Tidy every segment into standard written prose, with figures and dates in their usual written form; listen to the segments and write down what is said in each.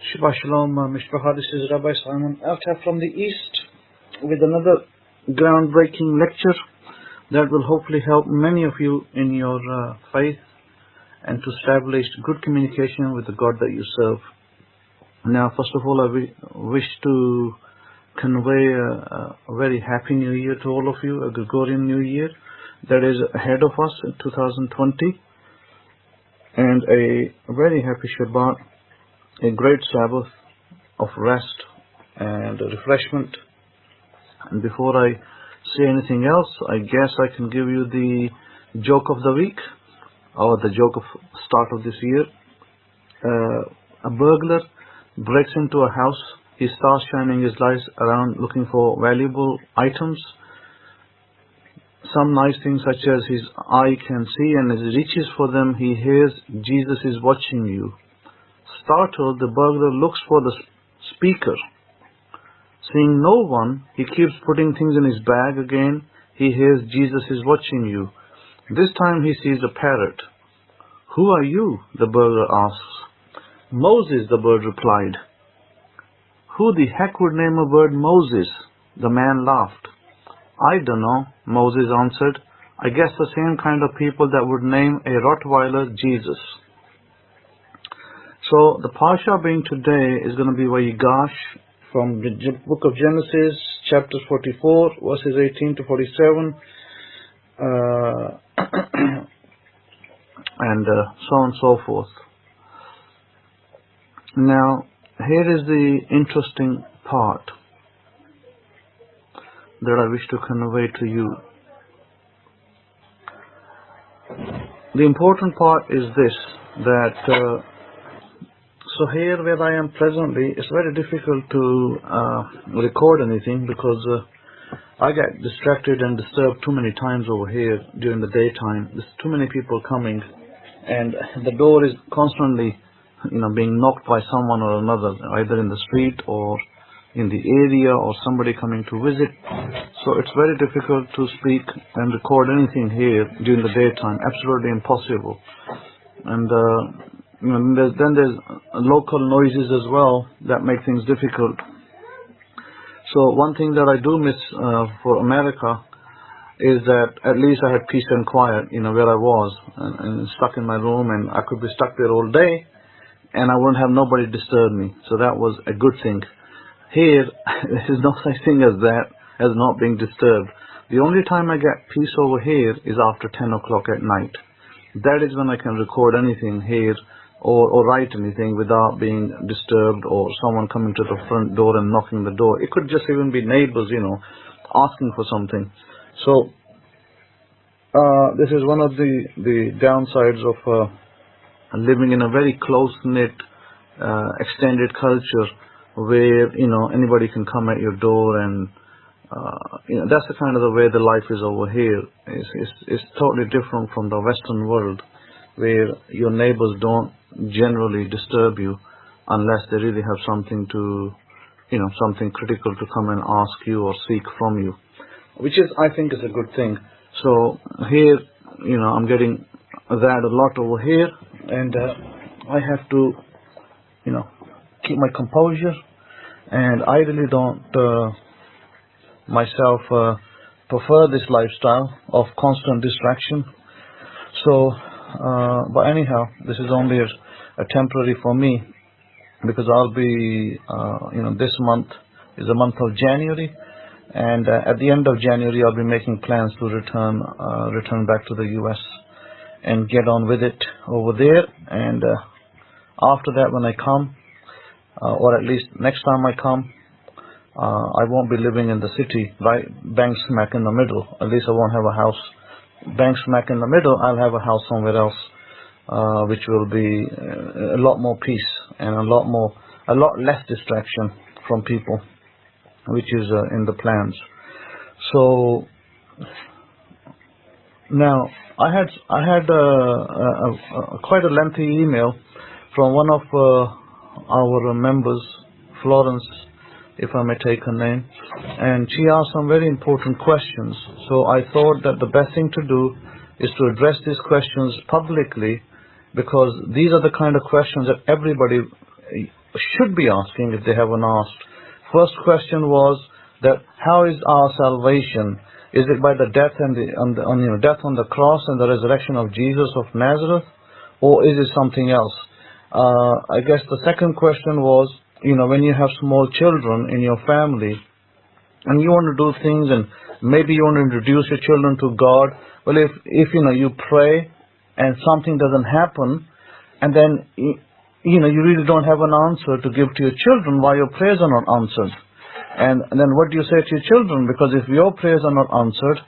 Shabbat Shalom, Mishpacha. This is Rabbi Simon Alta from the East with another groundbreaking lecture that will hopefully help many of you in your faith and to establish good communication with the God that you serve. Now, first of all, I wish to convey a very happy New Year to all of you, a Gregorian New Year that is ahead of us in 2020, and a very happy Shabbat, a great Sabbath of rest and refreshment. And before I say anything else, I guess I can give you the joke of the week, or the joke of start of this year. A burglar breaks into a house. He starts shining his lights around looking for valuable items. Some nice things such as his eye can see, and as he reaches for them, he hears, "Jesus is watching you." Startled, the burglar looks for the speaker. Seeing no one, he keeps putting things in his bag again. He hears, "Jesus is watching you." This time he sees a parrot. "Who are you?" the burglar asks. "Moses," the bird replied. "Who the heck would name a bird Moses?" The man laughed. "I don't know," Moses answered. "I guess the same kind of people that would name a Rottweiler Jesus." So the Parsha being today is going to be Vayigash from the book of Genesis, chapter 44, verses 18 to 47, and so on and so forth. Now, here is the interesting part that I wish to convey to you. The important part is this, that so here where I am presently, it's very difficult to record anything because I get distracted and disturbed too many times over here during the daytime. There's too many people coming, and the door is constantly, being knocked by someone or another, either in the street or in the area, or somebody coming to visit. So it's very difficult to speak and record anything here during the daytime. Absolutely impossible. And then there's local noises as well that make things difficult. So one thing that I do miss for America is that at least I had peace and quiet, where I was, and stuck in my room, and I could be stuck there all day, and I wouldn't have nobody disturb me. So that was a good thing. Here, there is no such thing as that, as not being disturbed. The only time I get peace over here is after 10 o'clock at night. That is when I can record anything here, or write anything without being disturbed, or someone coming to the front door and knocking the door. It could just even be neighbors, asking for something. So this is one of the downsides of living in a very close-knit, extended culture where, anybody can come at your door, and that's the kind of the way the life is over here. It's totally different from the Western world, where your neighbors don't generally disturb you unless they really have something to, something critical to come and ask you or seek from you, which is, I think, is a good thing. So here, I'm getting that a lot over here, and I have to, keep my composure, and I really don't myself prefer this lifestyle of constant distraction. So but anyhow, this is only a temporary for me, because I'll be, this month is the month of January, and at the end of January I'll be making plans to return back to the US and get on with it over there. And after that, when I come, or at least next time I come, I won't be living in the city, right bang smack in the middle. At least I won't have a house bang smack in the middle. I'll have a house somewhere else, which will be a lot more peace and a lot less distraction from people, which is in the plans. So now I had quite a lengthy email from one of our members, Florence, if I may take her name, and she asked some very important questions. So I thought that the best thing to do is to address these questions publicly, because these are the kind of questions that everybody should be asking if they haven't asked. First question was that how is our salvation? Is it by the death and death on the cross and the resurrection of Jesus of Nazareth, or is it something else? I guess the second question was, when you have small children in your family and you want to do things and maybe you want to introduce your children to God. Well, if you pray and something doesn't happen, and then you really don't have an answer to give to your children why your prayers are not answered. And then what do you say to your children? Because if your prayers are not answered,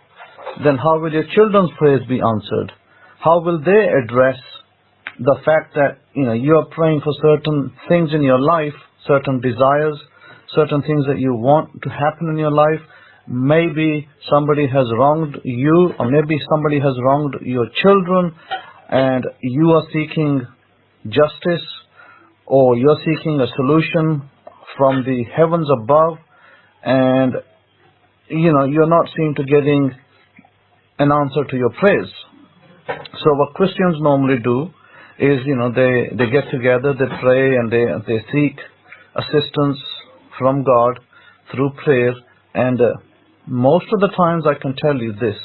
then how will your children's prayers be answered? How will they address the fact that you are praying for certain things in your life, certain desires, certain things that you want to happen in your life? Maybe somebody has wronged you, or maybe somebody has wronged your children, and you are seeking justice, or you're seeking a solution from the heavens above, and you're not seem to getting an answer to your prayers. So what Christians normally do is they get together, they pray, and they seek assistance from God through prayer, and most of the times I can tell you this,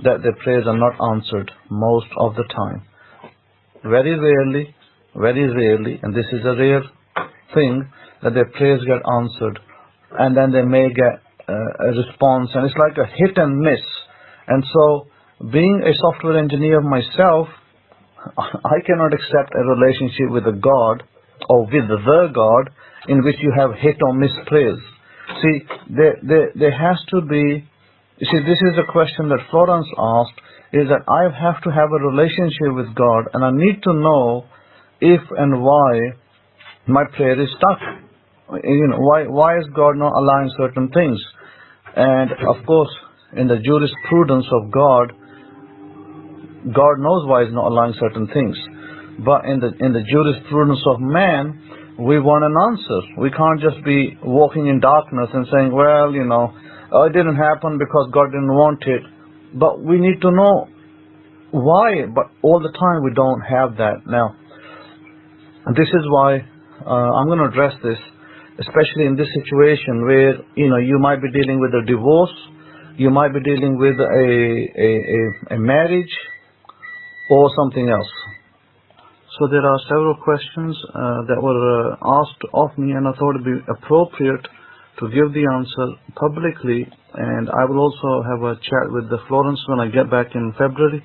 that their prayers are not answered most of the time. Very rarely, and this is a rare thing, that their prayers get answered, and then they may get a response, and it's like a hit and miss. And so, being a software engineer myself, I cannot accept a relationship with a God, or with the God, in which you have hit or miss prayers. See, there has to be, this is a question that Florence asked, is that I have to have a relationship with God, and I need to know if and why my prayer is stuck. Why is God not allowing certain things? And of course, in the jurisprudence of God, God knows why He's not allowing certain things. But in the jurisprudence of man, we want an answer. We can't just be walking in darkness and saying, well, it didn't happen because God didn't want it. But we need to know why. But all the time we don't have that. Now, this is why I'm going to address this, especially in this situation where you might be dealing with a divorce, you might be dealing with a marriage, or something else. So there are several questions that were asked of me, and I thought it would be appropriate to give the answer publicly. And I will also have a chat with the Florence when I get back in February.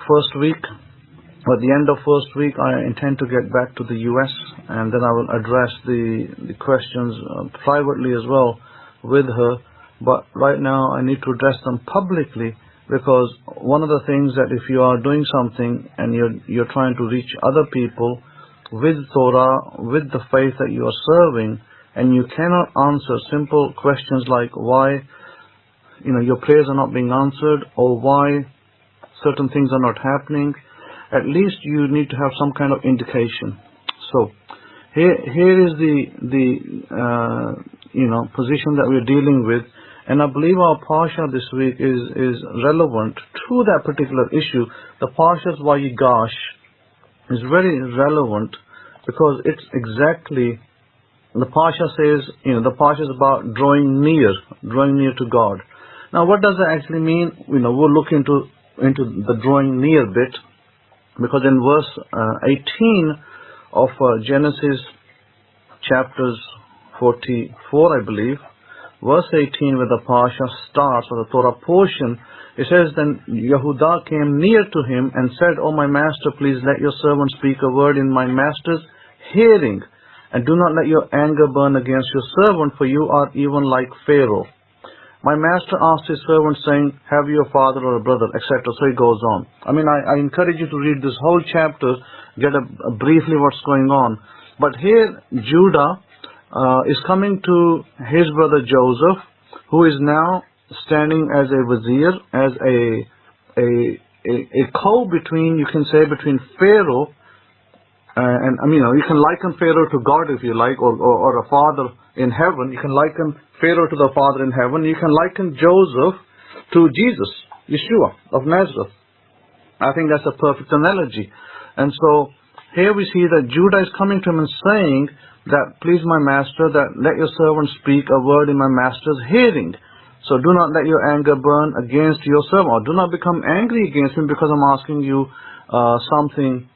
First week, at the end of first week, I intend to get back to the US, and then I will address the questions privately as well with her. But right now I need to address them publicly, because one of the things that if you are doing something and you're trying to reach other people with Torah, with the faith that you are serving, and you cannot answer simple questions like why your prayers are not being answered, or why certain things are not happening, at least you need to have some kind of indication. So here is the position that we're dealing with. And I believe our Parsha this week is relevant to that particular issue. The Parsha's Vayigash is very relevant, because it's exactly, the Parsha says, the Parsha is about drawing near to God. Now, what does that actually mean? We'll look into the drawing near bit, because in verse 18 of Genesis chapters 44, I believe, verse 18, where the Parsha starts, or the Torah portion, it says, then Yehudah came near to him and said, O my master, please let your servant speak a word in my master's hearing, and do not let your anger burn against your servant, for you are even like Pharaoh. My master asked his servant, saying, have you a father or a brother, etc. So he goes on. I encourage you to read this whole chapter, get a briefly what's going on. But here, Judah is coming to his brother Joseph, who is now standing as a vizier, as a co-between, you can say, between Pharaoh and you can liken Pharaoh to God if you like, or a father in heaven. You can liken Pharaoh to the father in heaven. You can liken Joseph to Jesus, Yeshua of Nazareth. I think that's a perfect analogy. And so here we see that Judah is coming to him and saying that, please my master, that let your servant speak a word in my master's hearing. So do not let your anger burn against your servant, or do not become angry against him because I'm asking you something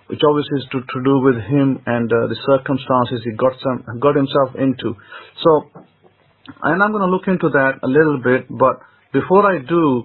which obviously is to do with him and the circumstances he got himself into. So, and I'm going to look into that a little bit, but before I do,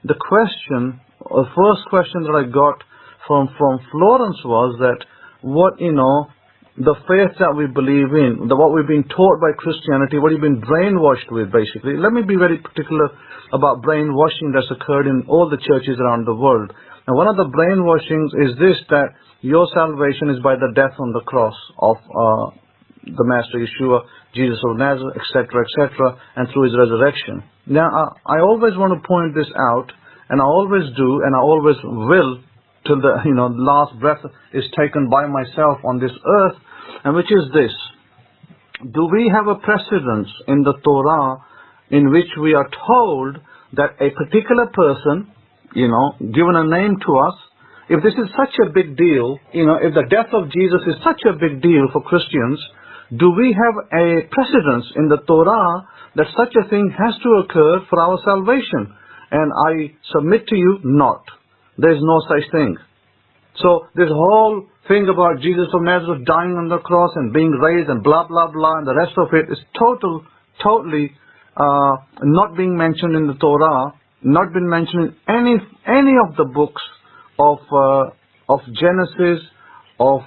the question, or first question that I got from Florence was that what, the faith that we believe in, what we've been taught by Christianity, what you've been brainwashed with, basically. Let me be very particular about brainwashing that's occurred in all the churches around the world. And one of the brainwashings is this, that your salvation is by the death on the cross of the Master Yeshua, Jesus of Nazareth, etc., etc., and through his resurrection. Now, I always want to point this out, and I always do, and I always will, till the last breath is taken by myself on this earth, and which is this: do we have a precedence in the Torah in which we are told that a particular person, given a name to us, if this is such a big deal, if the death of Jesus is such a big deal for Christians, do we have a precedence in the Torah that such a thing has to occur for our salvation? And I submit to you, not. There is no such thing. So this whole thing about Jesus of Nazareth dying on the cross and being raised and blah, blah, blah, and the rest of it is totally not being mentioned in the Torah, not been mentioned in any of the books of Genesis, of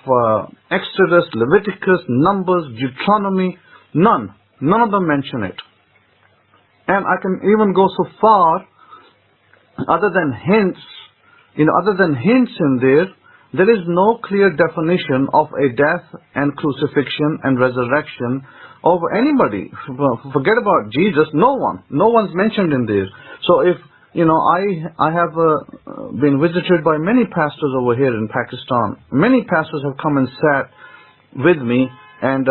Exodus, Leviticus, Numbers, Deuteronomy. None of them mention it. And I can even go so far, other than hints in there is no clear definition of a death and crucifixion and resurrection of anybody. Forget about Jesus. No one's mentioned in there. So if I have been visited by many pastors over here in Pakistan. Many pastors have come and sat with me, and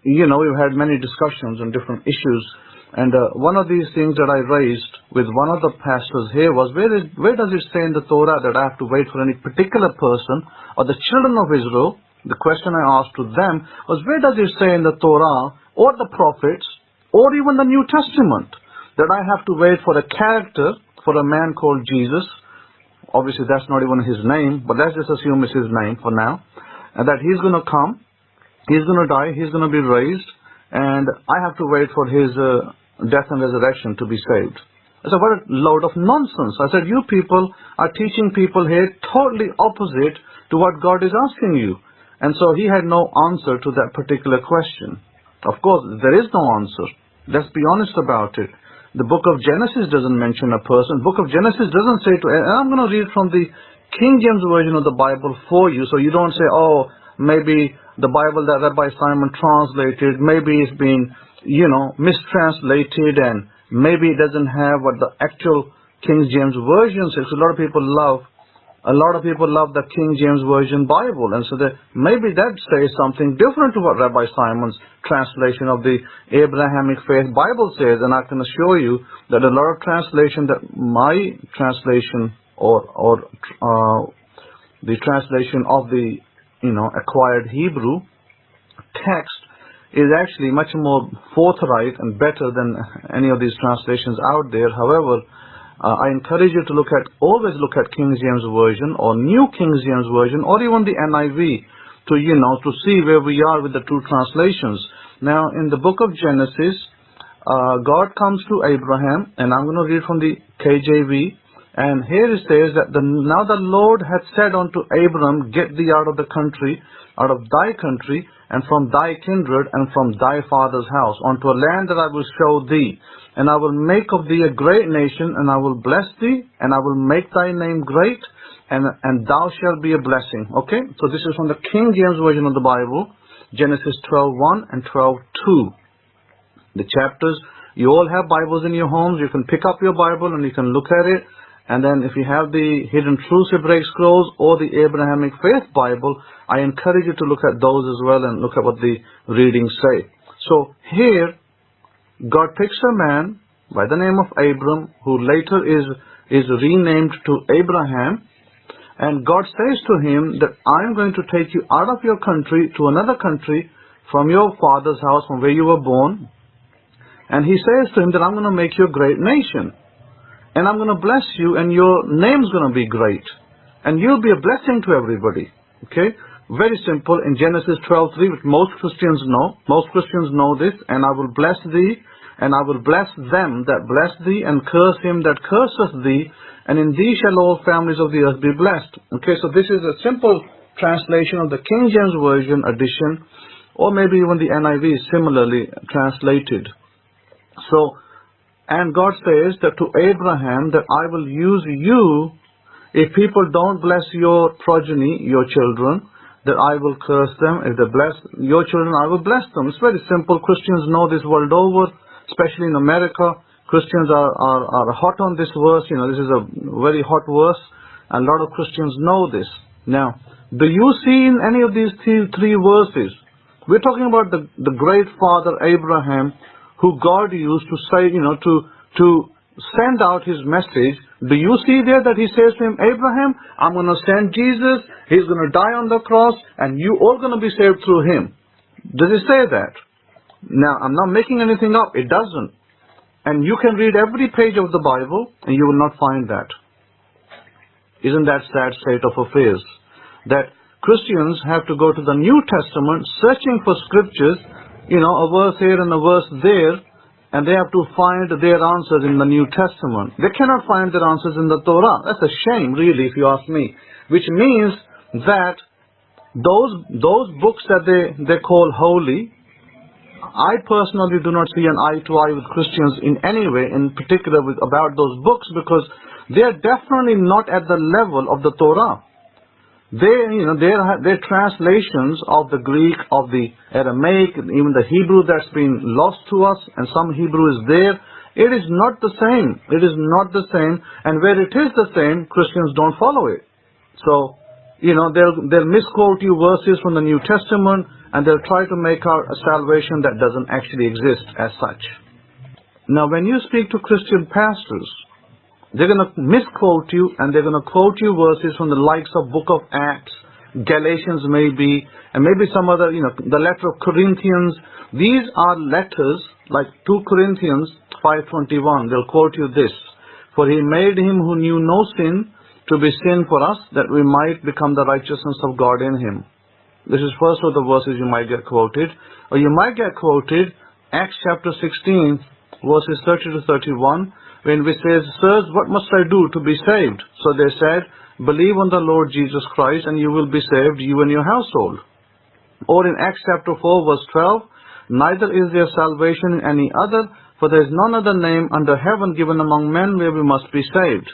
we've had many discussions on different issues. And one of these things that I raised with one of the pastors here was, where does it say in the Torah that I have to wait for any particular person or the children of Israel? The question I asked to them was, where does it say in the Torah or the prophets or even the New Testament that I have to wait for a character, for a man called Jesus? Obviously that's not even his name, but let's just assume it's his name for now. And that he's going to come, he's going to die, he's going to be raised, and I have to wait for his death and resurrection to be saved. I said, what a load of nonsense. I said, you people are teaching people here totally opposite to what God is asking you. And so he had no answer to that particular question. Of course, there is no answer. Let's be honest about it. The book of Genesis doesn't mention a person. Book of Genesis doesn't say to, and I'm going to read from the King James Version of the Bible for you, so you don't say, oh, maybe the Bible that Rabbi Simon translated, maybe it's been mistranslated, and maybe it doesn't have what the actual King James Version says. A lot of people love the King James Version Bible, and so maybe that says something different to what Rabbi Simon's translation of the Abrahamic-Faith Bible says. And I can assure you that a lot of translation, that my translation or the translation of the acquired Hebrew text is actually much more forthright and better than any of these translations out there. However, I encourage you to always look at King James Version or New King James Version or even the NIV to see where we are with the two translations. Now, in the book of Genesis, God comes to Abraham, and I'm going to read from the KJV, and here it says that now the Lord hath said unto Abram, get thee out of the country, out of thy country, and from thy kindred, and from thy father's house, unto a land that I will show thee. And I will make of thee a great nation, and I will bless thee, and I will make thy name great, and thou shalt be a blessing. Okay, so this is from the King James Version of the Bible, Genesis 12:1 and 12:2. The chapters, you all have Bibles in your homes. You can pick up your Bible and you can look at it. And then if you have the Hidden Truths Hebraic Scrolls or the Abrahamic-Faith Bible, I encourage you to look at those as well and look at what the readings say. So here, God picks a man by the name of Abram, who later is renamed to Abraham. And God says to him that I am going to take you out of your country to another country, from your father's house, from where you were born. And he says to him that I'm going to make you a great nation. And I'm going to bless you, and your name's going to be great. And you'll be a blessing to everybody. Okay? Very simple. In Genesis 12:3, which most Christians know. Most Christians know this. And I will bless thee, and I will bless them that bless thee, and curse him that curseth thee. And in thee shall all families of the earth be blessed. Okay, so this is a simple translation of the King James Version edition. Or maybe even the NIV is similarly translated. So, and God says that to Abraham that I will use you. If people don't bless your progeny, your children, that I will curse them. If they bless your children, I will bless them. It's very simple. Christians know this world over, especially in America. Christians are hot on this verse. You know, this is a very hot verse. And a lot of Christians know this. Now, do you see in any of these three verses, we're talking about the great father Abraham, who God used to say, you know, to send out his message. Do you see there that he says to him, Abraham, I'm going to send Jesus, he's going to die on the cross, and you all going to be saved through him? Does it say that? Now, I'm not making anything up. It doesn't. And you can read every page of the Bible, and you will not find that. Isn't that sad state of affairs? That Christians have to go to the New Testament, searching for scriptures, you know, a verse here and a verse there, and they have to find their answers in the New Testament. They cannot find their answers in the Torah. That's a shame, really, if you ask me. Which means that those books that they call holy, I personally do not see an eye to eye with Christians in any way, in particular about those books, because they are definitely not at the level of the Torah. Their translations of the Greek, of the Aramaic, even the Hebrew that's been lost to us, and some Hebrew is there, it is not the same. It is not the same. And where it is the same, Christians don't follow it. So, you know, they'll misquote you verses from the New Testament, and they'll try to make out a salvation that doesn't actually exist as such. Now, when you speak to Christian pastors, they're going to misquote you, and they're going to quote you verses from the likes of Book of Acts, Galatians maybe, and maybe some other, you know, the letter of Corinthians. These are letters like 2 Corinthians 5:21. They'll quote you this: For he made him who knew no sin to be sin for us, that we might become the righteousness of God in him. This is first of the verses you might get quoted. Or you might get quoted Acts chapter 16, verses 30 to 31, when we says, Sirs, what must I do to be saved? So they said, Believe on the Lord Jesus Christ, and you will be saved, you and your household. Or in Acts chapter 4, verse 12, Neither is there salvation in any other, for there is none other name under heaven given among men where we must be saved.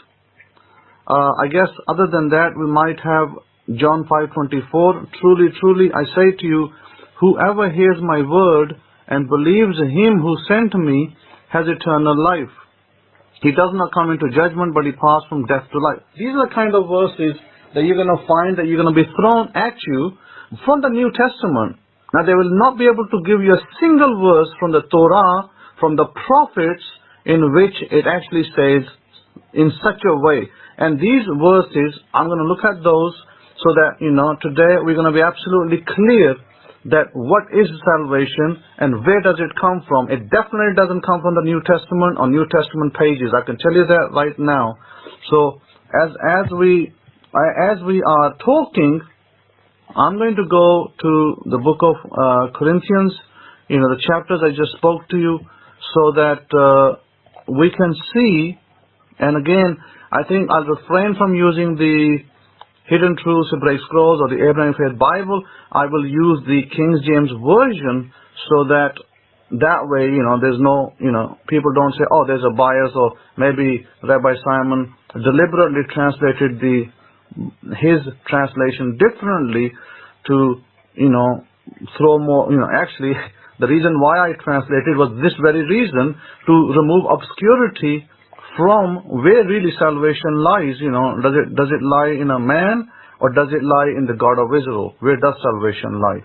I guess other than that, we might have John 5:24. Truly, truly, I say to you, whoever hears my word and believes him who sent me has eternal life. He does not come into judgment, but he passed from death to life. These are the kind of verses that you're going to find, that you're going to be thrown at you from the New Testament. Now, they will not be able to give you a single verse from the Torah, from the prophets, in which it actually says in such a way. And these verses, I'm going to look at those so that, you know, today we're going to be absolutely clear that what is salvation and where does it come from. It definitely doesn't come from the New Testament or New Testament pages. I can tell you that right now. So as we are talking, I'm going to go to the book of Corinthians, you know, the chapters I just spoke to you, so that we can see. And again, I think I'll refrain from using the Hidden Truths, Hebraic Scrolls, or the Abrahamic-Faith Bible. I will use the King James Version, so that way, you know, there's no, you know, people don't say, oh, there's a bias, or maybe Rabbi Simon deliberately translated his translation differently to, you know, throw more, you know, actually, the reason why I translated was this very reason, to remove obscurity from where really salvation lies. You know, does it lie in a man, or does it lie in the God of Israel? Where does salvation lie?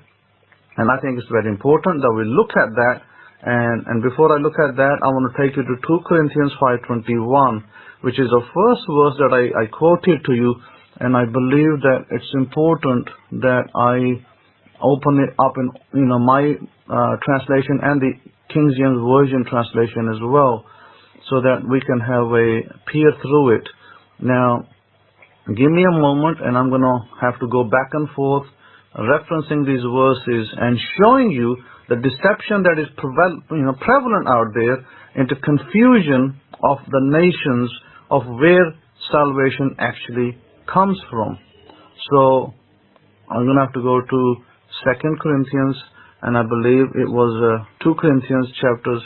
And I think it's very important that we look at that. And before I look at that, I want to take you to 2 Corinthians 5:21, which is the first verse that I quoted to you and I believe that it's important that I open it up in my translation and the King James Version translation as well, so that we can have a peer through it. Now, give me a moment, and I'm going to have to go back and forth, referencing these verses and showing you the deception that is prevalent out there into confusion of the nations of where salvation actually comes from. So I'm going to have to go to 2 Corinthians, and I believe it was 2 Corinthians chapters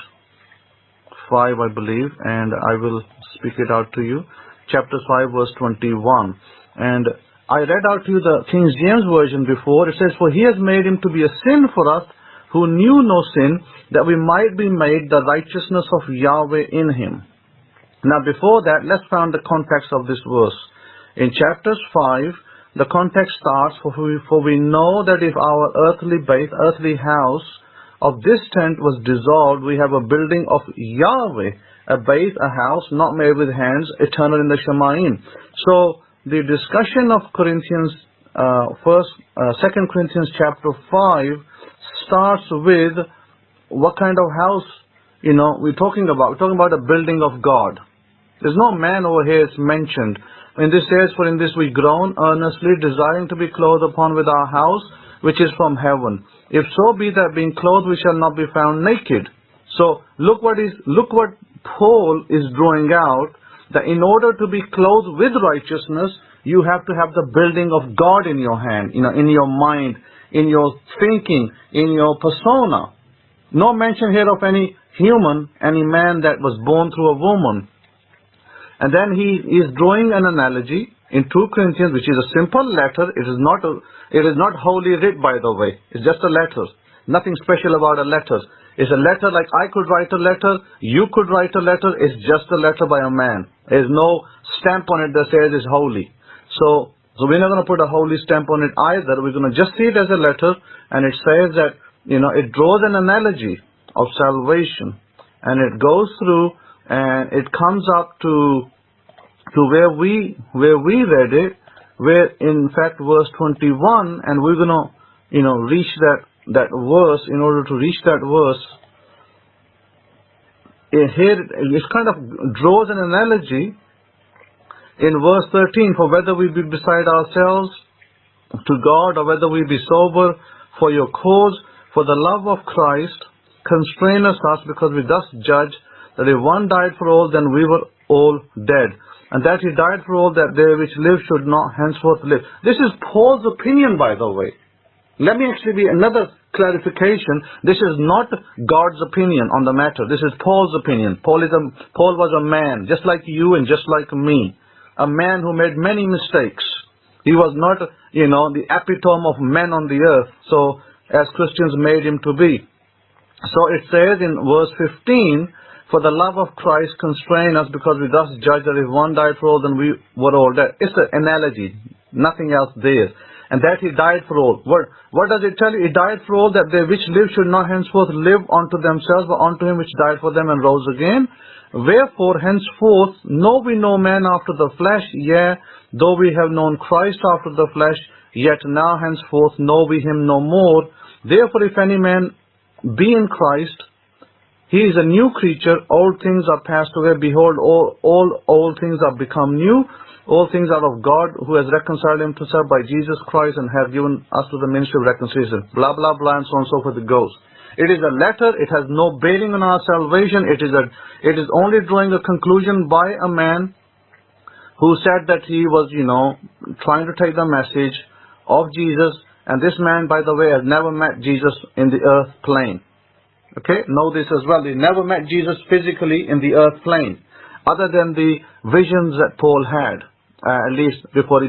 5, I believe, and I will speak it out to you. Chapter 5, verse 21. And I read out to you the King James Version before. It says, "For he has made him to be a sin for us who knew no sin, that we might be made the righteousness of Yahweh in him." Now before that, let's find the context of this verse. In chapter 5, the context starts, For we know that if our earthly base, earthly house of this tent was dissolved, we have a building of Yahweh, a base, a house not made with hands, eternal in the Shemayim. So the discussion of Corinthians, 2 Corinthians chapter 5 starts with what kind of house, we're talking about. We're talking about a building of God. There's no man over here is mentioned. When this says, "For in this we groan earnestly, desiring to be clothed upon with our house, which is from heaven. If so be that being clothed we shall not be found naked." So look what Paul is drawing out, that in order to be clothed with righteousness, you have to have the building of God in your hand, in your mind, in your thinking, in your persona. No mention here of any human, any man that was born through a woman. And then he is drawing an analogy in 2 Corinthians, which is a simple letter. It is not holy writ, by the way. It's just a letter. Nothing special about a letter. It's a letter like I could write a letter, you could write a letter. It's just a letter by a man. There's no stamp on it that says it's holy. So we're not going to put a holy stamp on it either. We're going to just see it as a letter, and it says that, it draws an analogy of salvation, and it goes through, and it comes up to where we read it, where in fact verse 21, and we're going to, reach that verse. In order to reach that verse, here it kind of draws an analogy in verse 13, "For whether we be beside ourselves to God, or whether we be sober, for your cause, for the love of Christ, constraineth us, because we thus judge that if one died for all, then we were all dead. And that he died for all, that they which live should not henceforth live." This is Paul's opinion, by the way. Let me actually be another clarification. This is not God's opinion on the matter. This is Paul's opinion. Paul was a man, just like you and just like me. A man who made many mistakes. He was not, the epitome of men on the earth, so as Christians made him to be. So it says in verse 15, "For the love of Christ constrain us, because we thus judge that if one died for all, then we were all dead." It's an analogy, nothing else there. And that he died for all. What does it tell you? He died for all, that they which live should not henceforth live unto themselves, but unto him which died for them and rose again. "Wherefore henceforth know we no man after the flesh, yea, though we have known Christ after the flesh, yet now henceforth know we him no more. Therefore if any man be in Christ, he is a new creature. Old things are passed away. Behold, all things are become new. All things are of God, who has reconciled himself by Jesus Christ, and have given us to the ministry of reconciliation." Blah, blah, blah, and so on and so forth it goes. It is a letter. It has no bearing on our salvation. It is only drawing a conclusion by a man who said that he was, trying to take the message of Jesus. And this man, by the way, has never met Jesus in the earth plane. Okay, know this as well. He never met Jesus physically in the earth plane, other than the visions that Paul had, at least before he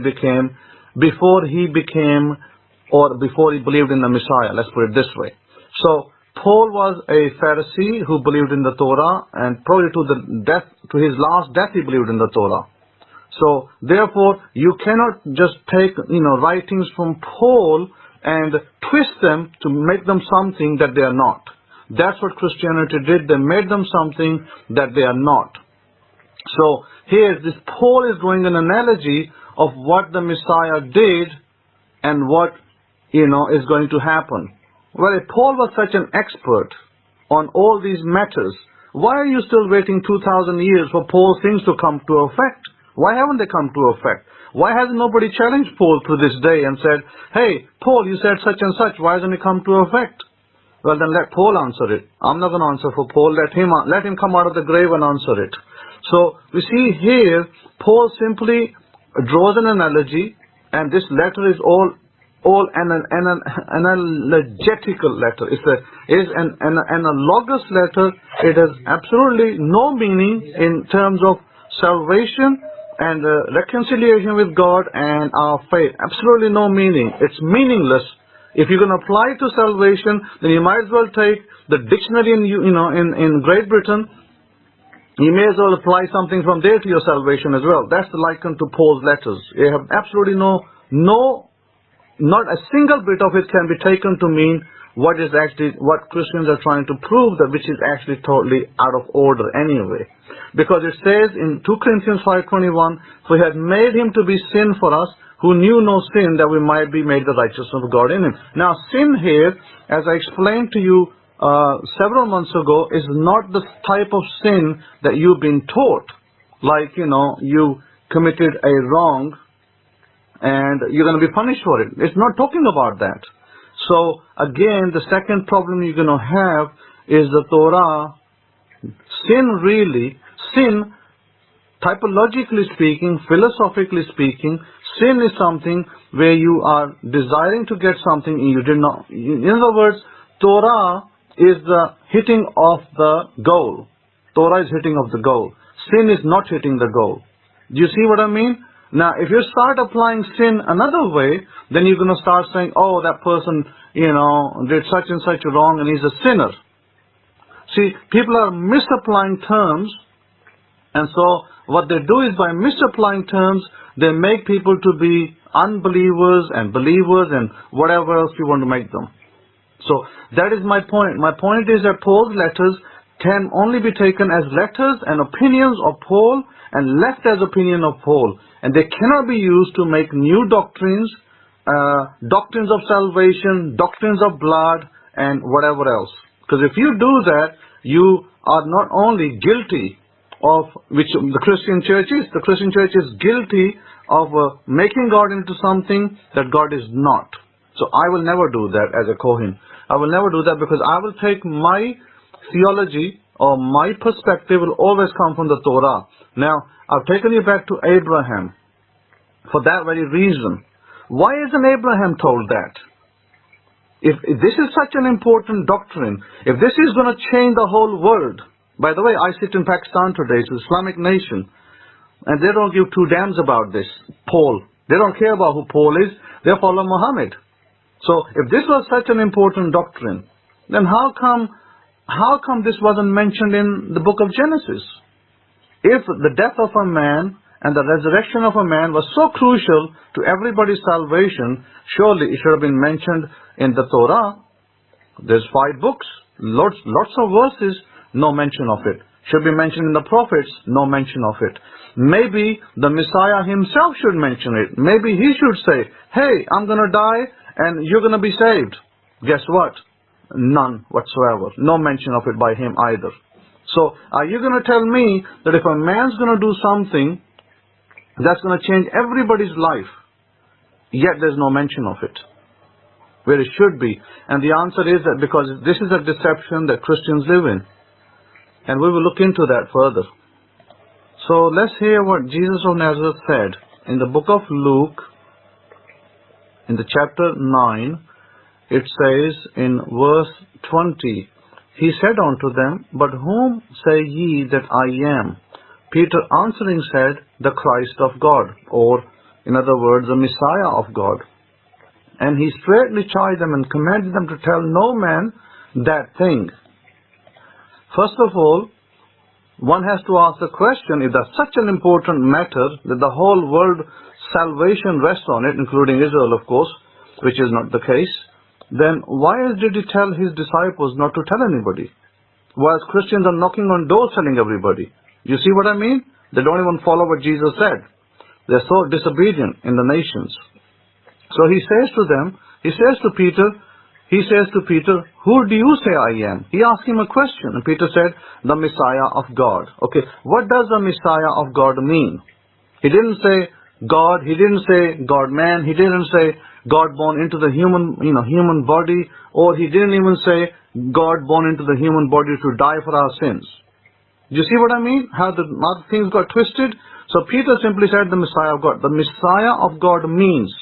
believed in the Messiah. Let's put it this way. So Paul was a Pharisee who believed in the Torah, and probably to his last death he believed in the Torah. So therefore you cannot just take writings from Paul and twist them to make them something that they are not. That's what Christianity did. They made them something that they are not. So here this Paul is drawing an analogy of what the Messiah did and what, is going to happen. Well, if Paul was such an expert on all these matters, why are you still waiting 2,000 years for Paul's things to come to effect? Why haven't they come to effect? Why hasn't nobody challenged Paul to this day and said, hey, Paul, you said such and such, why hasn't it come to effect? Well, then let Paul answer it. I'm not going to answer for Paul. Let him come out of the grave and answer it. So we see here, Paul simply draws an analogy, and this letter is all an analogetical letter. It is an analogous letter. It has absolutely no meaning in terms of salvation and reconciliation with God and our faith. Absolutely no meaning. It's meaningless. If you're going to apply it to salvation, then you might as well take the dictionary in Great Britain. You may as well apply something from there to your salvation as well. That's the liken to Paul's letters. You have absolutely not a single bit of it can be taken to mean what Christians are trying to prove, that which is actually totally out of order anyway. Because it says in 2 Corinthians 5:21, for he had made him to be sin for us, who knew no sin, that we might be made the righteousness of God in him. Now, sin here, as I explained to you several months ago, is not the type of sin that you've been taught. Like, you committed a wrong and you're going to be punished for it. It's not talking about that. So, again, the second problem you're going to have is the Torah. Sin, typologically speaking, philosophically speaking, sin is something where you are desiring to get something and you did not. In other words, Torah is the hitting of the goal. Torah is hitting of the goal. Sin is not hitting the goal. Do you see what I mean? Now, if you start applying sin another way, then you're going to start saying, oh, that person, did such and such wrong and he's a sinner. See, people are misapplying terms, and so what they do is by misapplying terms, they make people to be unbelievers and believers and whatever else you want to make them. So that is my point. My point is that Paul's letters can only be taken as letters and opinions of Paul and left as opinion of Paul. And they cannot be used to make new doctrines, doctrines of salvation, doctrines of blood, and whatever else. Because if you do that, you are not only guilty of, which the Christian church is. The Christian church is guilty of making God into something that God is not. So I will never do that as a Kohen. I will never do that, because I will take my theology or my perspective will always come from the Torah. Now, I've taken you back to Abraham for that very reason. Why isn't Abraham told that? If this is such an important doctrine, if this is going to change the whole world. By the way, I sit in Pakistan today, it's an Islamic nation, and they don't give two damns about this, Paul. They don't care about who Paul is, they follow Muhammad. So if this was such an important doctrine, then how come this wasn't mentioned in the book of Genesis? If the death of a man and the resurrection of a man was so crucial to everybody's salvation, surely it should have been mentioned in the Torah. There's 5 books, lots of verses, no mention of it. Should be mentioned in the prophets, no mention of it. Maybe the Messiah himself should mention it. Maybe he should say, hey, I'm going to die and you're going to be saved. Guess what? None whatsoever. No mention of it by him either. So are you going to tell me that if a man's going to do something that's going to change everybody's life, yet there's no mention of it, where it should be? And the answer is that because this is a deception that Christians live in. And we will look into that further. So let's hear what Jesus of Nazareth said in the book of Luke, in the chapter 9. It says in verse 20, he said unto them, but whom say ye that I am? Peter answering said, the Christ of God, or in other words, the Messiah of God. And he straightly chid them and commanded them to tell no man that thing. First of all, one has to ask the question, if that's such an important matter that the whole world salvation rests on it, including Israel, of course, which is not the case, then why did he tell his disciples not to tell anybody? Whereas Christians are knocking on doors telling everybody. You see what I mean? They don't even follow what Jesus said. They're so disobedient in the nations. So he says to them, he says to Peter, who do you say I am? He asked him a question, and Peter said, the Messiah of God. Okay, what does the Messiah of God mean? He didn't say God, he didn't say God-man, he didn't say God born into the human body, or he didn't even say God born into the human body to die for our sins. Do you see what I mean? How the things got twisted? So Peter simply said the Messiah of God. The Messiah of God means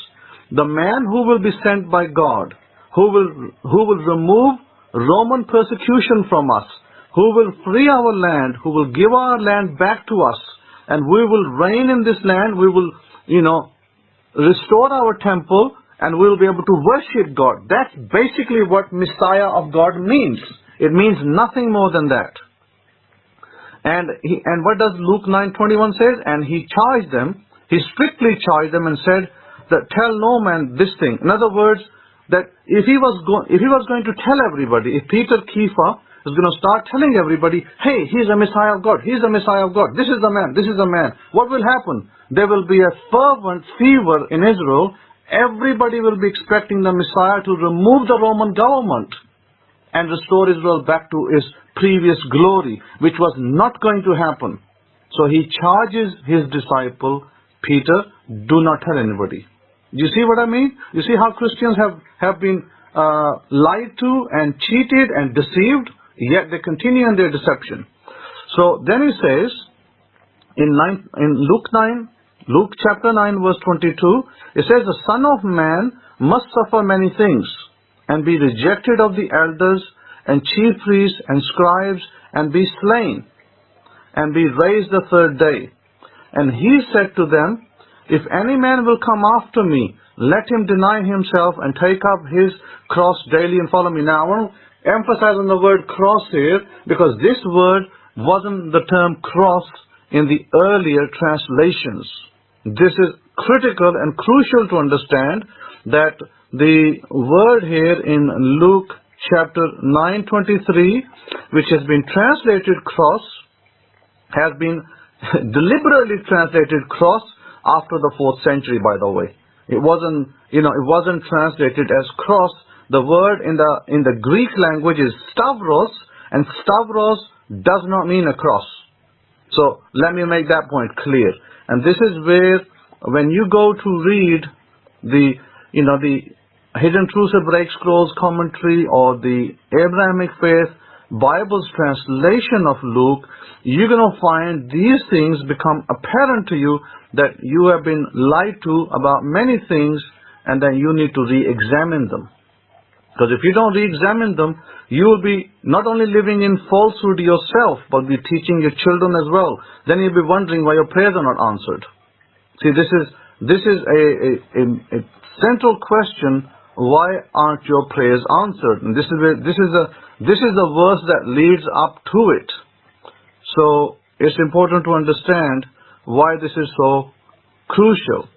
the man who will be sent by God, who will remove Roman persecution from us, who will free our land, who will give our land back to us, and we will reign in this land. We will, restore our temple, and we will be able to worship God. That's basically what Messiah of God means. It means nothing more than that. And what does Luke 9:21 says? And he charged them, he strictly charged them and said that tell no man this thing. In other words, that if he was going to tell everybody, if Kefa is going to start telling everybody, hey, he's a Messiah of God, he's a Messiah of God, this is the man, this is the man, what will happen? There will be a fervent fever in Israel. Everybody will be expecting the Messiah to remove the Roman government and restore Israel back to its previous glory, which was not going to happen. So he charges his disciple, Peter, do not tell anybody. You see what I mean? You see how Christians have been lied to and cheated and deceived, yet they continue in their deception. So then he says, in Luke chapter 9 verse 22, it says, the Son of Man must suffer many things, and be rejected of the elders and chief priests and scribes, and be slain, and be raised the third day. And he said to them, if any man will come after me, let him deny himself and take up his cross daily and follow me. Now I want to emphasize on the word cross here, because this word wasn't the term cross in the earlier translations. This is critical and crucial to understand that the word here in Luke chapter 9:23, which has been translated cross, has been deliberately translated cross after the 4th century, by the way. It wasn't translated as cross. The word in the Greek language is stavros, and stavros does not mean a cross. So let me make that point clear. And this is where, when you go to read the Hidden Truths Hebraic Scrolls commentary or the Abrahamic-Faith Bible's translation of Luke, you're going to find these things become apparent to you, that you have been lied to about many things, and then you need to re-examine them. Because if you don't re-examine them, you will be not only living in falsehood yourself, but be teaching your children as well. Then you'll be wondering why your prayers are not answered. See, this is a central question. Why aren't your prayers answered? And this is the verse that leads up to it. So it's important to understand why this is so crucial.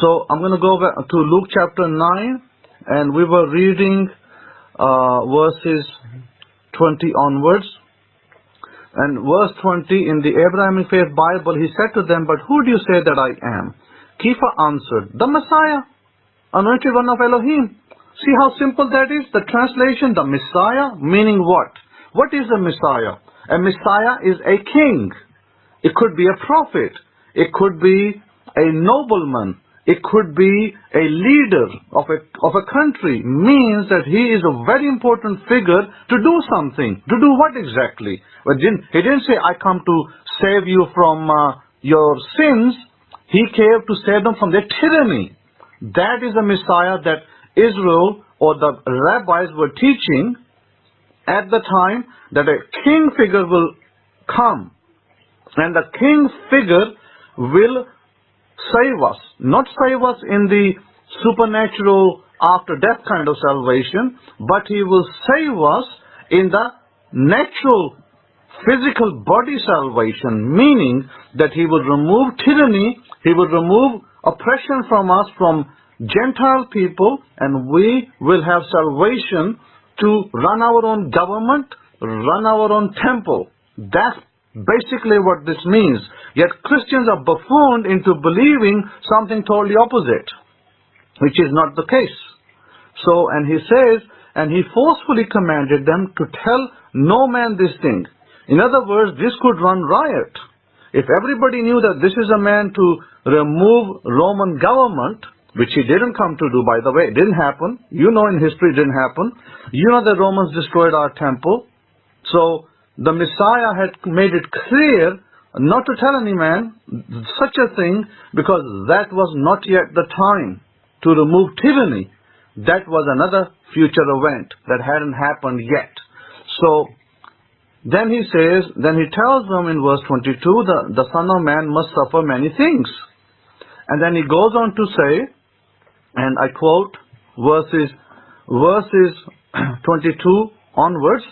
So I'm going to go back to Luke chapter 9, and we were reading verses 20 onwards. And verse 20 in the Abrahamic-Faith Bible, he said to them, but who do you say that I am? Kefa answered, the Messiah, anointed one of Elohim. See how simple that is? The translation, the Messiah, meaning what? What is a Messiah? A Messiah is a king. It could be a prophet. It could be a nobleman. It could be a leader of a country. Means that he is a very important figure to do something. To do what exactly? Well, he didn't say, I come to save you from your sins. He came to save them from their tyranny. That is the Messiah that Israel or the rabbis were teaching at the time, that a king figure will come. And the king figure will save us. Not save us in the supernatural after death kind of salvation, but he will save us in the natural physical body salvation, meaning that he will remove tyranny, he will remove oppression from us, from Gentile people, and we will have salvation to run our own government, run our own temple. That's basically what this means. Yet Christians are buffooned into believing something totally opposite, which is not the case. So, and he says, and he forcefully commanded them to tell no man this thing. In other words, this could run riot. If everybody knew that this is a man to remove Roman government, which he didn't come to do, by the way, it didn't happen. You know in history it didn't happen. You know the Romans destroyed our temple. So the Messiah had made it clear not to tell any man such a thing, because that was not yet the time to remove tyranny. That was another future event that hadn't happened yet. So then he says, then he tells them in verse 22, the Son of Man must suffer many things. And then he goes on to say, and I quote verses 22 onwards,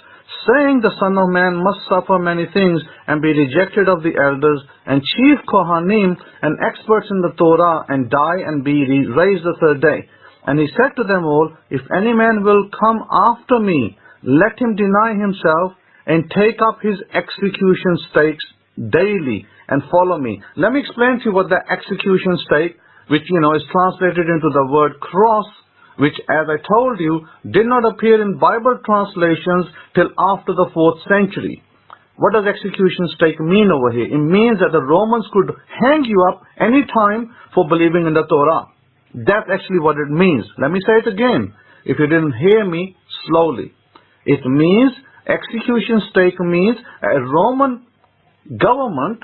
saying the Son of Man must suffer many things and be rejected of the elders and chief Kohanim and experts in the Torah, and die and be raised the third day. And he said to them all, if any man will come after me, let him deny himself and take up his execution stakes daily and follow me. Let me explain to you what the execution stake, which is translated into the word cross, which, as I told you, did not appear in Bible translations till after the 4th century. What does execution stake mean over here? It means that the Romans could hang you up any time for believing in the Torah. That's actually what it means. Let me say it again, if you didn't hear me slowly. It means, execution stake means a Roman government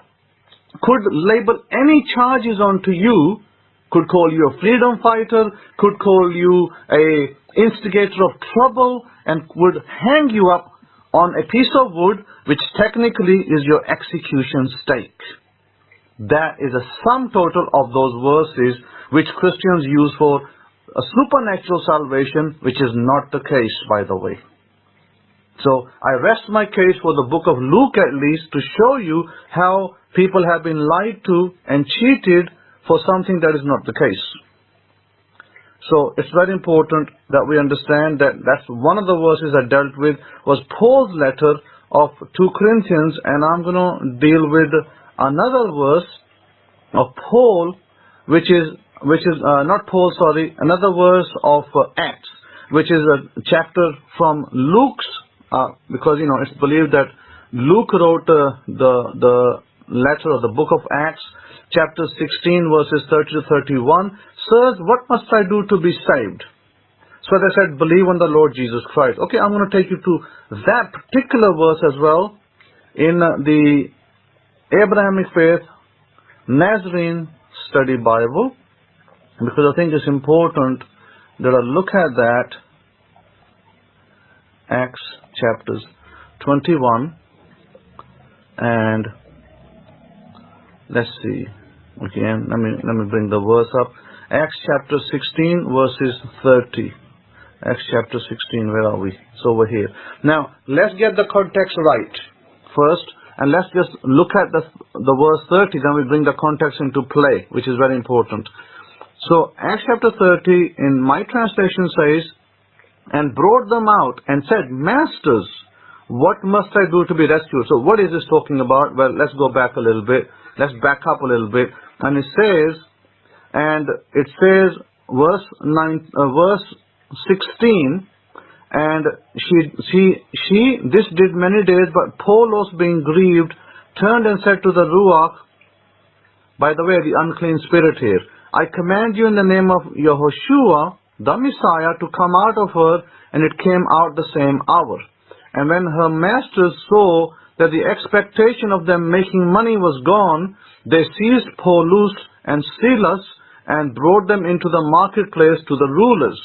could label any charges onto you, could call you a freedom fighter, could call you a instigator of trouble, and would hang you up on a piece of wood, which technically is your execution stake. That is a sum total of those verses which Christians use for a supernatural salvation, which is not the case, by the way. So I rest my case for the book of Luke at least, to show you how people have been lied to and cheated for something that is not the case. So it's very important that we understand that that's one of the verses I dealt with, was Paul's letter of 2 Corinthians, and I'm going to deal with another verse of Paul, which is not Paul, sorry, another verse of Acts, which is a chapter from Luke's, because it's believed that Luke wrote the letter or the book of Acts, chapter 16, verses 30 to 31. Sirs, what must I do to be saved? So they said, believe on the Lord Jesus Christ. Okay, I'm going to take you to that particular verse as well in the Abrahamic-Faith Nazarene Study Bible, because I think it's important that I look at that. Acts chapters 21, and let's see again, let me bring the verse up. Acts chapter 16 verses 30. Acts chapter 16, where are we? It's over here. Now let's get the context right first, and let's just look at the verse 30, then we bring the context into play, which is very important. So Acts chapter 30 in my translation says, and brought them out and said, Masters, what must I do to be rescued? So what is this talking about? Well, let's go back a little bit. Let's back up a little bit. And it says, verse 16, and this did many days, but Paulos, being grieved, turned and said to the Ruach, by the way, the unclean spirit here, I command you in the name of Yehoshua, the Messiah, to come out of her, and it came out the same hour. And when her masters saw that the expectation of them making money was gone, they seized Paulus and Silas and brought them into the marketplace to the rulers,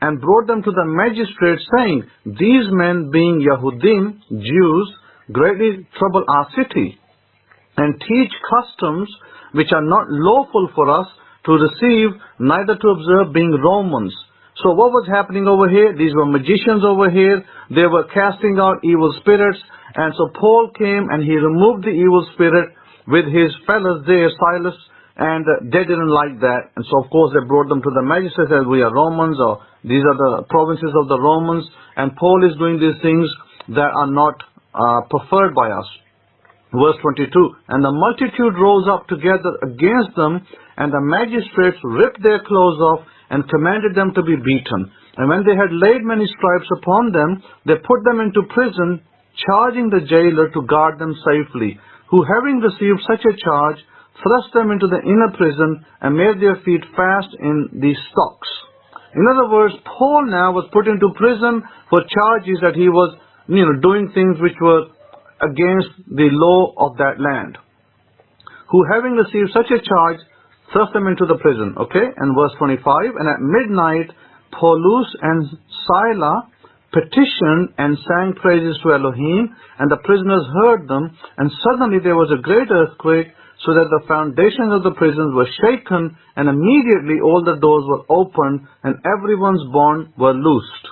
and brought them to the magistrates, saying, these men, being Yahudim, Jews, greatly trouble our city, and teach customs which are not lawful for us to receive, neither to observe, being Romans. So what was happening over here? These were magicians over here. They were casting out evil spirits. And so Paul came and he removed the evil spirit with his fellows there, Silas, and they didn't like that. And so of course they brought them to the magistrates as, we are Romans, or these are the provinces of the Romans, and Paul is doing these things that are not preferred by us. Verse 22, and the multitude rose up together against them, and the magistrates ripped their clothes off and commanded them to be beaten. And when they had laid many stripes upon them, they put them into prison, charging the jailer to guard them safely, who having received such a charge, thrust them into the inner prison and made their feet fast in the stocks. In other words, Paul now was put into prison for charges that he was, doing things which were against the law of that land. Who having received such a charge, thrust them into the prison. Okay, and verse 25, and at midnight, Paulus and Silas petitioned and sang praises to Elohim, and the prisoners heard them, and suddenly there was a great earthquake, so that the foundations of the prisons were shaken, and immediately all the doors were opened, and everyone's bonds were loosed.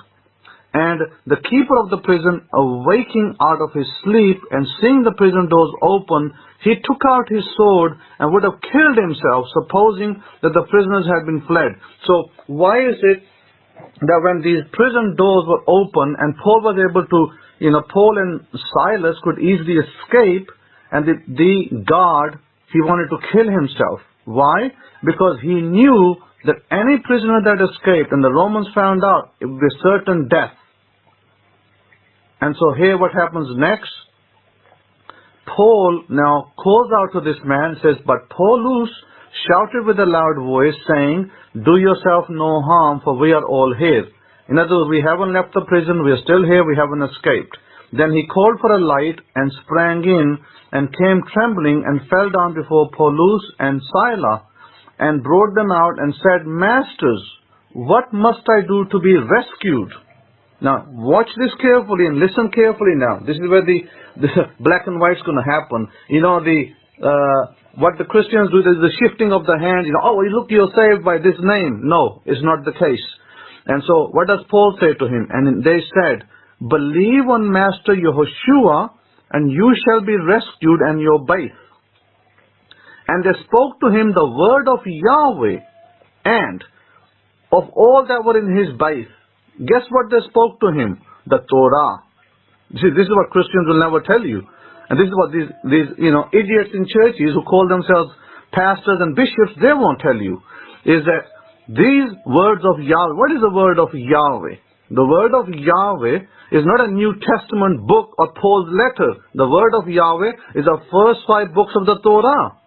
And the keeper of the prison, awaking out of his sleep, and seeing the prison doors open, he took out his sword and would have killed himself, supposing that the prisoners had been fled. So why is it that when these prison doors were open and Paul was able to, Paul and Silas could easily escape, and the guard, he wanted to kill himself? Why? Because he knew that any prisoner that escaped, and the Romans found out, it would be certain death. And so here what happens next? Paul now calls out to this man, says, but Paulus shouted with a loud voice, saying, do yourself no harm, for we are all here. In other words, we haven't left the prison, we are still here, we haven't escaped. Then he called for a light and sprang in, and came trembling and fell down before Paulus and Silas, and brought them out and said, Masters, what must I do to be rescued? Now, watch this carefully and listen carefully now. This is where the black and white is going to happen. What the Christians do, is the shifting of the hand. Oh, look, you're saved by this name. No, it's not the case. And so, what does Paul say to him? And they said, believe on Master Yehoshua, and you shall be rescued and your base. And they spoke to him the word of Yahweh, and of all that were in his base. Guess what they spoke to him? The Torah. See, this is what Christians will never tell you. And this is what these idiots in churches who call themselves pastors and bishops, they won't tell you. Is that these words of Yahweh, what is the word of Yahweh? The word of Yahweh is not a New Testament book or Paul's letter. The word of Yahweh is the first 5 books of the Torah.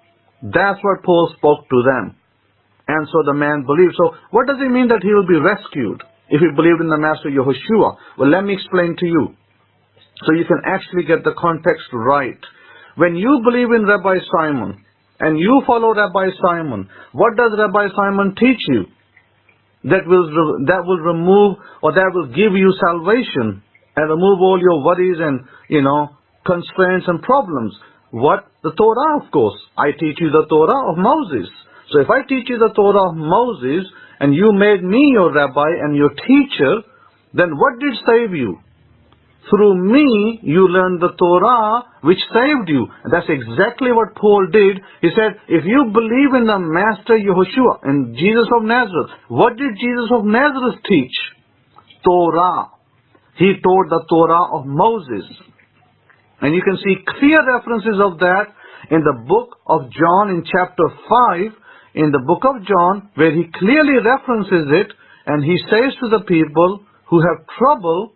That's what Paul spoke to them. And so the man believed. So what does it mean that he will be rescued if he believed in the Master Yehoshua? Well, let me explain to you, so you can actually get the context right. When you believe in Rabbi Simon, and you follow Rabbi Simon, what does Rabbi Simon teach you? That will remove, or that will give you salvation, and remove all your worries and, constraints and problems. What? The Torah, of course. I teach you the Torah of Moses. So if I teach you the Torah of Moses, and you made me your rabbi and your teacher, then what did save you? Through me, you learned the Torah, which saved you. And that's exactly what Paul did. He said, if you believe in the Master Yehoshua, in Jesus of Nazareth, what did Jesus of Nazareth teach? Torah. He taught the Torah of Moses. And you can see clear references of that in the book of John in chapter 5, in the book of John, where he clearly references it, and he says to the people who have trouble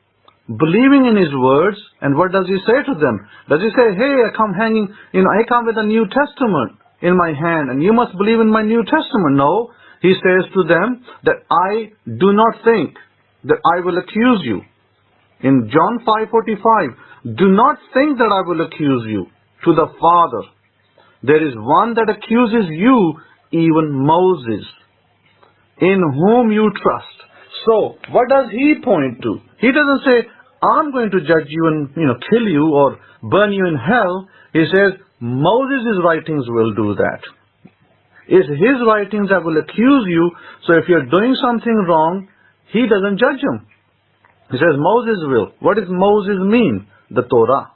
believing in his words, and what does he say to them? Does he say, hey, I come with a New Testament in my hand, and you must believe in my New Testament? No, he says to them that I do not think that I will accuse you. In John 5:45, do not think that I will accuse you to the Father. There is one that accuses you, even Moses, in whom you trust. So, what does he point to? He doesn't say, I'm going to judge you and kill you or burn you in hell. He says, Moses' writings will do that. It's his writings that will accuse you. So if you're doing something wrong, he doesn't judge him. He says Moses will. What does Moses mean? The Torah.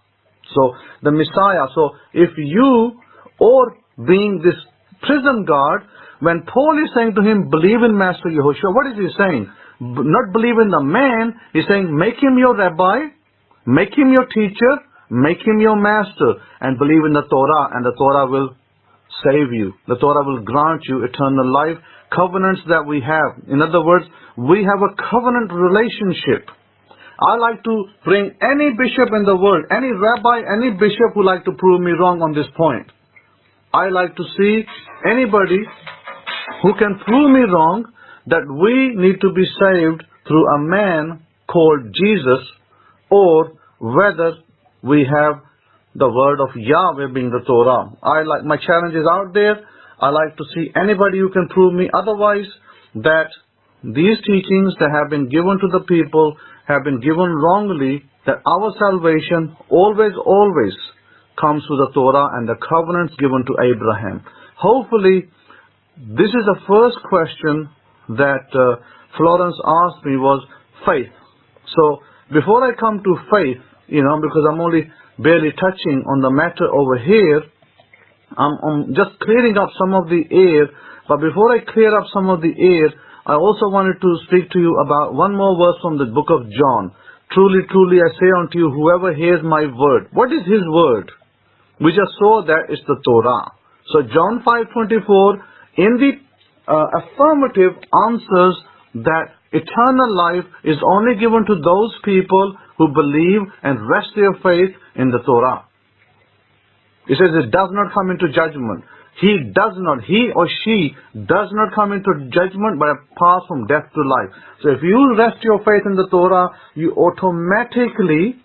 So the Messiah. So if you, or being this prison guard, when Paul is saying to him, believe in Master Yehoshua, what is he saying? Not believe in the man. He's saying, make him your rabbi, make him your teacher, Make Him your master and believe in the Torah, and the Torah will save you. The Torah will grant you eternal life, covenants that we have. In other words, we have a covenant relationship. I like to bring any bishop in the world, any rabbi, any bishop who like to prove me wrong on this point. I like to see anybody who can prove me wrong that we need to be saved through a man called Jesus, or whether we have the word of Yahweh being the Torah. My challenge is out there. I like to see anybody who can prove me otherwise, that these teachings that have been given to the people have been given wrongly, that our salvation always comes through the Torah and the covenants given to Abraham. Hopefully, this is the first question that Florence asked me, was faith. So before I come to faith, because I'm only barely touching on the matter over here, I'm just clearing up some of the air. But before I clear up some of the air, I also wanted to speak to you about one more verse from the book of John. Truly, truly, I say unto you, whoever hears my word. What is his word? We just saw that it's the Torah. So John 5:24, in the affirmative, answers that eternal life is only given to those people who believe and rest their faith in the Torah. It says it does not come into judgment. He or she does not come into judgment, but pass from death to life. So if you rest your faith in the Torah, you automatically,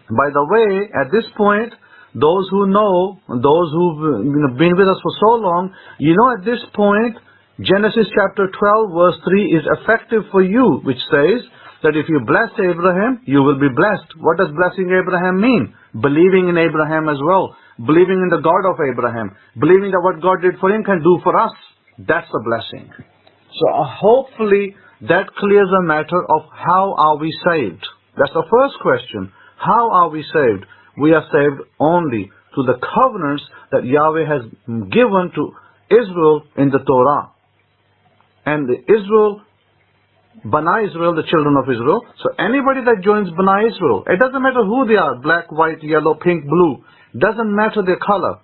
by the way, at this point, those who know, those who've been with us for so long, at this point, Genesis chapter 12 verse 3 is effective for you, which says that if you bless Abraham, you will be blessed. What does blessing Abraham mean? Believing in Abraham as well. Believing in the God of Abraham. Believing that what God did for him can do for us. That's a blessing. So hopefully that clears the matter of how are we saved. That's the first question. How are we saved? We are saved only through the covenants that Yahweh has given to Israel in the Torah. And Bani Israel, the children of Israel. So anybody that joins Bani Israel, it doesn't matter who they are, black, white, yellow, pink, blue. Doesn't matter their color.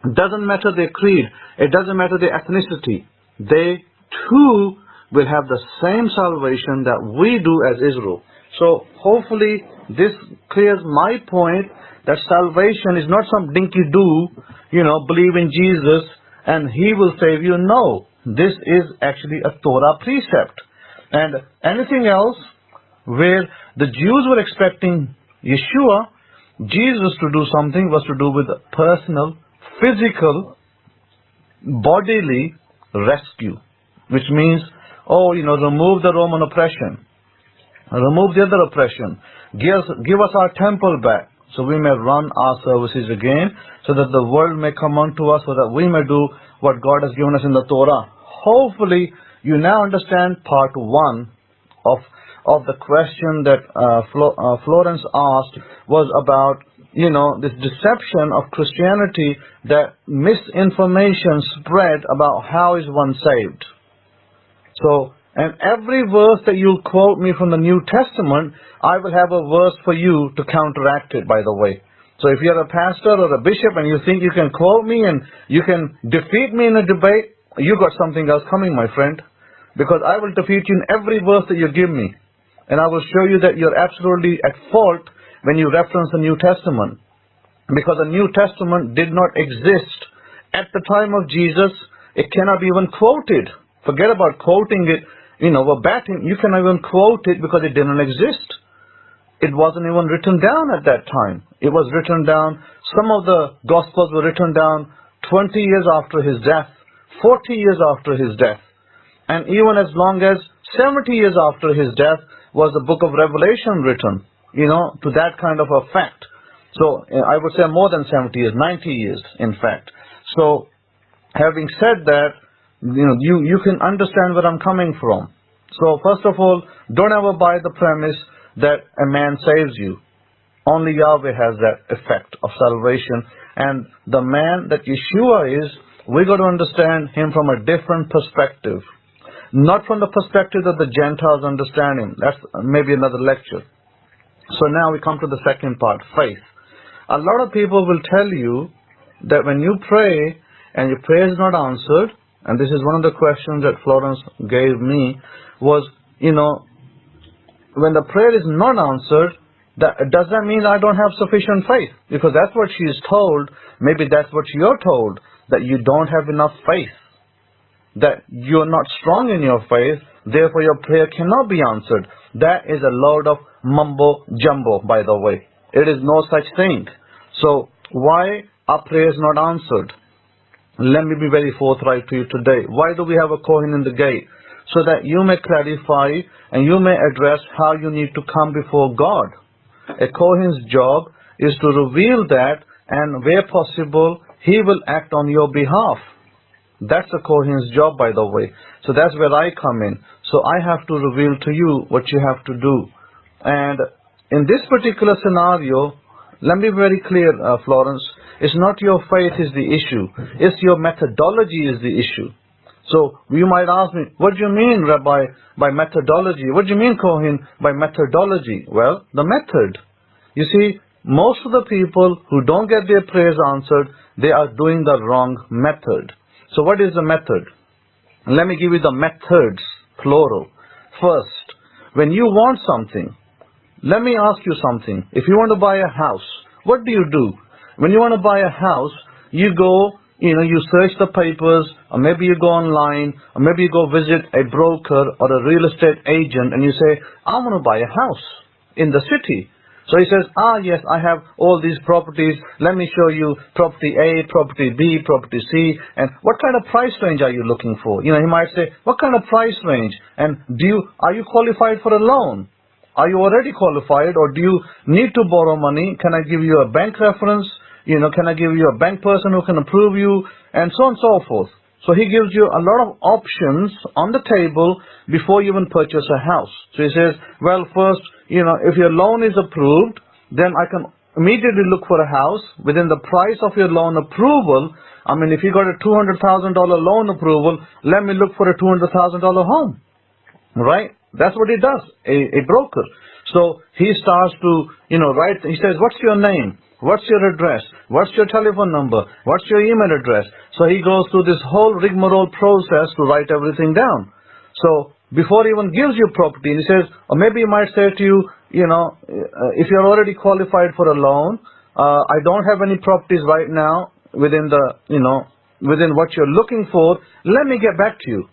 Doesn't matter their creed. It doesn't matter their ethnicity. They too will have the same salvation that we do as Israel. So hopefully this clears my point that salvation is not some dinky-do, believe in Jesus and He will save you. No, this is actually a Torah precept. And anything else where the Jews were expecting Yeshua, Jesus, to do something was to do with personal, physical, bodily rescue. Which means, remove the Roman oppression. Remove the other oppression. Give us our temple back, so we may run our services again, so that the world may come unto us, so that we may do what God has given us in the Torah. Hopefully, you now understand part one of the question that Florence asked, was about, this deception of Christianity, that misinformation spread about how is one saved. So, and every verse that you'll quote me from the New Testament, I will have a verse for you to counteract it, by the way. So if you're a pastor or a bishop and you think you can quote me and you can defeat me in a debate, you got something else coming, my friend. Because I will defeat you in every verse that you give me. And I will show you that you're absolutely at fault when you reference the New Testament. Because the New Testament did not exist at the time of Jesus. It cannot be even quoted. Forget about quoting it, verbatim. You cannot even quote it because it didn't exist. It wasn't even written down at that time. It was written down, some of the Gospels were written down 20 years after His death, 40 years after His death. And even as long as 70 years after His death was the book of Revelation written, to that kind of a fact. So I would say more than 70 years, 90 years in fact. So having said that, you can understand where I'm coming from. So first of all, don't ever buy the premise that a man saves you. Only Yahweh has that effect of salvation. And the man that Yeshua is, we got to understand Him from a different perspective. Not from the perspective that the Gentiles understand Him. That's maybe another lecture. So now we come to the second part, faith. a lot of people will tell you that when you pray and your prayer is not answered, and this is one of the questions that Florence gave me, was, when the prayer is not answered, does that mean I don't have sufficient faith? Because that's what she is told. Maybe that's what you're told, that you don't have enough faith, that you're not strong in your faith, therefore your prayer cannot be answered. That is a load of mumbo jumbo, by the way. It is no such thing. So why are prayers not answered? Let me be very forthright to you today. Why do we have a Kohen in the gate? So that you may clarify and you may address how you need to come before God. A Kohen's job is to reveal that, and where possible, he will act on your behalf. That's a Kohen's job, by the way. So that's where I come in. So I have to reveal to you what you have to do. And in this particular scenario, let me be very clear, Florence, it's not your faith is the issue. It's your methodology is the issue. So you might ask me, what do you mean, Rabbi, by methodology? What do you mean, Kohen, by methodology? Well, the method. You see, most of the people who don't get their prayers answered, they are doing the wrong method. So what is the method? Let me give you the methods, plural. First, when you want something, let me ask you something. If you want to buy a house, what do you do? When you want to buy a house, you go, you search the papers, or maybe you go online, or maybe you go visit a broker or a real estate agent, and you say, I want to buy a house in the city. So he says, yes, I have all these properties. Let me show you property A, property B, property C. And what kind of price range are you looking for? He might say, what kind of price range? And are you qualified for a loan? Are you already qualified, or do you need to borrow money? Can I give you a bank reference? Can I give you a bank person who can approve you? And so on and so forth. So he gives you a lot of options on the table before you even purchase a house. So he says, well, first, if your loan is approved, then I can immediately look for a house within the price of your loan approval. I mean, if you got a $200,000 loan approval, let me look for a $200,000 home. Right? That's what he does, a broker. So he starts to, write. He says, what's your name? What's your address? What's your telephone number? What's your email address? So he goes through this whole rigmarole process to write everything down. So before he even gives you property, and he says, or maybe he might say to you, if you're already qualified for a loan, I don't have any properties right now within within what you're looking for. Let me get back to you.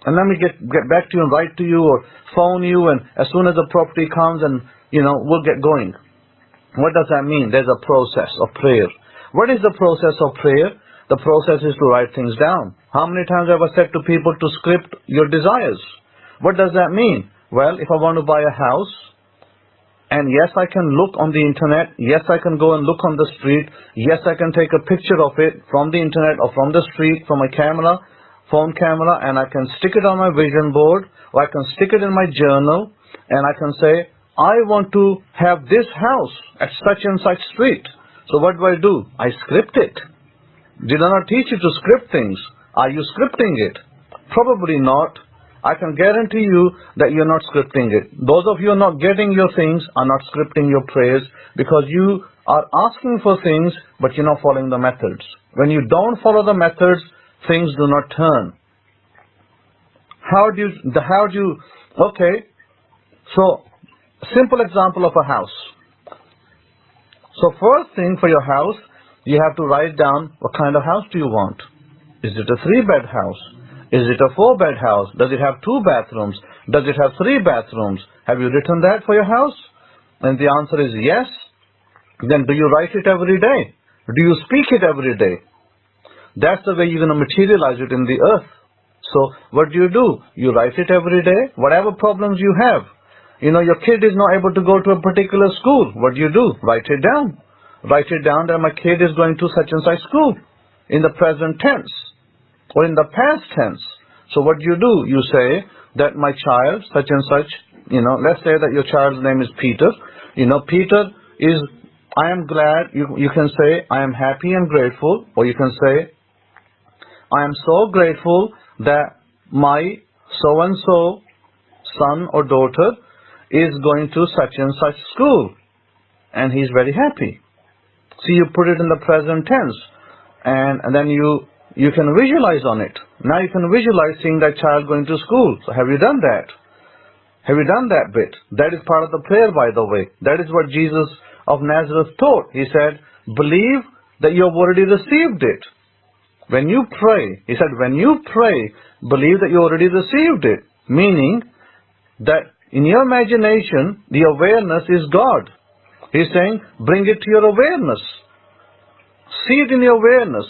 And let me get back to you and write to you or phone you, and as soon as the property comes, and we'll get going. What does that mean? There's a process of prayer. What is the process of prayer? The process is to write things down. How many times have I said to people to script your desires? What does that mean? Well, if I want to buy a house, and yes, I can look on the internet, yes, I can go and look on the street, yes, I can take a picture of it from the internet or from the street, from my camera, phone camera, and I can stick it on my vision board, or I can stick it in my journal, and I can say, I want to have this house at such and such street. So what do? I script it. Did I not teach you to script things? Are you scripting it? Probably not. I can guarantee you that you're not scripting it. Those of you who are not getting your things are not scripting your prayers, because you are asking for things, but you're not following the methods. When you don't follow the methods, things do not turn. Okay, so simple example of a house. So first thing for your house, you have to write down what kind of house do you want. Is it a 3-bed house? Is it a 4-bed house? Does it have 2 bathrooms? Does it have 3 bathrooms? Have you written that for your house? And the answer is yes. Then do you write it every day? Do you speak it every day? That's the way you're going to materialize it in the earth. So what do? You write it every day. Whatever problems you have. Your kid is not able to go to a particular school. What do? Write it down. Write it down that my kid is going to such and such school in the present tense or in the past tense. So what do? You say that my child, such and such, let's say that your child's name is Peter. Peter is, I am glad. You can say, I am happy and grateful. Or you can say, I am so grateful that my so-and-so son or daughter is going to such and such school, and he's very happy. See, you put it in the present tense, and then you can visualize on it. Now you can visualize seeing that child going to school. So have you done that? Have you done that bit? That is part of the prayer, by the way. That is what Jesus of Nazareth taught. He said, believe that you have already received it. When you pray, he said, when you pray, believe that you already received it. Meaning that in your imagination, the awareness is God. He's saying, bring it to your awareness. See it in your awareness.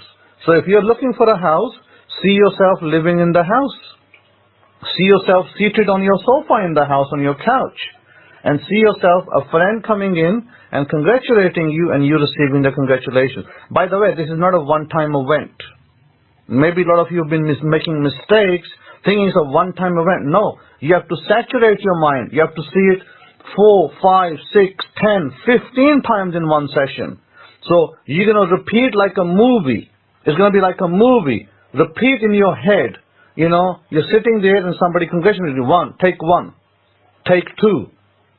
So if you're looking for a house, see yourself living in the house. See yourself seated on your sofa in the house, on your couch. And see yourself, a friend coming in and congratulating you and you receiving the congratulations. By the way, this is not a one-time event. Maybe a lot of you have been making mistakes, thinking it's a one-time event. No, you have to saturate your mind. You have to see it 4, 5, 6, 10, 15 times in one session. So you're going to repeat like a movie. It's going to be like a movie. Repeat in your head. You know, you're sitting there and somebody congratulates you. 1, take 1. Take 2.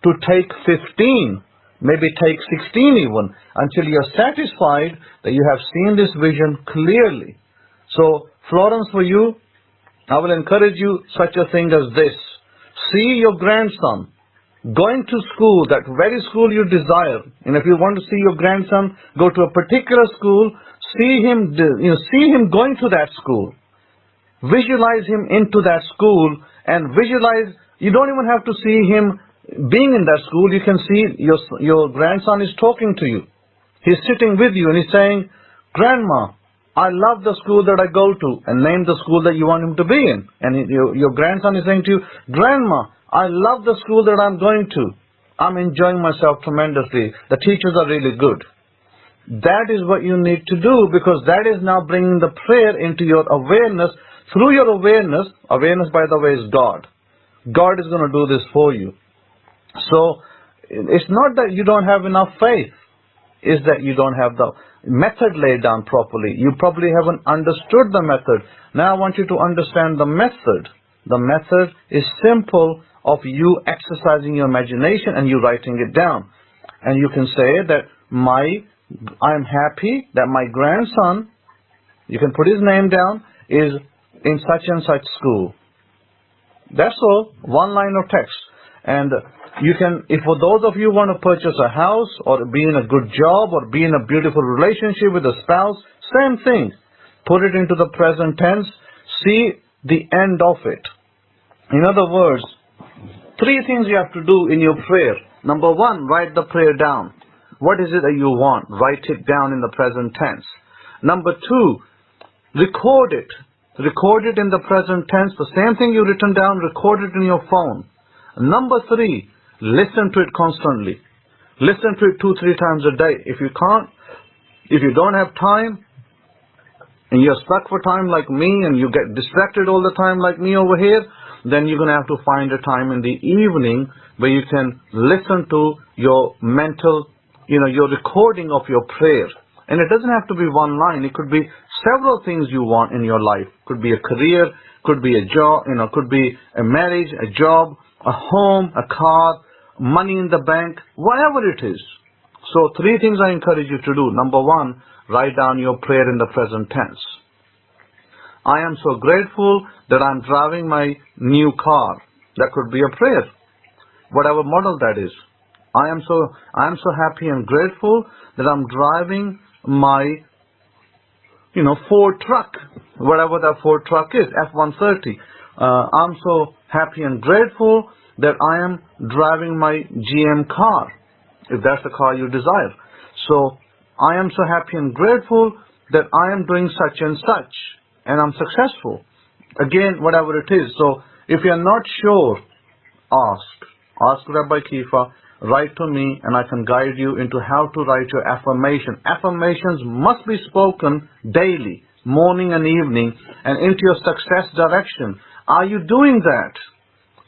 To take 15. Maybe take 16 even. Until you're satisfied that you have seen this vision clearly. So, Florence, for you, I will encourage you such a thing as this. See your grandson going to school, that very school you desire. And if you want to see your grandson go to a particular school, see him going to that school. Visualize him into that school and visualize, you don't even have to see him being in that school. You can see your grandson is talking to you. He's sitting with you and he's saying, Grandma, I love the school that I go to, and name the school that you want him to be in. And your grandson is saying to you, Grandma, I love the school that I'm going to. I'm enjoying myself tremendously. The teachers are really good. That is what you need to do, because that is now bringing the prayer into your awareness. Through your awareness, by the way, is God. God is going to do this for you. So, it's not that you don't have enough faith. It's that you don't have the method laid down properly. You probably haven't understood the method. Now I want you to understand the method. The method is simple, of you exercising your imagination and you writing it down. And you can say that I'm happy that my grandson, you can put his name down, is in such and such school. That's all. One line of text. And you can, if for those of you who want to purchase a house or be in a good job or be in a beautiful relationship with a spouse, same thing. Put it into the present tense. See the end of it. In other words, 3 things you have to do in your prayer. Number 1, write the prayer down. What is it that you want? Write it down in the present tense. Number 2, record it. Record it in the present tense. The same thing you've written down, record it in your phone. Number 3, listen to it constantly. Listen to it 2-3 times a day. If you don't have time, and you're stuck for time like me, and you get distracted all the time like me over here, then you're going to have to find a time in the evening where you can listen to your mental, your recording of your prayer. And it doesn't have to be one line. It could be several things you want in your life. Could be a career, could be a job, could be a marriage, a job, a home, a car, money in the bank, whatever it is. So 3 things I encourage you to do. Number 1, write down your prayer in the present tense. I am so grateful that I'm driving my new car. That could be a prayer, whatever model that is. I am so happy and grateful that I'm driving my Ford truck, whatever that Ford truck is, F-130. I'm so happy and grateful that I am driving my GM car, if that's the car you desire. So I am so happy and grateful that I am doing such and such, and I'm successful. Again, whatever it is. So if you're not sure, ask Rabbi Kefa, write to me, and I can guide you into how to write your affirmation. Affirmations must be spoken daily, morning and evening, and into your success direction. Are you doing that?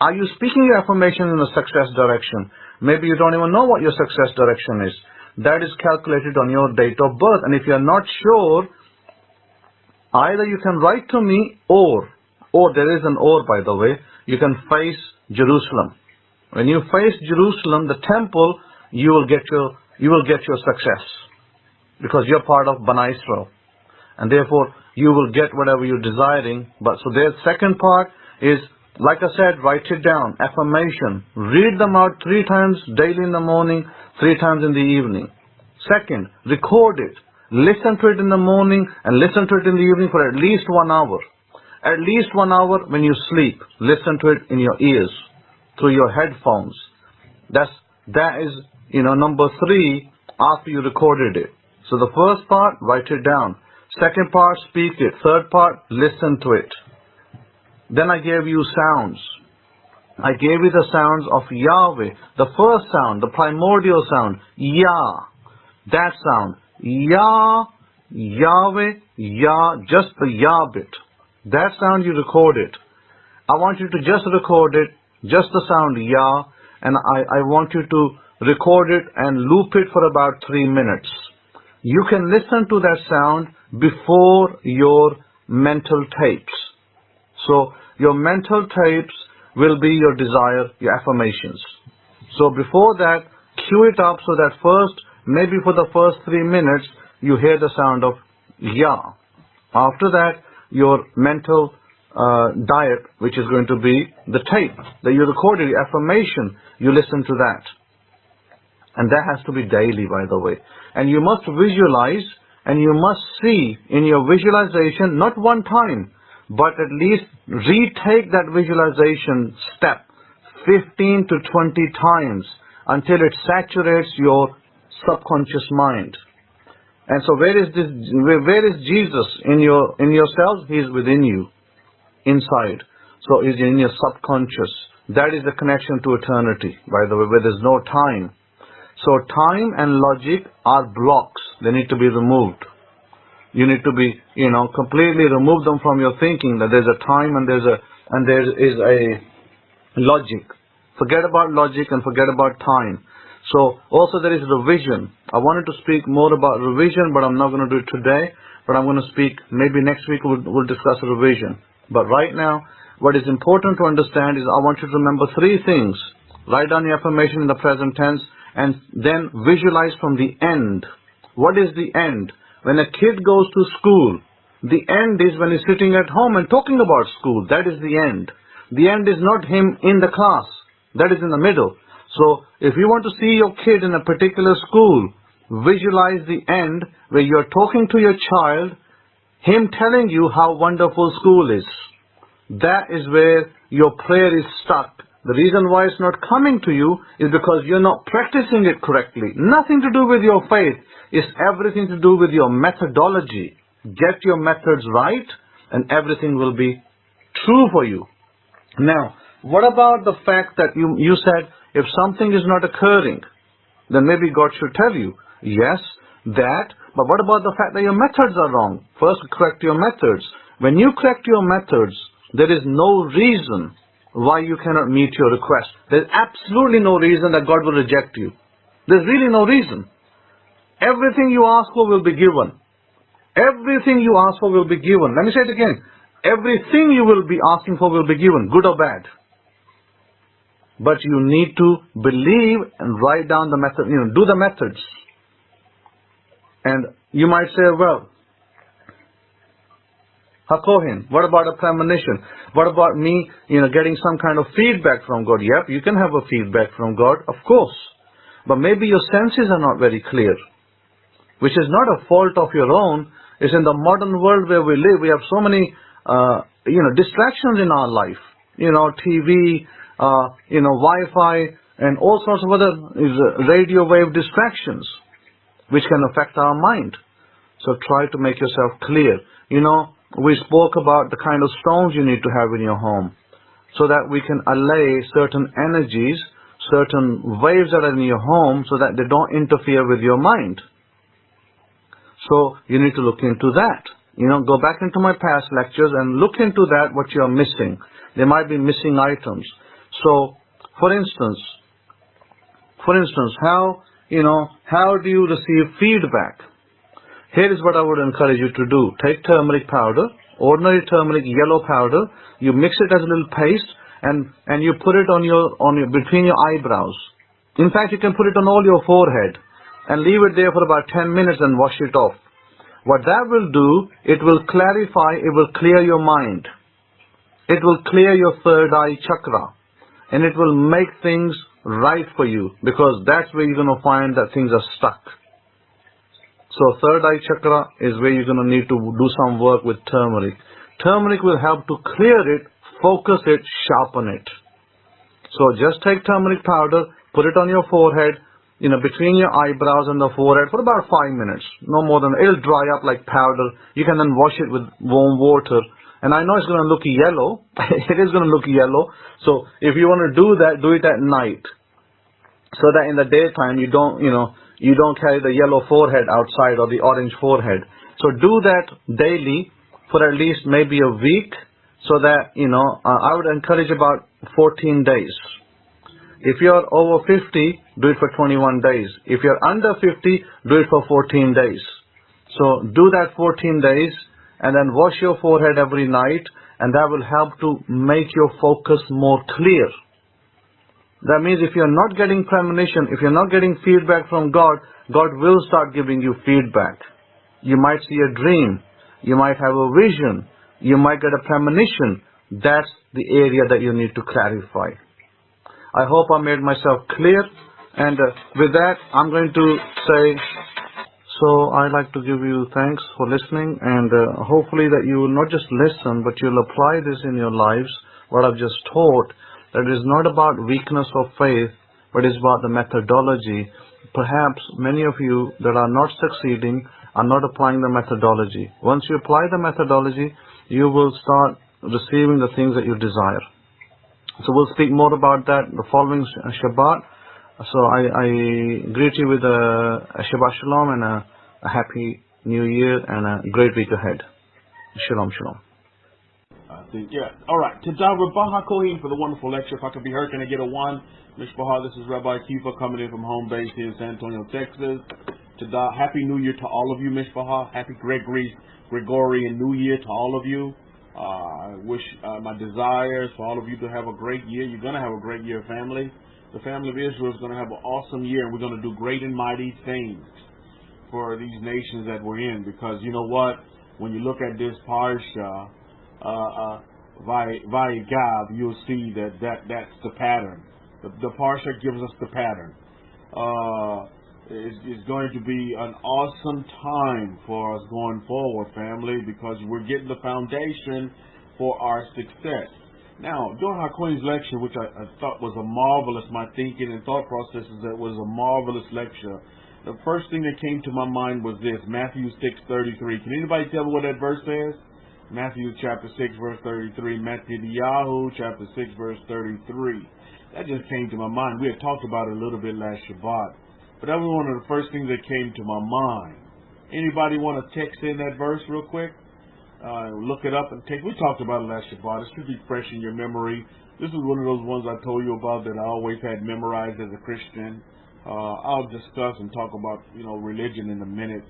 Are you speaking your affirmation in the success direction? Maybe you don't even know what your success direction is. That is calculated on your date of birth. And if you're not sure, either you can write to me, or there is an or, by the way, you can face Jerusalem. When you face Jerusalem, the temple, you will get your success. because you're part of Bani Israel. And therefore, you will get whatever you're desiring. But so their second part is, like I said, write it down. Affirmation. Read them out 3 times daily in the morning, 3 times in the evening. Second, record it. Listen to it in the morning and listen to it in the evening for at least 1 hour. At least 1 hour when you sleep. Listen to it in your ears, through your headphones. That is, number 3 after you recorded it. So the first part, write it down. Second part, speak it. Third part, listen to it. Then I gave you sounds. I gave you the sounds of Yahweh. The first sound, the primordial sound, Yah. That sound, Yah, Yahweh, Yah, just the Yah bit. That sound you recorded. I want you to just record it, just the sound Yah, and I want you to record it and loop it for about 3 minutes. You can listen to that sound before your mental tapes. So your mental tapes will be your desire, your affirmations. So before that, cue it up so that maybe for the first 3 minutes, you hear the sound of Yah. After that, your mental diet, which is going to be the tape that you recorded, the affirmation, you listen to that. And that has to be daily, by the way. And you must visualize, and you must see in your visualization, not one time, but at least retake that visualization step 15 to 20 times until it saturates your subconscious mind. And so where is Jesus in yourselves? He is within you, inside. So he's in your subconscious. That is the connection to eternity, by the way, where there's no time. So time and logic are blocks. They need to be removed. You need to be, completely remove them from your thinking that there's a time and there is a logic. Forget about logic and forget about time. So also there is revision. I wanted to speak more about revision, but I'm not going to do it today. But I'm going to speak, maybe next week we'll discuss revision. But right now, what is important to understand is I want you to remember 3 things. Write down your affirmation in the present tense and then visualize from the end. What is the end? When a kid goes to school, the end is when he's sitting at home and talking about school. That is the end. The end is not him in the class. That is in the middle. So if you want to see your kid in a particular school, visualize the end where you're talking to your child, him telling you how wonderful school is. That is where your prayer is stuck. The reason why it's not coming to you is because you're not practicing it correctly. Nothing to do with your faith. It's everything to do with your methodology. Get your methods right and everything will be true for you. Now, what about the fact that you said if something is not occurring, then maybe God should tell you, yes, that, but what about the fact that your methods are wrong? First, correct your methods. When you correct your methods, there is no reason why you cannot meet your request. There's absolutely no reason that God will reject you. There's really no reason. Everything you ask for will be given. Everything you ask for will be given. Let me say it again. Everything you will be asking for will be given, good or bad. But you need to believe and write down the method, do the methods. And you might say, well, Hakohin, what about a premonition? What about me, getting some kind of feedback from God? Yep, you can have a feedback from God, of course. But maybe your senses are not very clear, which is not a fault of your own. It's in the modern world where we live. We have so many, distractions in our life. TV, Wi-Fi, and all sorts of other radio wave distractions, which can affect our mind. So try to make yourself clear. We spoke about the kind of stones you need to have in your home so that we can allay certain energies, certain waves that are in your home so that they don't interfere with your mind. So you need to look into that. Go back into my past lectures and look into that, what you are missing. There might be missing items. So, for instance, how do you receive feedback? Here is what I would encourage you to do. Take turmeric powder, ordinary turmeric yellow powder. You mix it as a little paste, and you put it on your between your eyebrows. In fact, you can put it on all your forehead. and leave it there for about 10 minutes and wash it off. What that will do, it will clarify, it will clear your mind. It will clear your third eye chakra. And it will make things right for you, because that's where you're going to find that things are stuck. So third eye chakra is where you're going to need to do some work with turmeric. Turmeric will help to clear it, focus it, sharpen it. So just take turmeric powder, put it on your forehead, between your eyebrows and the forehead for about 5 minutes. No more than, it'll dry up like powder. You can then wash it with warm water. And I know it's going to look yellow. It is going to look yellow. So if you want to do that, do it at night. So that in the daytime you don't carry the yellow forehead outside or the orange forehead. So do that daily for at least maybe a week, so that, I would encourage about 14 days. If you're over 50, do it for 21 days. If you're under 50, do it for 14 days. So do that 14 days and then wash your forehead every night, and that will help to make your focus more clear. That means if you're not getting premonition, if you're not getting feedback from God, God will start giving you feedback. You might see a dream. You might have a vision. You might get a premonition. That's the area that you need to clarify. I hope I made myself clear. And with that, I'm going to say, so I'd like to give you thanks for listening, and hopefully that you will not just listen, but you'll apply this in your lives, what I've just taught. That it is not about weakness of faith, but it's about the methodology. Perhaps many of you that are not succeeding are not applying the methodology. Once you apply the methodology, you will start receiving the things that you desire. So we'll speak more about that the following Shabbat. So I greet you with a Shabbat Shalom and a happy New Year and a great week ahead. Shalom, shalom. I think, yeah. All right. Todah Rabbi Kohen for the wonderful lecture. If I could be heard, can I get a one? Mishpachah, this is Rabbi Kefa coming in from home base here in San Antonio, Texas. Todah, Happy New Year to all of you, Mishpachah. Happy Gregorian New Year to all of you. I wish my desires for all of you to have a great year. You're going to have a great year, family. The family of Israel is going to have an awesome year, and we're going to do great and mighty things for these nations that we're in. Because you know what? When you look at this parsha, Vayigav, you'll see that's the pattern. The parsha gives us the pattern. It's going to be an awesome time for us going forward, family, because we're getting the foundation for our success. Now, during Hakohen's lecture, which I thought was a marvelous, my thinking and thought processes, that was a marvelous lecture. The first thing that came to my mind was this, Matthew 6:33. Can anybody tell me what that verse says? Matthew chapter 6, verse 33. Matthew chapter 6, verse 33. That just came to my mind. We had talked about it a little bit last Shabbat, but that was one of the first things that came to my mind. Anybody want to text in that verse real quick? Look it up and take. We talked about it last Shabbat. It should be fresh in your memory. This is one of those ones I told you about that I always had memorized as a Christian. I'll discuss and talk about religion in a minute.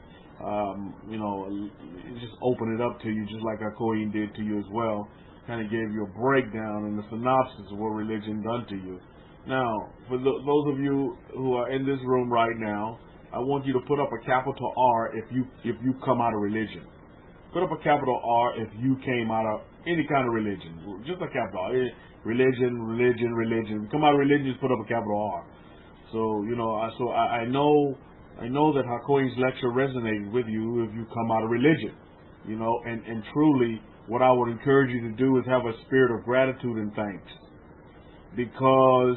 Just open it up to you, just like Kohen did to you as well. Kind of gave you a breakdown and the synopsis of what religion done to you. Now, for those of you who are in this room right now, I want you to put up a capital R if you come out of religion. Put up a capital R if you came out of any kind of religion. Just a capital R. Religion. Come out of religion, just put up a capital R. So, I know that Hakohen's lecture resonated with you if you come out of religion. And truly, what I would encourage you to do is have a spirit of gratitude and thanks. Because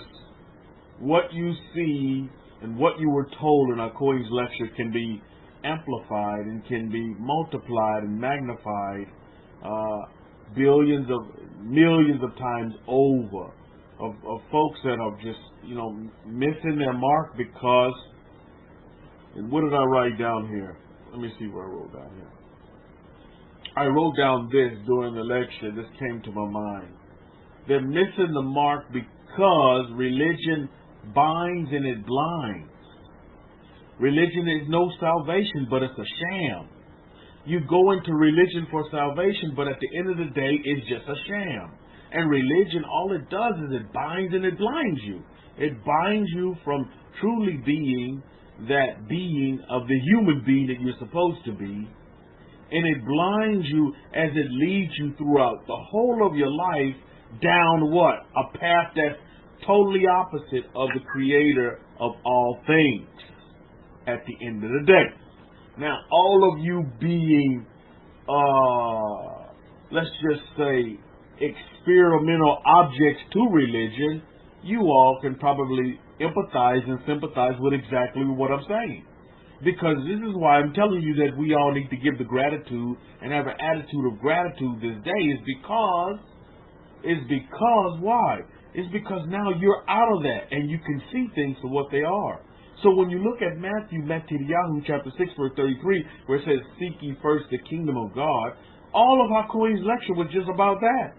what you see and what you were told in Hakohen's lecture can be amplified and can be multiplied and magnified millions of times over of folks that are just missing their mark because. And what did I write down here? Let me see what I wrote down here. I wrote down this during the lecture. This came to my mind. They're missing the mark because religion binds and it blinds. Religion is no salvation, but it's a sham. You go into religion for salvation, but at the end of the day, it's just a sham. And religion, all it does is it binds and it blinds you. It binds you from truly being that being of the human being that you're supposed to be. And it blinds you as it leads you throughout the whole of your life down what? A path that's totally opposite of the creator of all things at the end of the day. Now, all of you being, let's just say, experimental objects to religion, you all can probably empathize and sympathize with exactly what I'm saying. Because this is why I'm telling you that we all need to give the gratitude and have an attitude of gratitude this day is because why? It's because now you're out of that and you can see things for what they are. So when you look at Matthew chapter 6 verse 33 where it says seek ye first the kingdom of God, all of Hakoin's lecture was just about that.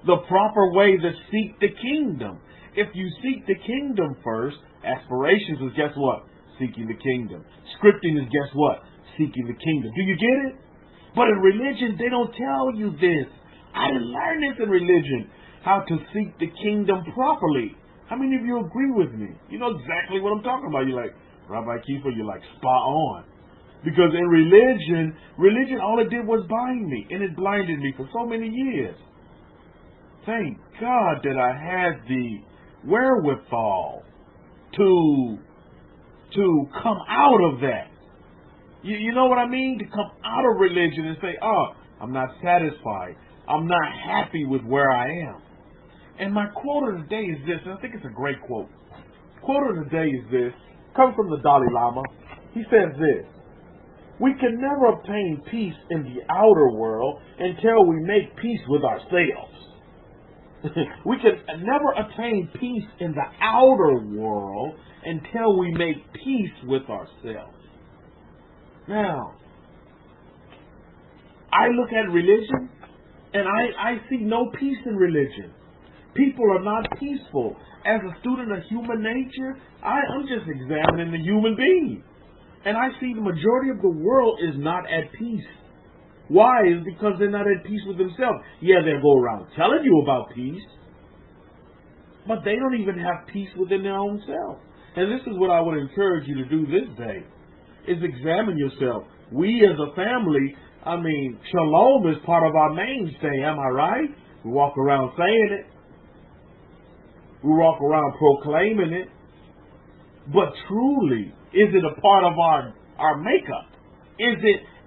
The proper way to seek the kingdom. If you seek the kingdom first, aspirations is guess what? Seeking the kingdom. Scripting is guess what? Seeking the kingdom. Do you get it? But in religion, they don't tell you this. I didn't learn this in religion. How to seek the kingdom properly. How many of you agree with me? You know exactly what I'm talking about. You're like, Rabbi Kefa, you're like spot on. Because in religion all it did was bind me. And it blinded me for so many years. Thank God that I had the wherewithal to come out of that. You know what I mean? To come out of religion and say, oh, I'm not satisfied. I'm not happy with where I am. And my quote of the day is this, and I think it's a great quote. Quote of the day is this, comes from the Dalai Lama. He says this, we can never obtain peace in the outer world until we make peace with ourselves. We can never attain peace in the outer world until we make peace with ourselves. Now, I look at religion and I see no peace in religion. People are not peaceful. As a student of human nature, I'm just examining the human being. And I see the majority of the world is not at peace. Why? Is because they're not at peace with themselves. Yeah, they'll go around telling you about peace, but they don't even have peace within their own self. And this is what I would encourage you to do this day, is examine yourself. We as a family, shalom is part of our mainstay, am I right? We walk around saying it. We walk around proclaiming it. But truly, is it a part of our makeup?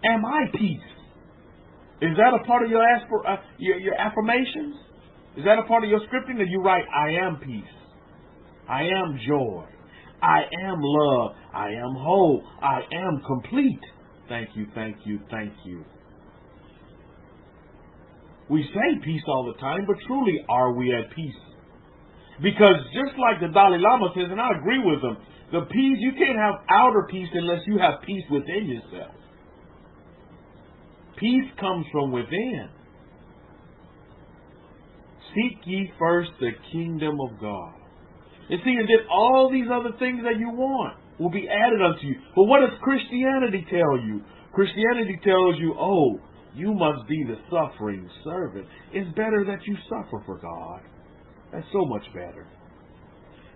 Am I peace? Is that a part of your affirmations? Is that a part of your scripting? That you write, I am peace. I am joy. I am love. I am whole. I am complete. Thank you, thank you, thank you. We say peace all the time, but truly, are we at peace? Because just like the Dalai Lama says, and I agree with him, the peace, you can't have outer peace unless you have peace within yourself. Peace comes from within. Seek ye first the kingdom of God. And see, and then all these other things that you want will be added unto you. But what does Christianity tell you? Christianity tells you, oh, you must be the suffering servant. It's better that you suffer for God. That's so much better.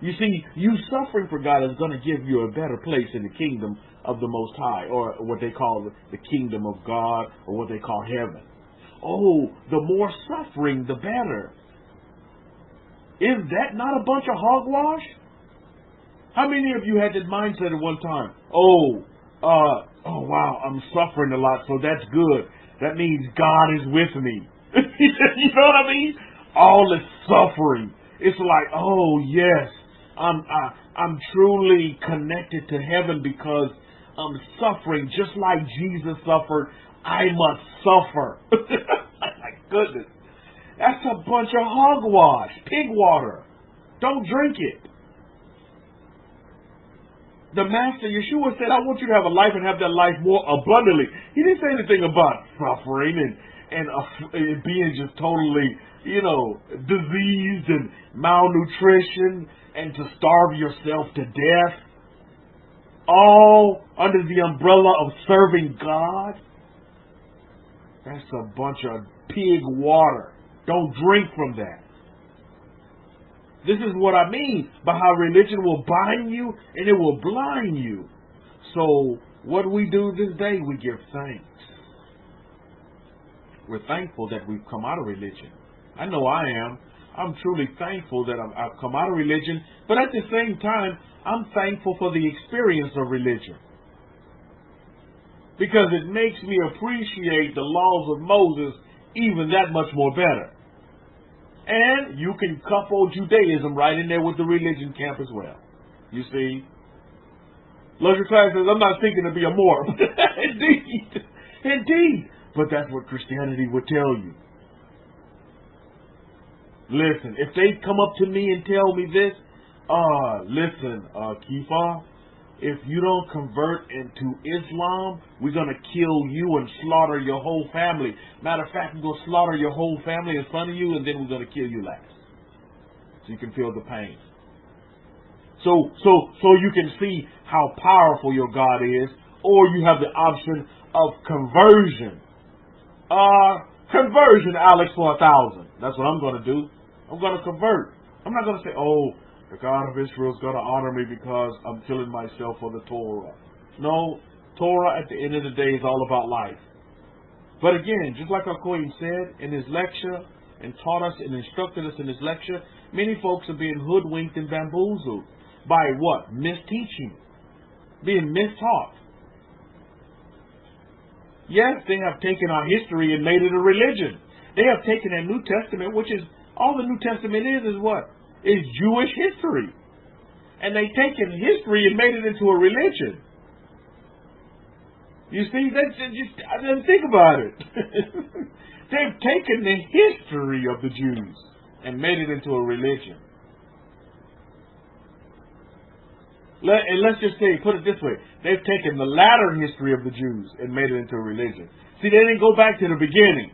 You see, you suffering for God is going to give you a better place in the kingdom of the Most High, or what they call the kingdom of God, or what they call heaven. Oh, the more suffering, the better. Is that not a bunch of hogwash? How many of you had that mindset at one time? Oh wow, I'm suffering a lot, so that's good. That means God is with me. You know what I mean? All this suffering. It's like, oh yes, I'm truly connected to heaven because I'm suffering just like Jesus suffered. I must suffer. My goodness. That's a bunch of hogwash, pig water. Don't drink it. The Master Yeshua said, I want you to have a life and have that life more abundantly. He didn't say anything about suffering and being just totally, diseased and malnutrition and to starve yourself to death. All under the umbrella of serving God. That's a bunch of pig water. Don't drink from that. This is what I mean by how religion will bind you and it will blind you. So what we do this day, we give thanks. We're thankful that we've come out of religion. I know I am. I'm truly thankful that I've come out of religion, but at the same time, I'm thankful for the experience of religion. Because it makes me appreciate the laws of Moses even that much more better. And you can couple Judaism right in there with the religion camp as well. You see? Luxury Class says, I'm not thinking to be a Moor. Indeed. Indeed. But that's what Christianity would tell you. Listen, if they come up to me and tell me this, listen, Kefa, if you don't convert into Islam, we're going to kill you and slaughter your whole family. Matter of fact, we're going to slaughter your whole family in front of you, and then we're going to kill you last. So you can feel the pain. So you can see how powerful your God is, or you have the option of conversion. Conversion, Alex, for 1,000. That's what I'm going to do. I'm going to convert. I'm not going to say, oh, the God of Israel is going to honor me because I'm killing myself for the Torah. No, Torah at the end of the day is all about life. But again, just like our Queen said in his lecture and taught us and instructed us in his lecture, many folks are being hoodwinked and bamboozled by what? Misteaching. Being mistaught. Yes, they have taken our history and made it a religion. They have taken a New Testament, which is, all the New Testament is what? Is Jewish history. And they've taken history and made it into a religion. You see, that's just, I didn't think about it. They've taken the history of the Jews and made it into a religion. And let's just say, put it this way, they've taken the latter history of the Jews and made it into a religion. See, they didn't go back to the beginning.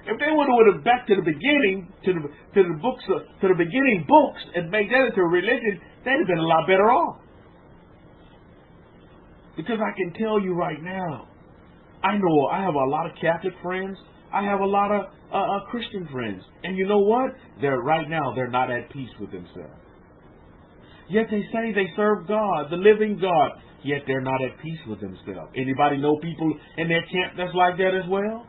If they would have back to the beginning, to the beginning books, and made that into a religion, they'd have been a lot better off. Because I can tell you right now, I know I have a lot of Catholic friends. I have a lot of Christian friends, and you know what? Right now they're not at peace with themselves. Yet they say they serve God, the living God. Yet they're not at peace with themselves. Anybody know people in their camp that's like that as well?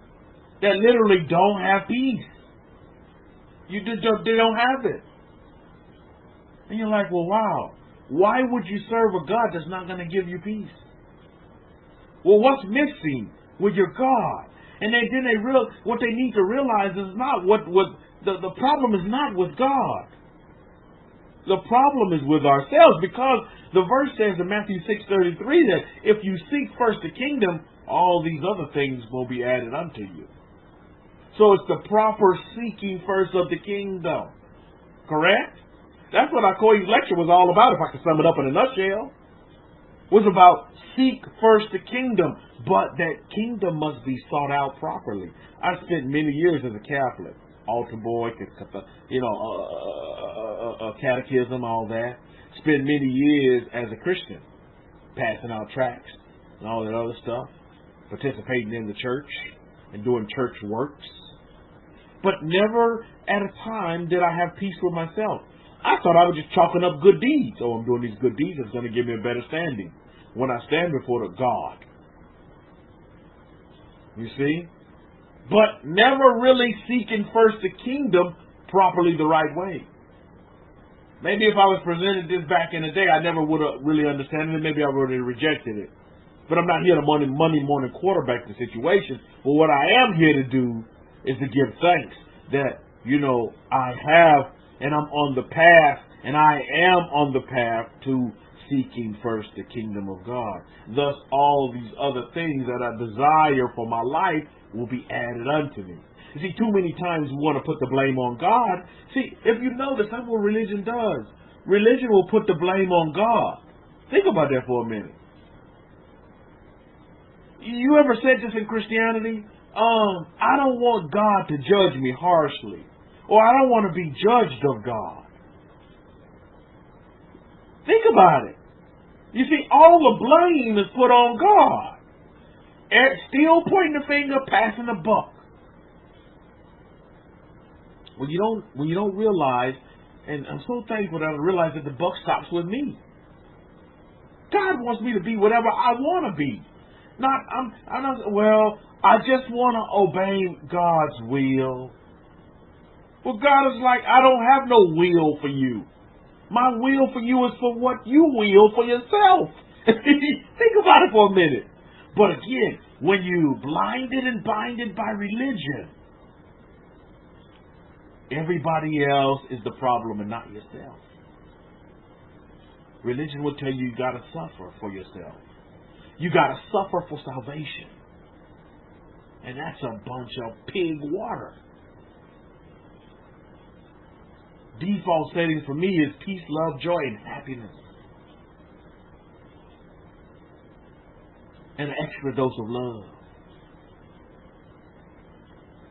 That literally don't have peace. They don't have it. And you're like, well, wow. Why would you serve a God that's not going to give you peace? Well, what's missing with your God? And what they need to realize is not the problem is not with God. The problem is with ourselves, because the verse says in Matthew 6:33 that if you seek first the kingdom, all these other things will be added unto you. So it's the proper seeking first of the kingdom. Correct? That's what our Koi's lecture was all about, if I could sum it up in a nutshell. It was about seek first the kingdom, but that kingdom must be sought out properly. I spent many years as a Catholic. Altar boy, catechism, all that. Spent many years as a Christian, passing out tracts and all that other stuff, participating in the church and doing church works. But never at a time did I have peace with myself. I thought I was just chalking up good deeds. Oh, I'm doing these good deeds, it's going to give me a better standing when I stand before the God. You see? But never really seeking first the kingdom properly the right way. Maybe if I was presented this back in the day, I never would have really understood it. Maybe I would have rejected it. But I'm not here to Monday morning quarterback the situation. But what I am here to do is to give thanks that, I have, and I'm on the path, and I am on the path to seeking first the kingdom of God. Thus, all these other things that I desire for my life will be added unto me. You see, too many times we want to put the blame on God. See, if you notice, that's what religion does. Religion will put the blame on God. Think about that for a minute. You ever said this in Christianity? I don't want God to judge me harshly. Or I don't want to be judged of God. Think about it. You see, all the blame is put on God. And still pointing the finger, passing the buck. When you don't realize And I'm so thankful that I realize that the buck stops with me. God wants me to be whatever I want to be. I just want to obey God's will. Well, God is like, I don't have no will for you. My will for you is for what you will for yourself. Think about it for a minute. But again, when you blinded and binded by religion, everybody else is the problem and not yourself. Religion will tell you you got to suffer for yourself. You got to suffer for salvation. And that's a bunch of pig water. Default settings for me is peace, love, joy, and happiness. And an extra dose of love.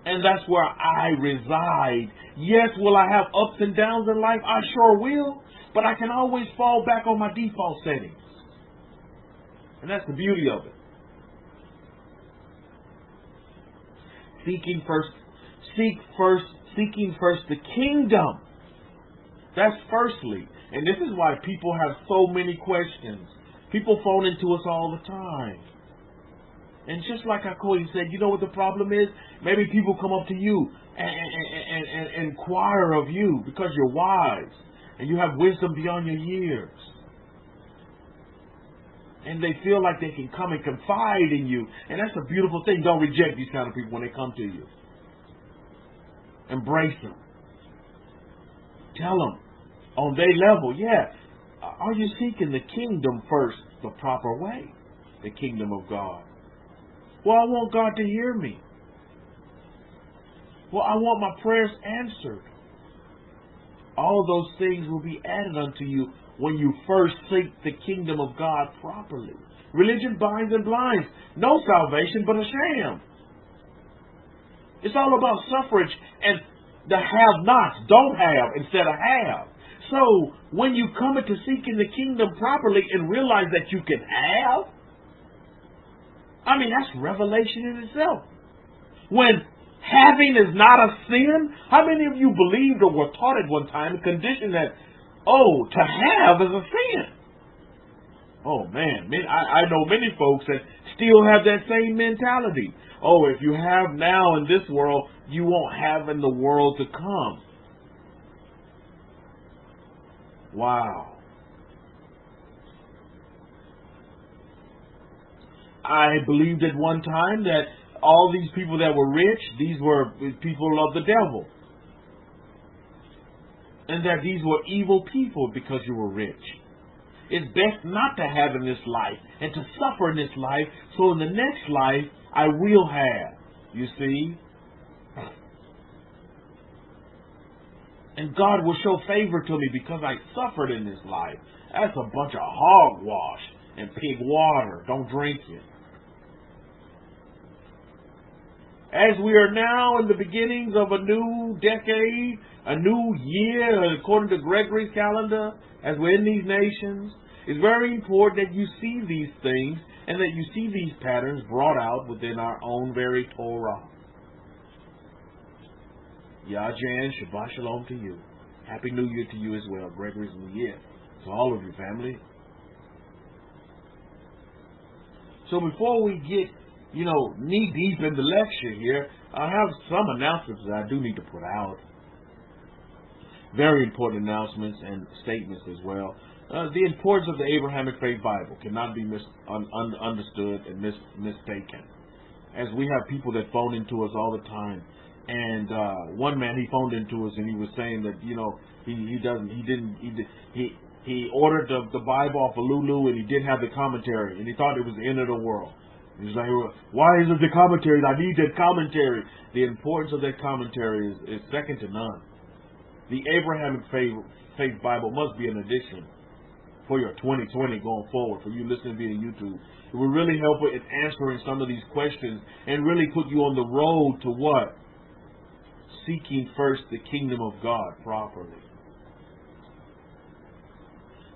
And that's where I reside. Yes, will I have ups and downs in life? I sure will. But I can always fall back on my default settings. And that's the beauty of it. Seeking first the kingdom. That's firstly. And this is why people have so many questions. People phone into us all the time. And just like Cody said, you know what the problem is? Maybe people come up to you and inquire of you because you're wise and you have wisdom beyond your years. And they feel like they can come and confide in you. And that's a beautiful thing. Don't reject these kind of people when they come to you. Embrace them. Tell them on their level, yeah, are you seeking the kingdom first the proper way? The kingdom of God. Well, I want God to hear me. Well, I want my prayers answered. All those things will be added unto you when you first seek the kingdom of God properly. Religion binds and blinds. No salvation but a sham. It's all about suffrage and the have-nots. Don't have instead of have. So, when you come into seeking the kingdom properly and realize that you can have, that's revelation in itself. When having is not a sin, how many of you believed or were taught at one time a condition that, to have is a sin? Oh man, I know many folks that still have that same mentality. Oh, if you have now in this world, you won't have in the world to come. Wow. I believed at one time that all these people that were rich, these were people of the devil. And that these were evil people because you were rich. It's best not to have in this life and to suffer in this life, so in the next life I will have. You see? And God will show favor to me because I suffered in this life. That's a bunch of hogwash and pig water. Don't drink it. As we are now in the beginnings of a new decade, a new year, according to Gregory's calendar, as we're in these nations, it's very important that you see these things and that you see these patterns brought out within our own very Torah. Yajan, Shabbat Shalom to you. Happy New Year to you as well. Gregory's New Year. To all of you, family. So before we get, knee deep in the lecture here, I have some announcements that I do need to put out. Very important announcements and statements as well. The importance of the Abrahamic-Faith Bible cannot be understood and mistaken. As we have people that phone into us all the time. And one man, he phoned into us and he was saying that, he ordered the Bible off of Lulu and he didn't have the commentary and he thought it was the end of the world. He's like, why isn't the commentary? I need that commentary. The importance of that commentary is second to none. The Abrahamic-Faith Bible must be an addition for your 2020 going forward, for you listening via YouTube. It will really help in answering some of these questions and really put you on the road to what? Seeking first the kingdom of God properly.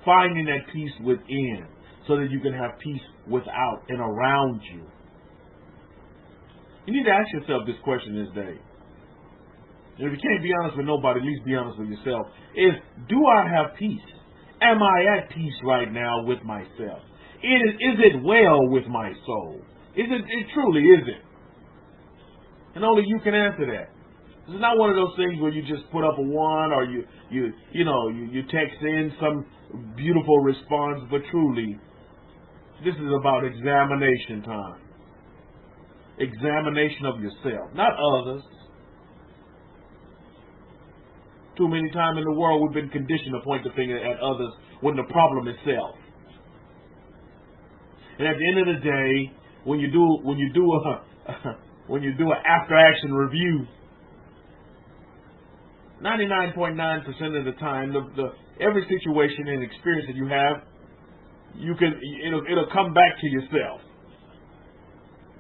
Finding that peace within so that you can have peace without and around you. You need to ask yourself this question this day. If you can't be honest with nobody, at least be honest with yourself. Is, do I have peace? Am I at peace right now with myself? Is it well with my soul? It truly is it? And only you can answer that. It's not one of those things where you just put up a one or you text in some beautiful response, but truly, this is about examination time. Examination of yourself, not others. Too many times in the world we've been conditioned to point the finger at others when the problem is self. And at the end of the day, when you do an after action review, 99.9% of the time, every situation and experience that you have, it'll come back to yourself.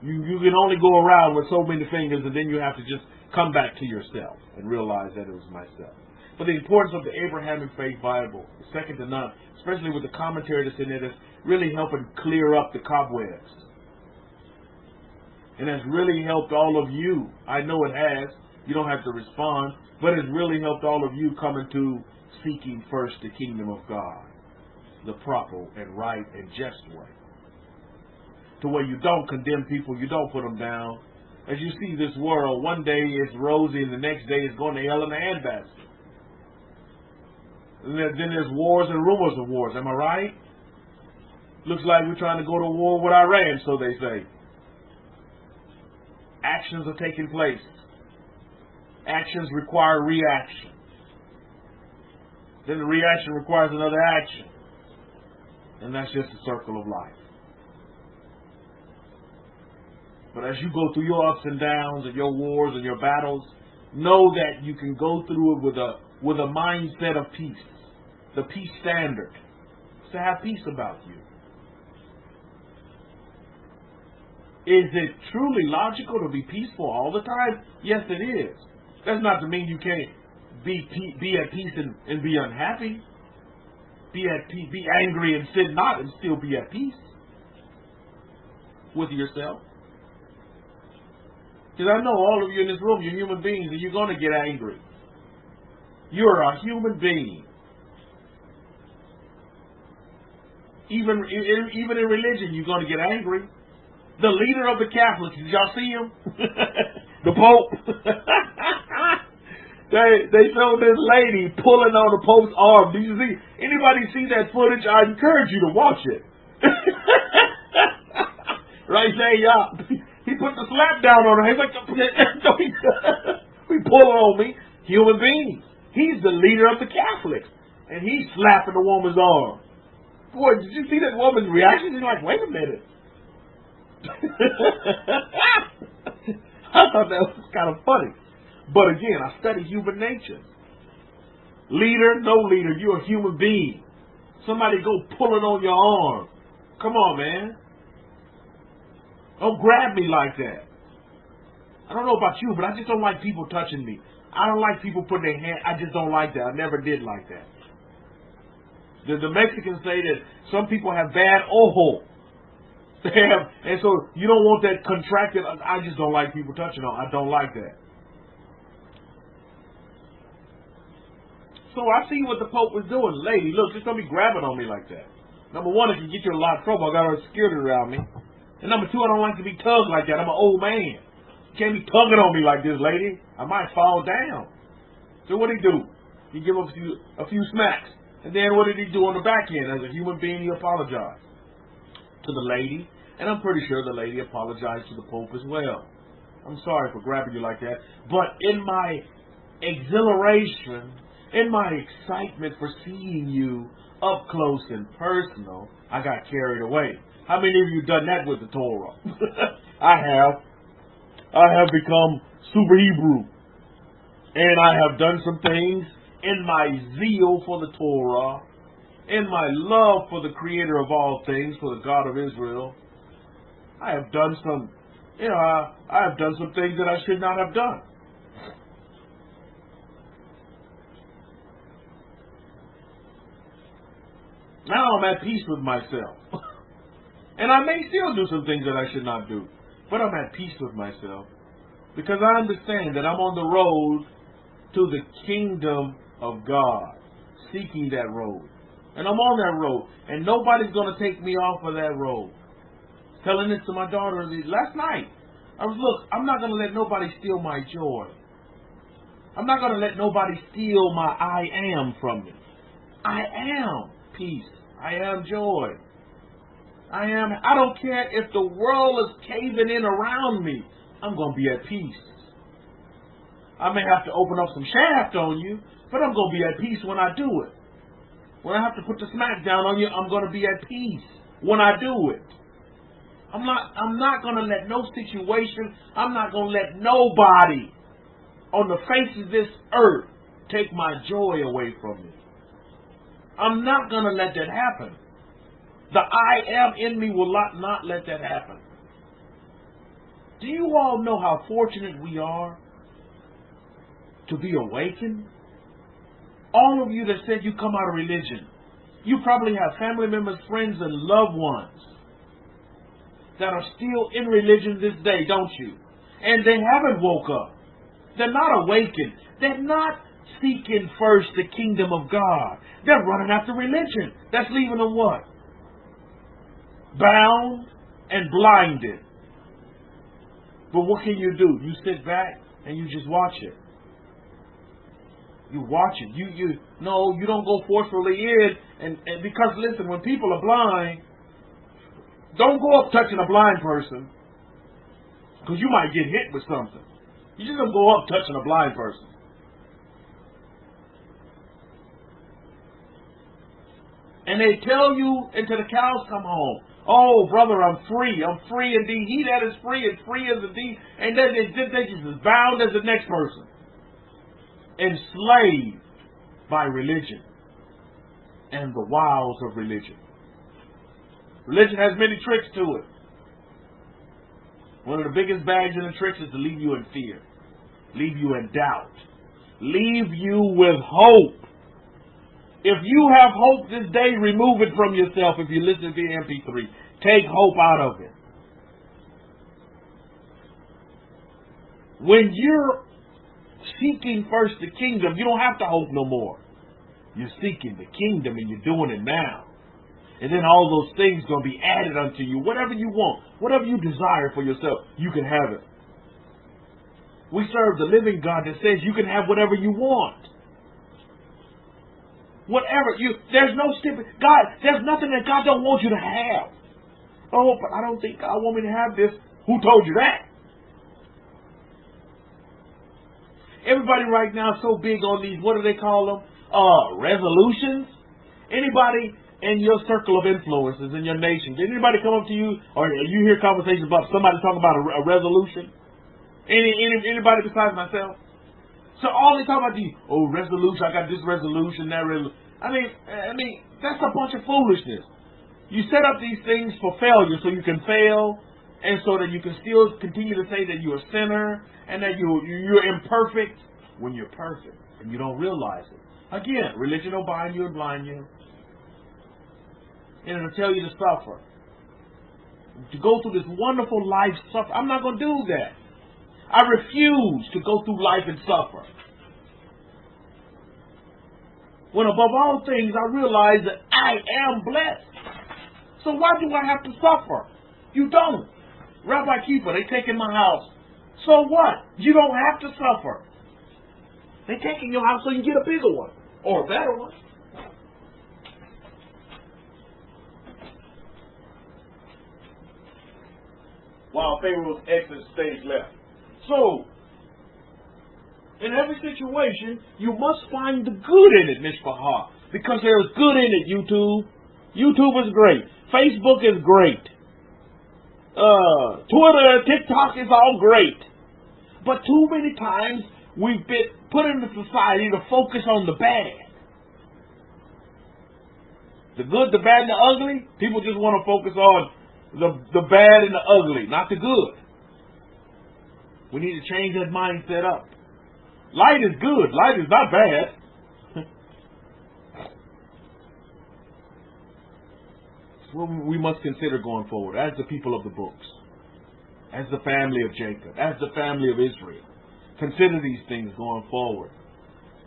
You can only go around with so many fingers, and then you have to just come back to yourself and realize that it was myself. But the importance of the Abrahamic-Faith Bible is second to none, especially with the commentary that's in there that's really helping clear up the cobwebs. And has really helped all of you. I know it has. You don't have to respond, but it's really helped all of you come into seeking first the kingdom of God, the proper and right and just way. To where you don't condemn people, you don't put them down. As you see this world, one day it's rosy and the next day it's going to hell in a handbasket. And then there's wars and rumors of wars, am I right? Looks like we're trying to go to war with Iran, so they say. Actions are taking place. Actions require reaction. Then the reaction requires another action. And that's just the circle of life. But as you go through your ups and downs and your wars and your battles, know that you can go through it with a mindset of peace. The peace standard. To have peace about you. Is it truly logical to be peaceful all the time? Yes, it is. That's not to mean you can't be at peace and be unhappy. Be angry and sin not and still be at peace with yourself. Because I know all of you in this room, you're human beings and you're going to get angry. You're a human being. Even in religion, you're going to get angry. The leader of the Catholics, did y'all see him? The Pope. They showed this lady pulling on the Pope's arm. Did you see? Anybody see that footage? I encourage you to watch it. Right there, y'all. He put the slap down on her. He's like, don't be pulling on me. Human being. He's the leader of the Catholics. And he's slapping the woman's arm. Boy, did you see that woman's reaction? She's like, wait a minute. I thought that was kind of funny. But again, I study human nature. Leader, no leader, you're a human being. Somebody go pulling on your arm. Come on, man. Don't grab me like that. I don't know about you, but I just don't like people touching me. I don't like people putting their hand. I just don't like that. I never did like that. The Mexicans say that some people have bad ojo. And so you don't want that contracted. I just don't like people touching on. I don't like that. So I see what the Pope was doing. Lady, look, just don't be grabbing on me like that. Number one, it can get you in a lot of trouble. I got our security around me. And number two, I don't like to be tugged like that. I'm an old man. You can't be tugging on me like this, lady. I might fall down. So what did he do? He gave up a few smacks. And then what did he do on the back end? As a human being, he apologized to the lady. And I'm pretty sure the lady apologized to the Pope as well. I'm sorry for grabbing you like that. But in my exhilaration, in my excitement for seeing you up close and personal, I got carried away. How many of you done that with the Torah? I have. I have become super Hebrew. And I have done some things in my zeal for the Torah, in my love for the Creator of all things, for the God of Israel. I have done some, I have done some things that I should not have done. Now I'm at peace with myself. And I may still do some things that I should not do. But I'm at peace with myself. Because I understand that I'm on the road to the kingdom of God, seeking that road. And I'm on that road, and nobody's going to take me off of that road. Telling this to my daughter last night. Look, I'm not going to let nobody steal my joy. I'm not going to let nobody steal my I am from me. I am peace. I am joy. I don't care if the world is caving in around me. I'm going to be at peace. I may have to open up some shaft on you, but I'm going to be at peace when I do it. When I have to put the smack down on you, I'm going to be at peace when I do it. I'm not going to let no situation, I'm not going to let nobody on the face of this earth take my joy away from me. I'm not going to let that happen. The I am in me will not let that happen. Do you all know how fortunate we are to be awakened? All of you that said you come out of religion, you probably have family members, friends, and loved ones that are still in religion this day, don't you? And they haven't woke up. They're not awakened. They're not seeking first the kingdom of God. They're running after religion. That's leaving them what? Bound and blinded. But what can you do? You sit back and you just watch it. You watch it. You don't go forcefully in. And because listen, when people are blind, don't go up touching a blind person, because you might get hit with something. You just don't go up touching a blind person. And they tell you until the cows come home, oh, brother, I'm free. I'm free indeed. He that is free is indeed. And then they just as bound as the next person. Enslaved by religion and the wiles of religion. Religion has many tricks to it. One of the biggest bags in the tricks is to leave you in fear, leave you in doubt, leave you with hope. If you have hope this day, remove it from yourself. If you listen to the MP3, take hope out of it. When you're seeking first the kingdom, you don't have to hope no more. You're seeking the kingdom and you're doing it now. And then all those things going to be added unto you. Whatever you want, whatever you desire for yourself, you can have it. We serve the living God that says you can have whatever you want. There's no stupid, God, there's nothing that God don't want you to have. Oh, but I don't think God want me to have this. Who told you that? Everybody right now is so big on these, what do they call them? Resolutions. Anybody in your circle of influences in your nation, did anybody come up to you, or you hear conversations about somebody talking about a resolution? Anybody besides myself? So all they talk about resolution, I got this resolution, that resolution. I mean, that's a bunch of foolishness. You set up these things for failure so you can fail, and so that you can still continue to say that you're a sinner and that you're imperfect when you're perfect and you don't realize it. Again, religion will bind you and blind you. And it'll tell you to suffer. To go through this wonderful life suffer. I'm not going to do that. I refuse to go through life and suffer. When above all things I realize that I am blessed. So why do I have to suffer? You don't. Rabbi Kefa, they taking my house. So what? You don't have to suffer. They taking your house so you get a bigger one. Or a better one. While Pharaoh's exit stage left. So, in every situation, you must find the good in it, Mishpachah. Because there's good in it, YouTube. YouTube is great. Facebook is great. Twitter, TikTok is all great. But too many times, we've been put into society to focus on the bad. The good, the bad, and the ugly, people just want to focus on the bad and the ugly, not the good. We need to change that mindset up. Light is good. Light is not bad. It's what we must consider going forward as the people of the books, as the family of Jacob, as the family of Israel. Consider these things going forward.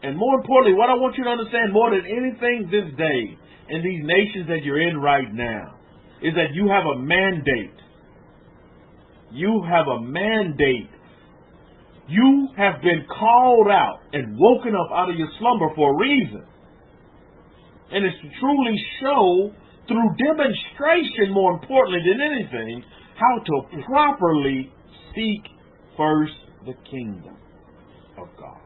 And more importantly, what I want you to understand more than anything this day, in these nations that you're in right now, is that you have a mandate. You have a mandate. You have been called out and woken up out of your slumber for a reason. And it's to truly show, through demonstration more importantly than anything, how to properly seek first the kingdom of God.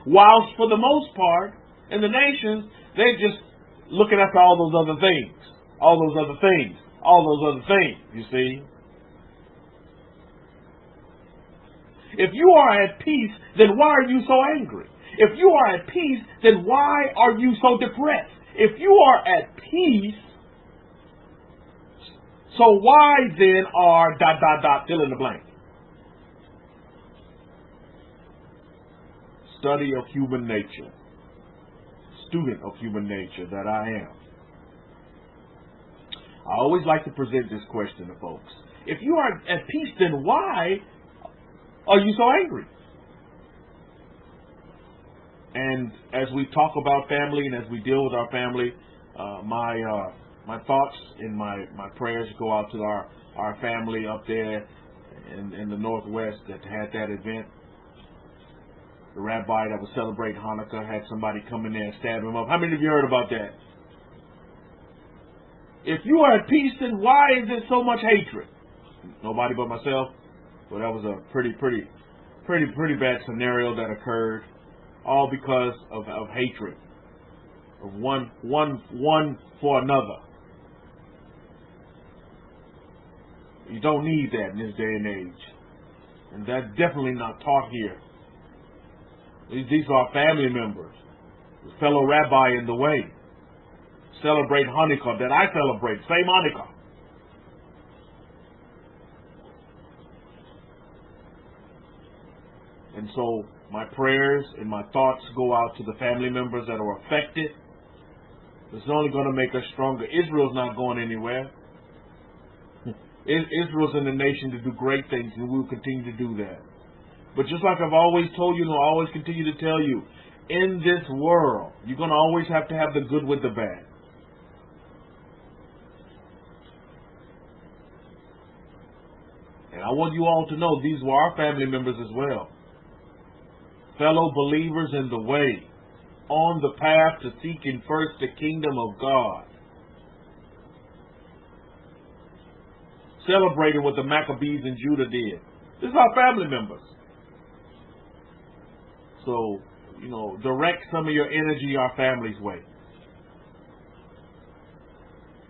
Whilst for the most part, in the nations, they're just looking after all those other things. All those other things. All those other things, you see. If you are at peace, then why are you so angry? If you are at peace, then why are you so depressed? If you are at peace, so why then are ... fill in the blank? Study of human nature. Student of human nature that I am. I always like to present this question to folks. If you are at peace, then why are you so angry? And as we talk about family and as we deal with our family, my thoughts and my prayers go out to our family up there in the Northwest that had that event. The rabbi that was celebrating Hanukkah had somebody come in there and stab him up. How many of you heard about that? If you are at peace, then why is there so much hatred? Nobody but myself. Well, that was a pretty bad scenario that occurred, all because of hatred, of one for another. You don't need that in this day and age, and that's definitely not taught here. These are family members, fellow rabbi in the way. Celebrate Hanukkah that I celebrate. Same Hanukkah. And so my prayers and my thoughts go out to the family members that are affected. It's only going to make us stronger. Israel's not going anywhere. Israel's in the nation to do great things, and we will continue to do that. But just like I've always told you, and I'll always continue to tell you, in this world, you're going to always have to have the good with the bad. And I want you all to know these were our family members as well. Fellow believers in the way, on the path to seeking first the kingdom of God. Celebrating what the Maccabees in Judah did. This is our family members. So, direct some of your energy our family's way.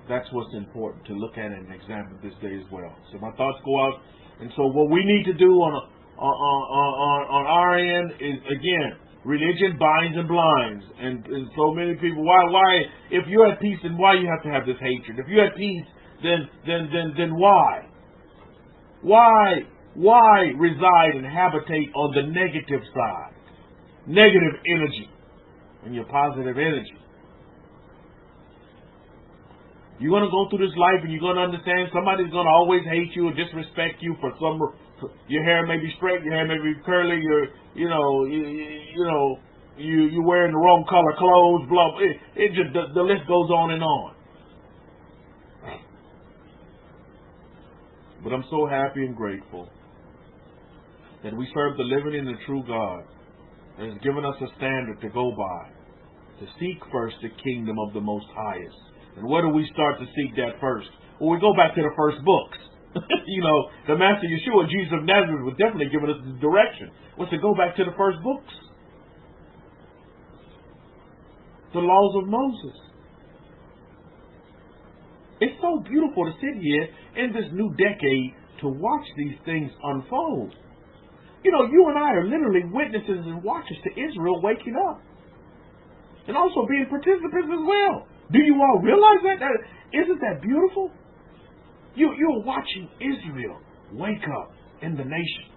That's what's important to look at and examine this day as well. So my thoughts go out. And so what we need to do on our end is, again, religion binds and blinds. And so many people, why, if you're at peace, then why you have to have this hatred? If you're at peace, then why? Why reside and habitate on the negative side? Negative energy and your positive energy. You're going to go through this life and you're going to understand somebody's going to always hate you or disrespect you for some. Your hair may be straight, your hair may be curly, you're wearing the wrong color clothes, blah. It just the list goes on and on. But I'm so happy and grateful that we serve the living and the true God that has given us a standard to go by, to seek first the kingdom of the Most Highest. And where do we start to seek that first? Well, we go back to the first books. The Master Yeshua, Jesus of Nazareth, was definitely giving us the direction. Was to go back to the first books. The laws of Moses. It's so beautiful to sit here in this new decade to watch these things unfold. You and I are literally witnesses and watchers to Israel waking up. And also being participants as well. Do you all realize that? Isn't that beautiful? You're watching Israel wake up in the nations.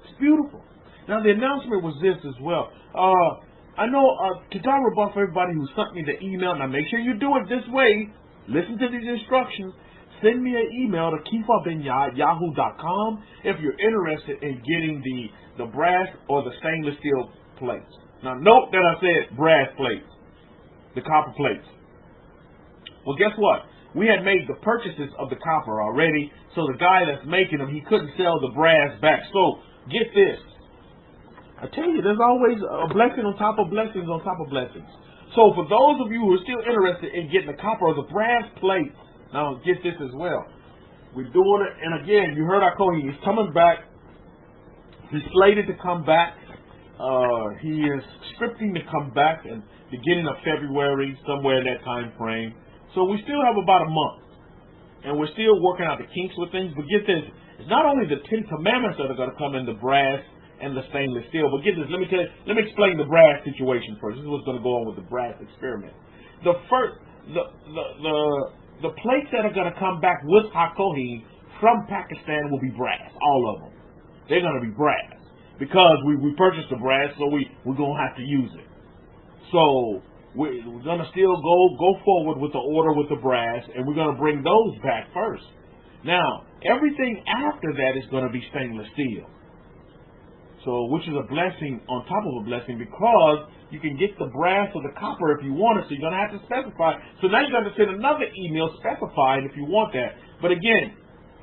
It's beautiful. Now the announcement was this as well. I know Kefa Rabbi for everybody who sent me the email. Now make sure you do it this way. Listen to these instructions. send me an email to kefa@yahoo.com if you're interested in getting the brass or the stainless steel plates. Now, note that I said brass plates, the copper plates. Well, guess what? We had made the purchases of the copper already, so the guy that's making them, he couldn't sell the brass back. So, get this. I tell you, there's always a blessing on top of blessings on top of blessings. So, for those of you who are still interested in getting the copper or the brass plates, now get this as well. We're doing it, and again, you heard our Kohen. He's coming back. He's slated to come back. He is scripting to come back in the beginning of February, somewhere in that time frame. So we still have about a month, and we're still working out the kinks with things. But get this, it's not only the 10 Commandments that are going to come in the brass and the stainless steel, but get this, let me explain the brass situation first. This is what's going to go on with the brass experiment. The plates that are going to come back with HaKohen from Pakistan will be brass, all of them. They're going to be brass because we purchased the brass, so we're going to have to use it. So we're going to still go forward with the order with the brass, and we're going to bring those back first. Now, everything after that is going to be stainless steel. So, which is a blessing on top of a blessing, because you can get the brass or the copper if you want it, so you're going to have to specify. So now you're going to send another email specifying if you want that. But again,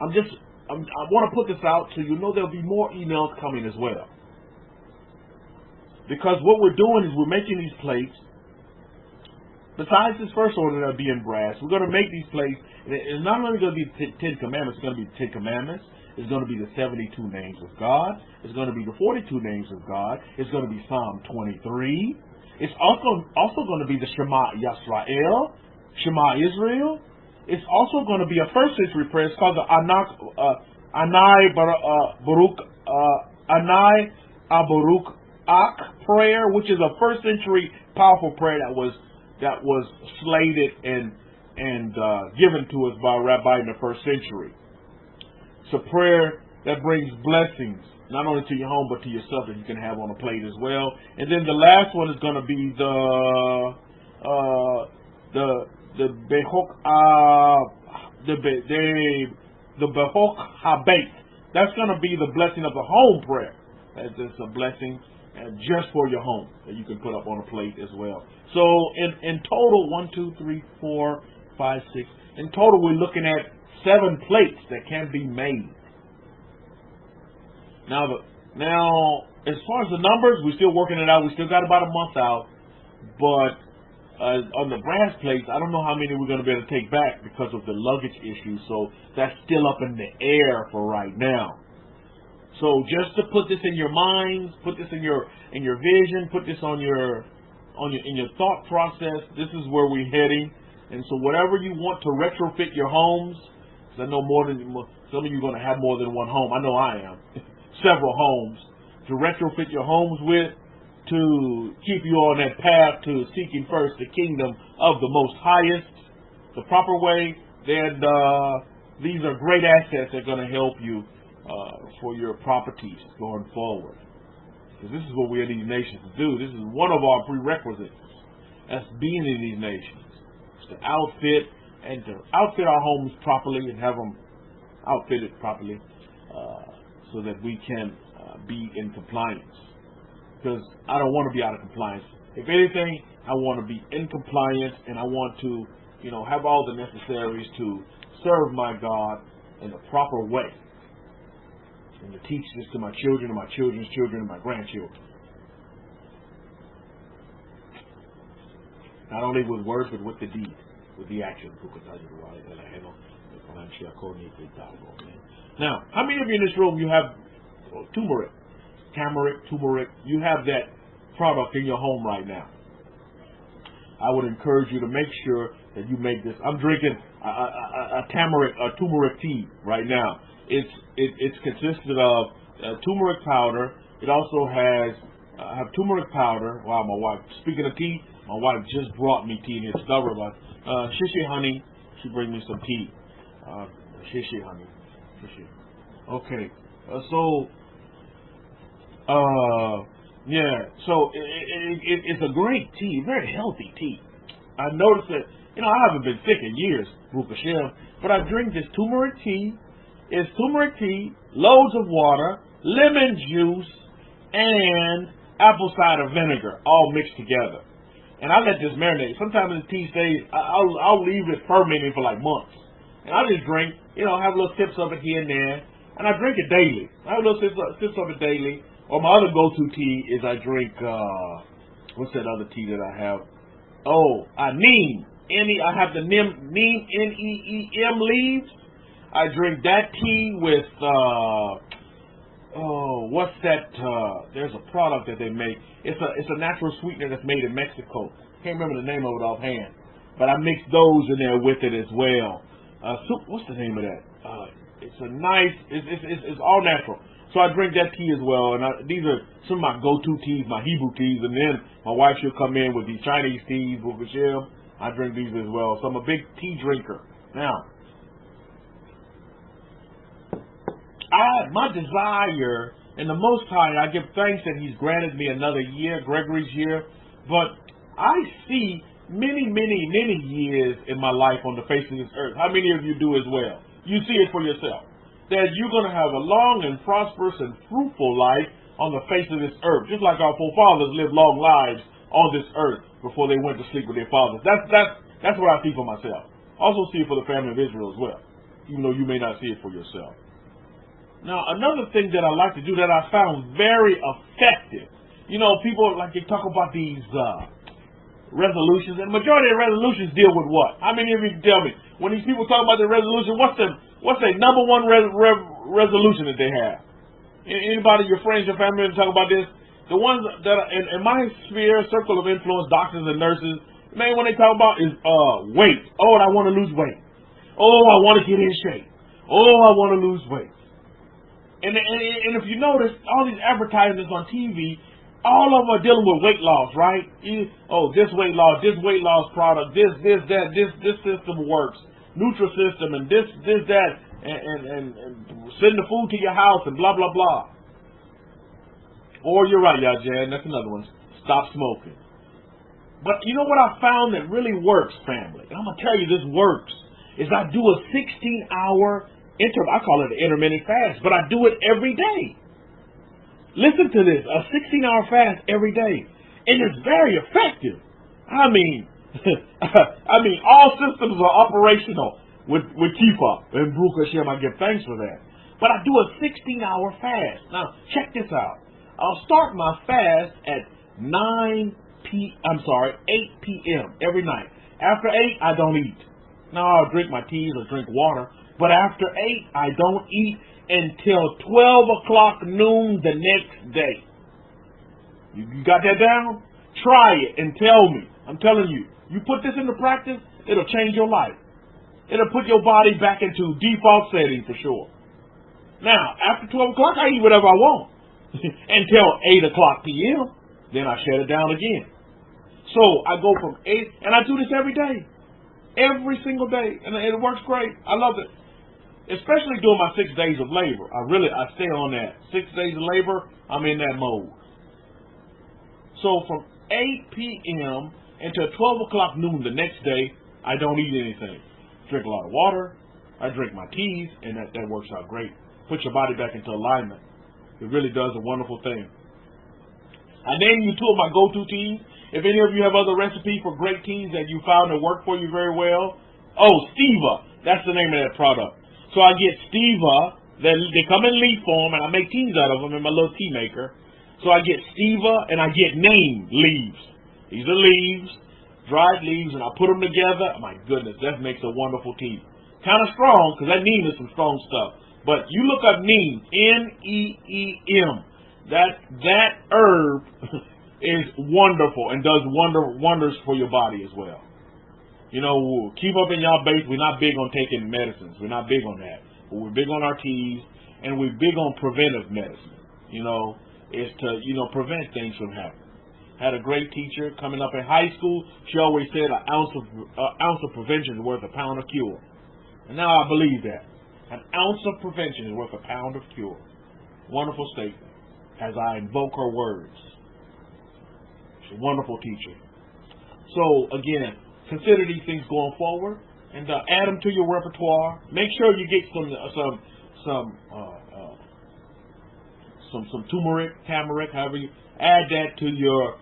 I want to put this out so you know there'll be more emails coming as well. Because what we're doing is we're making these plates. Besides this first order that'll be in brass, we're going to make these plates. It's not only going to be 10 Commandments, it's going to be 10 Commandments. It's going to be the 72 names of God. It's going to be the 42 names of God. It's going to be Psalm 23. It's also going to be the Shema Yisrael, Shema Israel. It's also going to be a first century prayer. It's called the Anai Baruch Ak prayer, which is a first century powerful prayer that was slated and given to us by a rabbi in the first century. It's a prayer that brings blessings not only to your home but to yourself that you can have on a plate as well. And then the last one is going to be the Behok Habait. That's going to be the blessing of the home prayer. It's a blessing just for your home that you can put up on a plate as well. So in total, 1, 2, 3, 4, 5, 6. In total, we're looking at 7 plates that can be made. Now, as far as the numbers, we're still working it out. We still got about a month out. But on the brass plates, I don't know how many we're going to be able to take back because of the luggage issue. So that's still up in the air for right now. So just to put this in your minds, put this in your vision, put this in your thought process. This is where we're heading. And so whatever you want to retrofit your homes, because I know some of you are going to have more than one home. I know I am. Several homes to retrofit your homes with, to keep you on that path to seeking first the kingdom of the Most Highest, the proper way. Then these are great assets that are going to help you for your properties going forward. Because this is what we are in these nations to do. This is one of our prerequisites as being in these nations. It's to outfit our homes properly and have them outfitted properly so that we can be in compliance. Because I don't want to be out of compliance. If anything, I want to be in compliance, and I want to, have all the necessaries to serve my God in the proper way. And to teach this to my children and my children's children and my grandchildren. Not only with words, but with the deed, with the action. Now, how many of you in this room, you have turmeric, you have that product in your home right now? I would encourage you to make sure that you make this. I'm drinking a turmeric tea right now. It's consisted of turmeric powder. It also has have turmeric powder. Wow, my wife. Speaking of tea, my wife just brought me tea, and it's discovered by Shishi honey. She bring me some tea. Shishi honey. Shishi. Okay. Yeah. So it's a great tea, very healthy tea. I noticed that You know, I haven't been sick in years, Baruch Hashem, but I drink this turmeric tea. It's turmeric tea, loads of water, lemon juice, and apple cider vinegar all mixed together. And I let this marinate. Sometimes the tea stays, I'll leave it fermenting for like months. And I just drink, you know, have little sips of it here and there. And I drink it daily. I have little sips of it daily. Or my other go-to tea is I drink, what's that other tea that I have? Oh, neem. I have the neem, N-E-E-M leaves. I drink that tea with, what's that? There's a product that they make. It's a natural sweetener that's made in Mexico. Can't remember the name of it offhand, but I mix those in there with it as well. What's the name of that? It's a nice. It's all natural. So I drink that tea as well, and these are some of my go-to teas, my Hebrew teas, and then my wife she'll come in with these Chinese teas with Michelle. I drink these as well. So I'm a big tea drinker. Now, my desire, and the Most High, I give thanks that He's granted me another year, Gregory's year, but I see many years in my life on the face of this earth. How many of you do as well? You see it for yourself. That you're going to have a long and prosperous and fruitful life on the face of this earth, just like our forefathers lived long lives on this earth before they went to sleep with their fathers. That's what I see for myself. I also see it for the family of Israel as well, even though you may not see it for yourself. Now, another thing that I like to do that I found very effective, you know, people like they talk about these resolutions, and the majority of resolutions deal with what? How many of you can tell me when these people talk about their resolution, what's their number one resolution that they have? Anybody, your friends, your family, talk about this? The ones that are in my sphere, circle of influence, doctors and nurses, man, when they talk about is weight. Oh, I want to lose weight. Oh, I want to get in shape. Oh, I want to lose weight. And if you notice, all these advertisements on TV, all of them are dealing with weight loss, right? This weight loss product, this system works, Nutrisystem, and this, that, and send the food to your house, and blah, blah, blah. Or you're right, Jan, that's another one, stop smoking. But you know what I found that really works, family? And I'm going to tell you this works, is I do a 16-hour I call it an intermittent fast, but I do it every day. Listen to this, a 16-hour fast every day. And it's very effective. I mean, all systems are operational with Kefa. And Baruch Hashem, I give thanks for that. But I do a 16-hour fast. Now, check this out. I'll start my fast at 8 p.m. every night. After 8, I don't eat. Now, I'll drink my teas or drink water. But after 8, I don't eat until 12 o'clock noon the next day. You got that down? Try it and tell me. I'm telling you, you put this into practice, it'll change your life. It'll put your body back into default setting for sure. Now, after 12 o'clock, I eat whatever I want until 8 o'clock p.m. Then I shut it down again. So I go from 8, and I do this every day. Every single day. And it works great. I love it. Especially during my 6 days of labor. I stay on that. 6 days of labor, I'm in that mode. So from 8 p.m. until 12 o'clock noon the next day, I don't eat anything. Drink a lot of water. I drink my teas, and that works out great. Put your body back into alignment. It really does a wonderful thing. I named you 2 of my go-to teas. If any of you have other recipes for great teas that you found that work for you very well, Steva. That's the name of that product. So I get Steva, they come in leaf form, and I make teas out of them in my little tea maker. So I get Steva, and I get neem leaves. These are leaves, dried leaves, and I put them together. My goodness, that makes a wonderful tea. Kind of strong, because that neem is some strong stuff. But you look up neem, N-E-E-M. That herb is wonderful and does wonders for your body as well. You know, keep up in y'all base. We're not big on taking medicines. We're not big on that. But we're big on our teas, and we're big on preventive medicine. You know, is to, prevent things from happening. Had a great teacher coming up in high school. She always said an ounce of prevention is worth a pound of cure. And now I believe that. An ounce of prevention is worth a pound of cure. Wonderful statement. As I invoke her words. She's a wonderful teacher. So, again, consider these things going forward, and add them to your repertoire. Make sure you get some turmeric, however you add that to your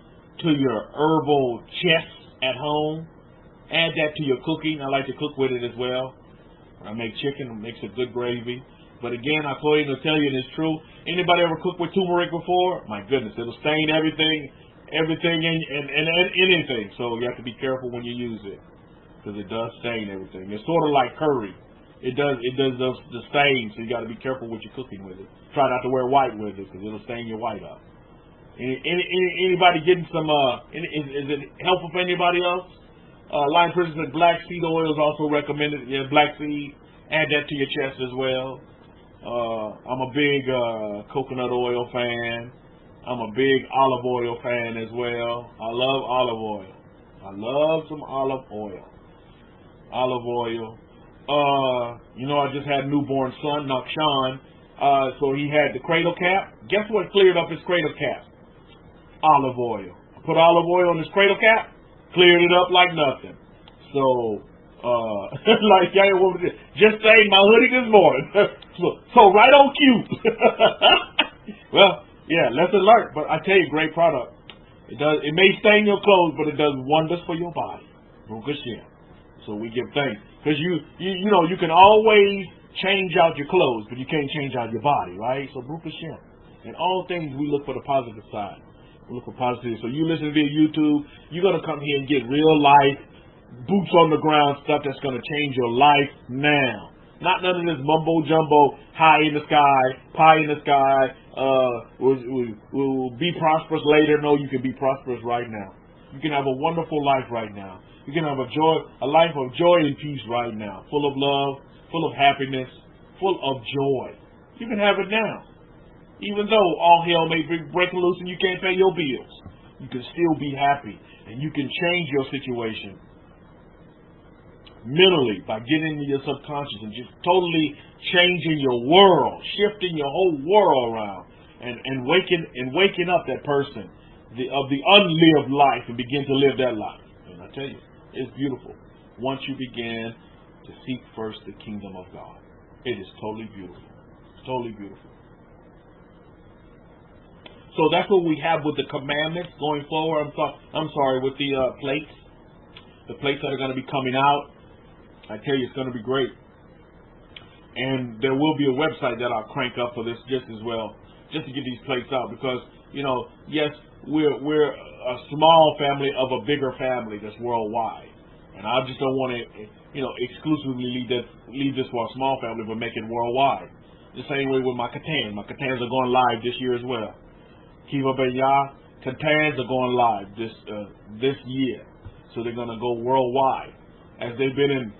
herbal chest at home. Add that to your cooking. I like to cook with it as well. When I make chicken, it makes a good gravy. But again, I told you to tell you, and it's true. Anybody ever cooked with turmeric before? My goodness, it'll stain everything and anything. So you have to be careful when you use it, because it does stain everything. It's sort of like curry. It does the stain, so you got to be careful what you're cooking with it. Try not to wear white with it, because it'll stain your white up. Anybody getting some? Is it helpful for anybody else? Lion Princess said black seed oil is also recommended. Yeah, black seed. Add that to your chest as well. I'm a big coconut oil fan. I'm a big olive oil fan as well. I love olive oil. I love some olive oil. Olive oil. I just had a newborn son, Nakshan. So he had the cradle cap. Guess what cleared up his cradle cap? Olive oil. I put olive oil on his cradle cap, cleared it up like nothing. So, like just saying my hoodie this morning. so right on cue. Well, yeah, lesson learned. But I tell you, great product. It may stain your clothes, but it does wonders for your body. So we give thanks, because you can always change out your clothes, but you can't change out your body, right? So Baruch Hashem. In all things, we look for the positive side. We look for positive. So you listen via YouTube, you're gonna come here and get real life, boots on the ground stuff that's gonna change your life now. Not none of this mumbo jumbo, high in the sky, pie in the sky. We'll be prosperous later. No, you can be prosperous right now. You can have a wonderful life right now. You can have a life of joy and peace right now, full of love, full of happiness, full of joy. You can have it now. Even though all hell may be breaking loose and you can't pay your bills, you can still be happy, and you can change your situation mentally by getting into your subconscious and just totally changing your world, shifting your whole world around, and waking up that person of the unlived life and begin to live that life. And I tell you, it's beautiful once you begin to seek first the kingdom of God. It is totally beautiful. It's totally beautiful. So that's what we have with the commandments going forward. I'm sorry, with the plates that are going to be coming out. I tell you, it's going to be great. And there will be a website that I'll crank up for this just as well, just to get these plates out, because yes, we're a small family of a bigger family that's worldwide, and I just don't want to exclusively leave this for a small family, but make it worldwide. The same way with my Katans. My Katans are going live this year as well. Kefa Katans are going live this year, so they're going to go worldwide. As they've been in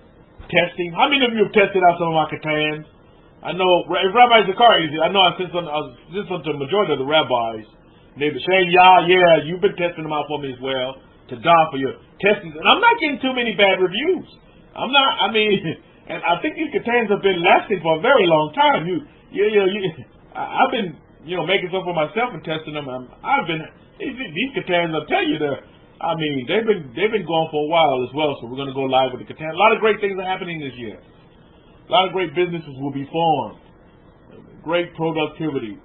testing. How many of you have tested out some of my Katans? I know Rabbi Zakari, I know I sent some to the majority of the rabbis. They've been saying, yeah, you've been testing them out for me as well. To die for your testing. And I'm not getting too many bad reviews. And I think these Katans have been lasting for a very long time. I've been, making some for myself and testing them. These Katans, I'll tell you, they've been going for a while as well. So we're going to go live with the Katan. A lot of great things are happening this year. A lot of great businesses will be formed. Great productivity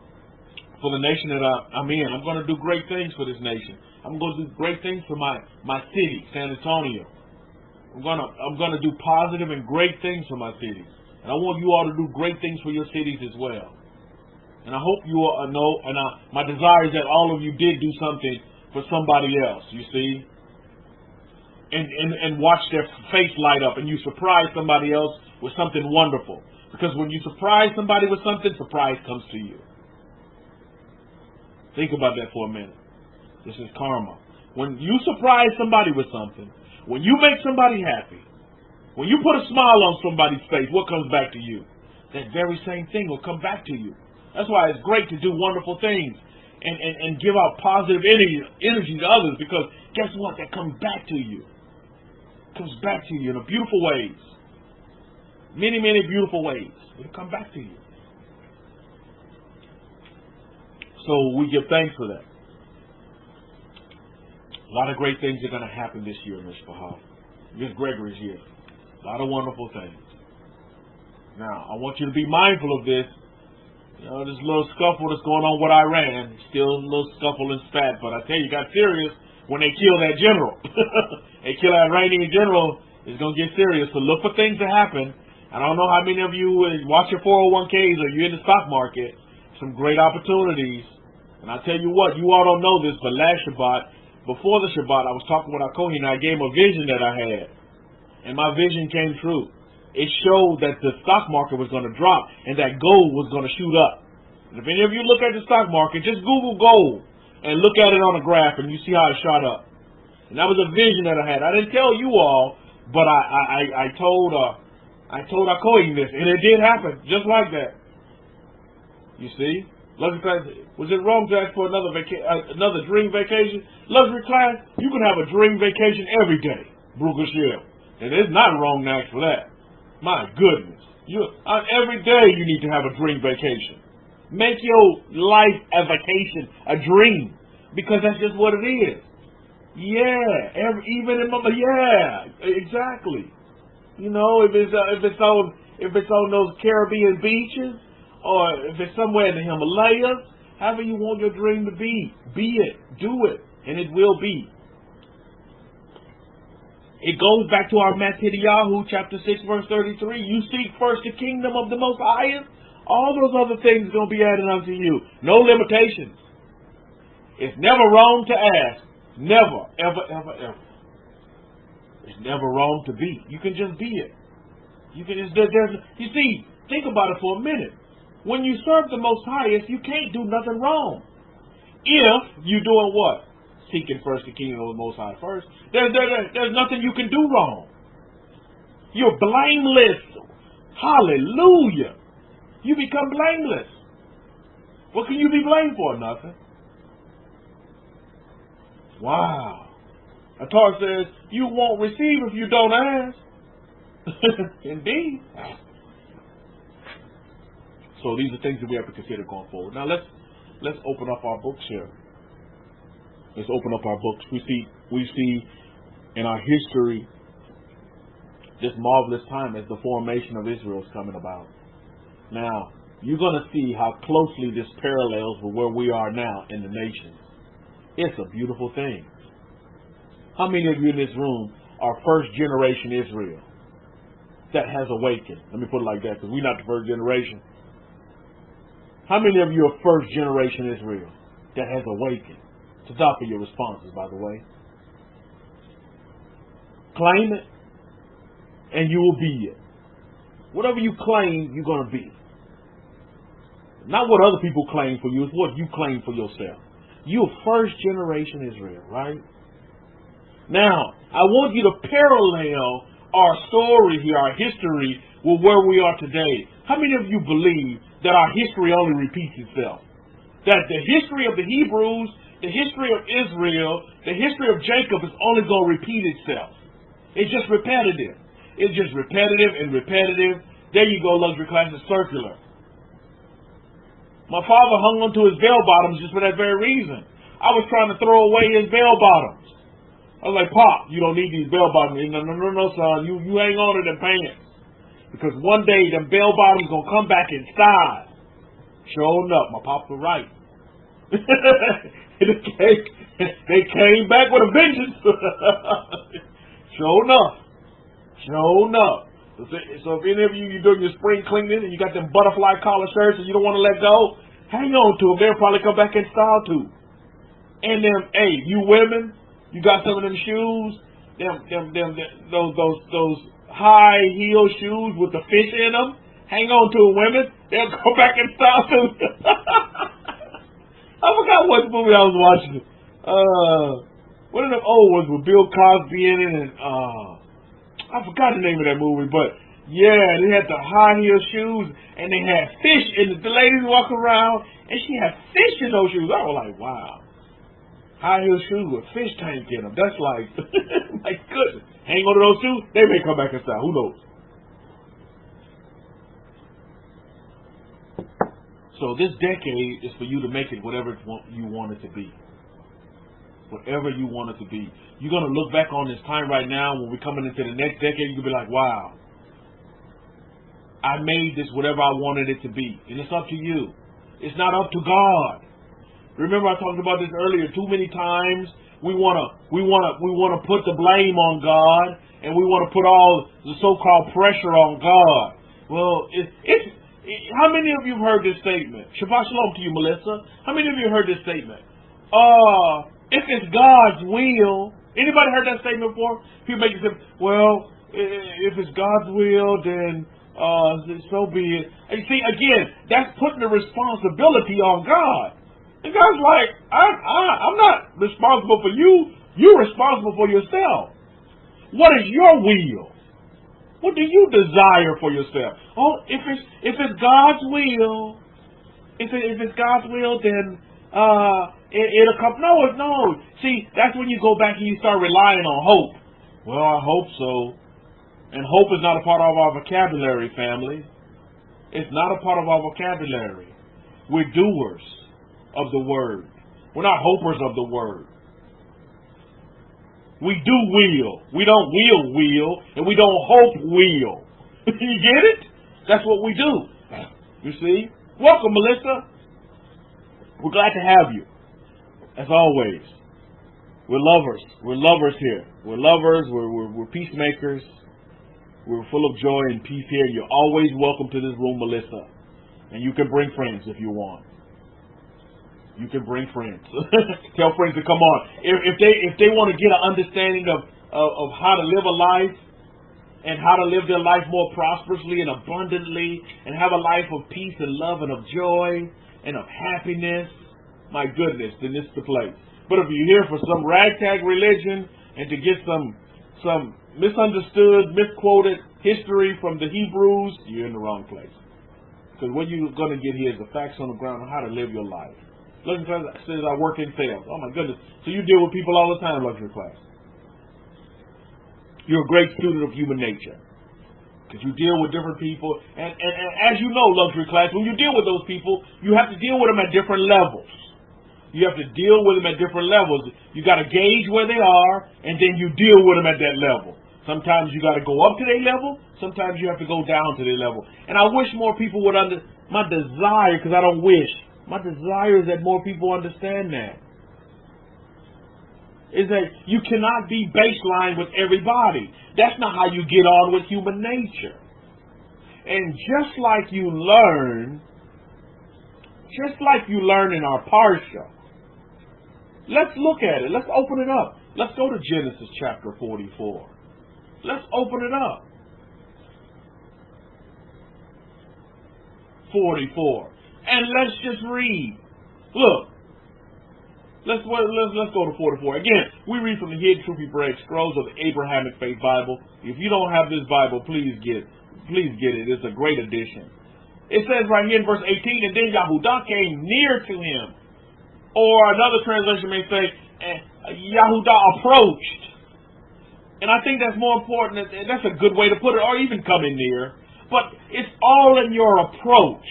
for the nation that I'm in. I'm going to do great things for this nation. I'm going to do great things for my city, San Antonio. I'm going to do positive and great things for my city. And I want you all to do great things for your cities as well. And I hope you all know, and my desire is that all of you did do something for somebody else, you see, and watch their face light up, and you surprise somebody else with something wonderful. Because when you surprise somebody with something, surprise comes to you. Think about that for a minute. This is karma. When you surprise somebody with something, when you make somebody happy, when you put a smile on somebody's face, what comes back to you? That very same thing will come back to you. That's why it's great to do wonderful things and give out positive energy to others, because guess what? That comes back to you. It comes back to you in a beautiful ways. Many, many beautiful ways. It'll come back to you. So we give thanks for that. A lot of great things are going to happen this year in Mishpahah. Miss Gregory's here. A lot of wonderful things. Now, I want you to be mindful of this. You know, this little scuffle that's going on with Iran, still a little scuffle and spat, but I tell you, it got serious when they kill that general. They kill that Iranian general, it's going to get serious. So look for things to happen. I don't know how many of you watch your 401ks or you're in the stock market. Some great opportunities. And I tell you what, you all don't know this, but last Shabbat, before the Shabbat, I was talking with our Kohen and I gave him a vision that I had. And my vision came true. It showed that the stock market was going to drop and that gold was going to shoot up. And if any of you look at the stock market, just Google gold and look at it on a graph and you see how it shot up. And that was a vision that I had. I didn't tell you all, but I told our Kohen this, and it did happen just like that. You see? Luxury class, was it wrong to ask for another dream vacation? Luxury class, you can have a dream vacation every day, Bruegel Shell. And it's not wrong to ask for that. My goodness. Every day you need to have a dream vacation. Make your life a vacation, a dream, because that's just what it is. Yeah, exactly. You know, if it's on those Caribbean beaches, or if it's somewhere in the Himalayas, however you want your dream to be it, do it, and it will be. It goes back to our Matthew chapter 6 verse 33. You seek first the kingdom of the Most Highest, all those other things are going to be added unto you. No limitations. It's never wrong to ask. Never, ever, ever, ever. It's never wrong to be. You can just be it. You can just, you see, think about it for a minute. When you serve the Most Highest, you can't do nothing wrong. If you're doing what? Seeking first the kingdom of the Most High first. There's nothing you can do wrong. You're blameless. Hallelujah. You become blameless. What can you be blamed for? Nothing. Wow. A Torah says you won't receive if you don't ask. Indeed. So these are things that we have to consider going forward. Now let's open up our books here. Let's open up our books. We see in our history this marvelous time as the formation of Israel is coming about. Now, you're going to see how closely this parallels with where we are now in the nations. It's a beautiful thing. How many of you in this room are first generation Israel that has awakened? Let me put it like that, because we're not the first generation. How many of you are first generation Israel that has awakened? To stop for your responses, by the way. Claim it, and you will be it. Whatever you claim, you're going to be. Not what other people claim for you, it's what you claim for yourself. You're first generation Israel, right? Now, I want you to parallel our story here, our history, with where we are today. How many of you believe that our history only repeats itself? That the history of the Hebrews, the history of Israel, the history of Jacob is only going to repeat itself. It's just repetitive. It's just repetitive and repetitive. There you go, luxury class, is circular. My father hung onto his bell bottoms just for that very reason. I was trying to throw away his bell bottoms. I was like, Pop, you don't need these bell bottoms. No, son, you hang on to them pants. Because one day them bell bottoms going to come back in style. Sure enough, my pops were right. They came back with a vengeance. Sure enough. So if any of you're doing your spring cleaning and you got them butterfly collar shirts and you don't want to let go, hang on to them. They'll probably come back in style too. And then, hey, you women, you got some of them shoes, those high heel shoes with the fish in them. Hang on to them, women. They'll go back in style too. I forgot what movie I was watching. One of them old ones with Bill Cosby in it, and I forgot the name of that movie, but yeah, they had the high heel shoes, and they had fish in it. The ladies walking around, and she had fish in those shoes. I was like, wow. High heel shoes with fish tank in them. That's like, my goodness. Hang on to those shoes, they may come back in style. Who knows? So this decade is for you to make it whatever you want it to be. whatever you want it to be. You're going to look back on this time right now when we're coming into the next decade, you're going to be like, wow, I made this whatever I wanted it to be. And it's up to you. It's not up to God. Remember I talked about this earlier. Too many times we want to put the blame on God, and we want to put all the so-called pressure on God. Well, how many of you have heard this statement? Shabbat shalom to you, Melissa. How many of you heard this statement? If it's God's will, anybody heard that statement before? People make it say, well, if it's God's will, then so be it. And you see, again, that's putting the responsibility on God. And God's like, I'm not responsible for you. You're responsible for yourself. What is your will? What do you desire for yourself? Oh, if it's God's will, if it's God's will, then it'll come. No. See, that's when you go back and you start relying on hope. Well, I hope so. And hope is not a part of our vocabulary, family. It's not a part of our vocabulary. We're doers of the word. We're not hopers of the word. We do will. We don't will, and we don't hope will. You get it? That's what we do. You see? Welcome, Melissa. We're glad to have you. As always. We're lovers. We're lovers here. We're lovers. We're peacemakers. We're full of joy and peace here. You're always welcome to this room, Melissa. And you can bring friends if you want. You can bring friends. Tell friends to come on. If they want to get an understanding of how to live a life and how to live their life more prosperously and abundantly and have a life of peace and love and of joy and of happiness, my goodness, then this is the place. But if you're here for some ragtag religion and to get some misunderstood, misquoted history from the Hebrews, you're in the wrong place. Because what you're going to get here is the facts on the ground on how to live your life. Luxury Class says I work in sales. Oh my goodness. So you deal with people all the time, Luxury Class. You're a great student of human nature. Because you deal with different people. And as you know, Luxury Class, when you deal with those people, you have to deal with them at different levels. You have to deal with them at different levels. You got to gauge where they are, and then you deal with them at that level. Sometimes you got to go up to their level. Sometimes you have to go down to their level. And I wish more people would my desire, because I don't wish. My desire is that more people understand that. Is that you cannot be baseline with everybody. That's not how you get on with human nature. And just like you learn in our Parsha, let's look at it. Let's open it up. Let's go to Genesis chapter 44. Let's open it up. 44. And let's just read. Look. Let's go to 44. Again, we read from the Hidden Truth Break Scrolls of the Abrahamic-Faith Bible. If you don't have this Bible, please get it. It's a great addition. It says right here in verse 18, and then Yahudah came near to him. Or another translation may say, Yahudah approached. And I think that's more important. That's a good way to put it, or even coming near. But it's all in your approach.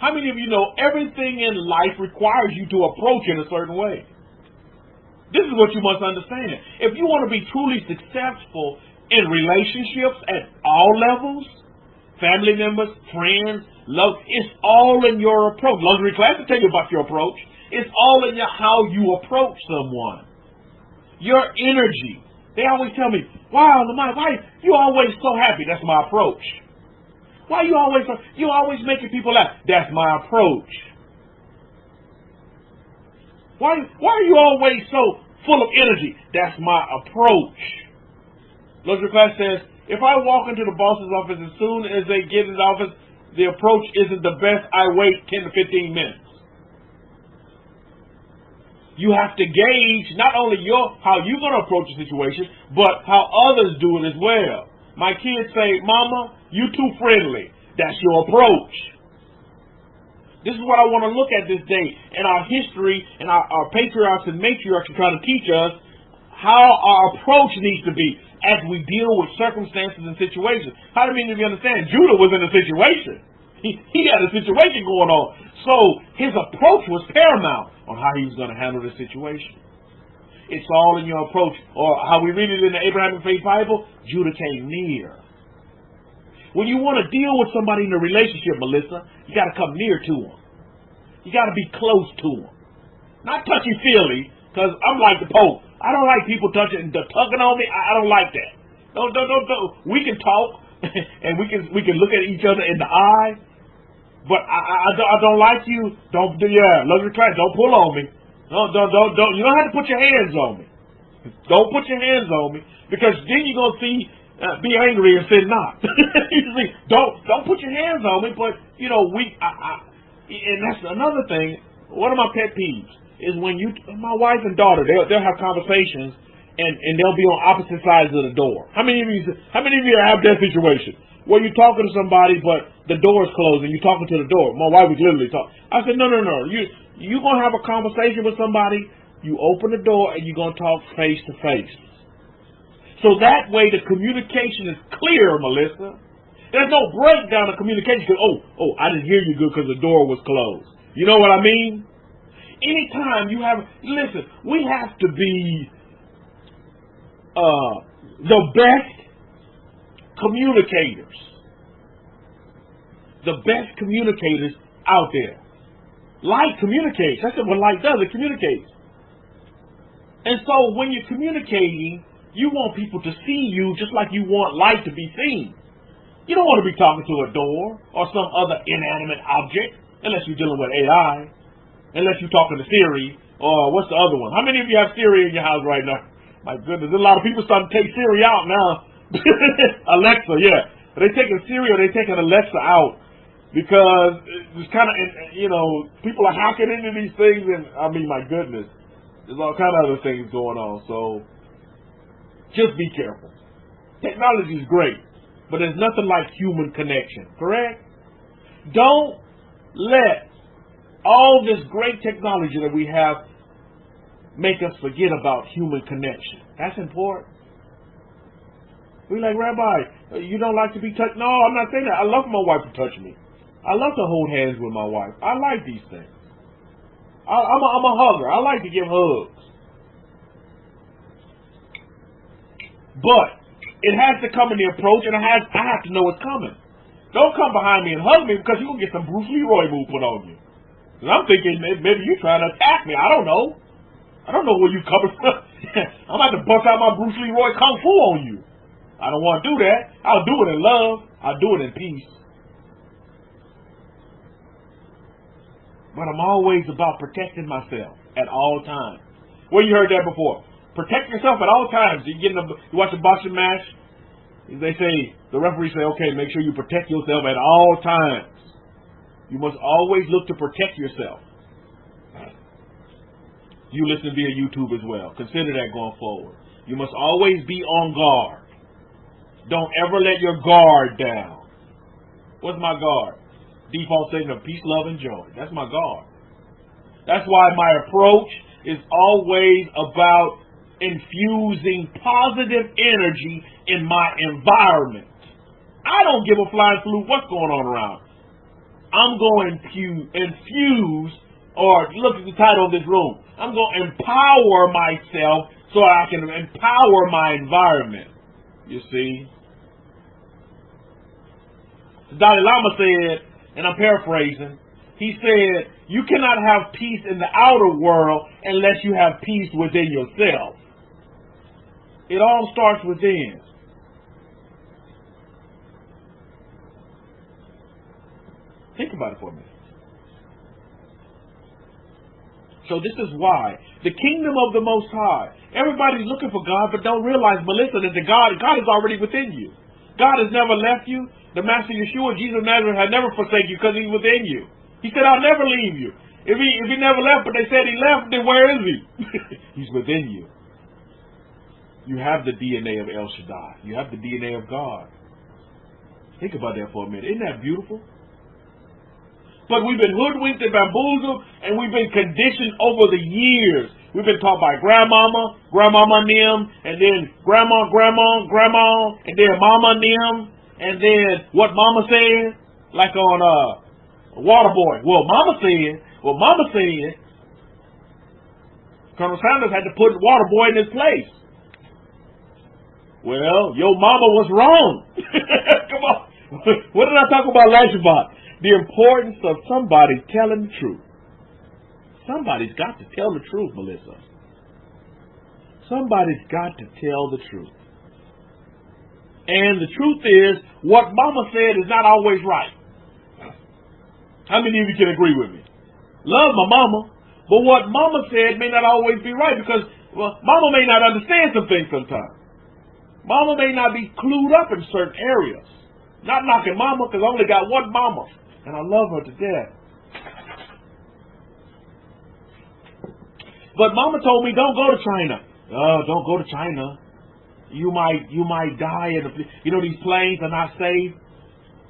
How many of you know everything in life requires you to approach in a certain way? This is what you must understand. If you want to be truly successful in relationships at all levels, family members, friends, love, it's all in your approach. Luxury Class will tell you about your approach. It's all in how you approach someone. Your energy. They always tell me, wow, my wife, you always so happy. That's my approach. Why you always making people laugh? That's my approach. Why are you always so full of energy? That's my approach. Luxury Class says, if I walk into the boss's office as soon as they get in the office, the approach isn't the best. I wait 10 to 15 minutes. You have to gauge not only how you're going to approach the situation, but how others do it as well. My kids say, Mama, you too friendly. That's your approach. This is what I want to look at this day. In our history, and our patriarchs and matriarchs are trying to teach us how our approach needs to be as we deal with circumstances and situations. How do you understand? Judah was in a situation. He had a situation going on. So his approach was paramount on how he was going to handle the situation. It's all in your approach, or how we read it in the Abrahamic-Faith Bible, Judah came near. When you want to deal with somebody in a relationship, Melissa, you got to come near to them. You got to be close to them. Not touchy-feely, because I'm like the Pope. I don't like people tugging on me. I don't like that. Don't. We can talk, and we can look at each other in the eye, but I don't like you. Don't luxury class. Don't pull on me. Don't. You don't have to put your hands on me. Don't put your hands on me, because then you're gonna see be angry and sin not. You see, don't put your hands on me. But and that's another thing. One of my pet peeves is when my wife and daughter, they'll have conversations and they'll be on opposite sides of the door. How many of you have that situation where you're talking to somebody but the door is closed and you're talking to the door? My wife was literally talking. I said, no. You're going to have a conversation with somebody, you open the door and you're going to talk face to face. So that way the communication is clear, Melissa. There's no breakdown of communication because, I didn't hear you good because the door was closed. You know what I mean? Anytime you listen, we have to be the best communicators. The best communicators out there. Light communicates. That's what light does. It communicates. And so when you're communicating, you want people to see you just like you want light to be seen. You don't want to be talking to a door or some other inanimate object unless you're dealing with AI. Unless you're talking to Siri, or what's the other one? How many of you have Siri in your house right now? My goodness, there's a lot of people starting to take Siri out now. Alexa, yeah. They're taking Siri or they're taking Alexa out because it's kind of, people are hacking into these things, and my goodness, there's all kind of other things going on. So just be careful. Technology is great, but there's nothing like human connection, correct? Don't let all this great technology that we have make us forget about human connection. That's important. We're like, Rabbi, you don't like to be touched? No, I'm not saying that. I love my wife to touch me. I love to hold hands with my wife. I like these things. I'm a hugger. I like to give hugs. But it has to come in the approach, and I have to know it's coming. Don't come behind me and hug me because you're going to get some Bruce Leroy move put on you. And I'm thinking maybe you're trying to attack me. I don't know. I don't know where you coming from. I'm about to bust out my Bruce Leroy Kung Fu on you. I don't want to do that. I'll do it in love. I'll do it in peace. But I'm always about protecting myself at all times. Where you heard that before? Protect yourself at all times. You watch a boxing match. They say, the referee say, okay, make sure you protect yourself at all times. You must always look to protect yourself. You listen via YouTube as well. Consider that going forward. You must always be on guard. Don't ever let your guard down. What's my guard? Default setting of peace, love, and joy. That's my guard. That's why my approach is always about infusing positive energy in my environment. I don't give a flying flute what's going on around. I'm going to infuse, or look at the title of this room, I'm going to empower myself so I can empower my environment. You see? The Dalai Lama said, and I'm paraphrasing, he said, you cannot have peace in the outer world unless you have peace within yourself. It all starts within. Think about it for a minute. So this is why the kingdom of the Most High, everybody's looking for God, but don't realize, Melissa, that God is already within you. God has never left you. The Master Yeshua, Jesus of Nazareth, had never forsaken you because he's within you. He said, I'll never leave you. If he never left, but they said he left, then where is he? He's within you. You have the DNA of El Shaddai. You have the DNA of God. Think about that for a minute. Isn't that beautiful? But we've been hoodwinked and bamboozled, and we've been conditioned over the years. We've been taught by grandmama and them, and then grandma, and then mama and them, and then what mama said, Like on Waterboy. Well, Mama said. Colonel Sanders had to put Waterboy in his place. Well, your mama was wrong. Come on. What did I talk about last Shabbat? The importance of somebody telling the truth. Somebody's got to tell the truth, Melissa. Somebody's got to tell the truth. And the truth is, what Mama said is not always right. How many of you can agree with me? Love my mama, but what Mama said may not always be right because, well, Mama may not understand some things sometimes. Mama may not be clued up in certain areas. Not knocking Mama, because I only got one Mama, and I love her to death. But Mama told me, don't go to China. Don't go to China. You might die in these planes are not safe.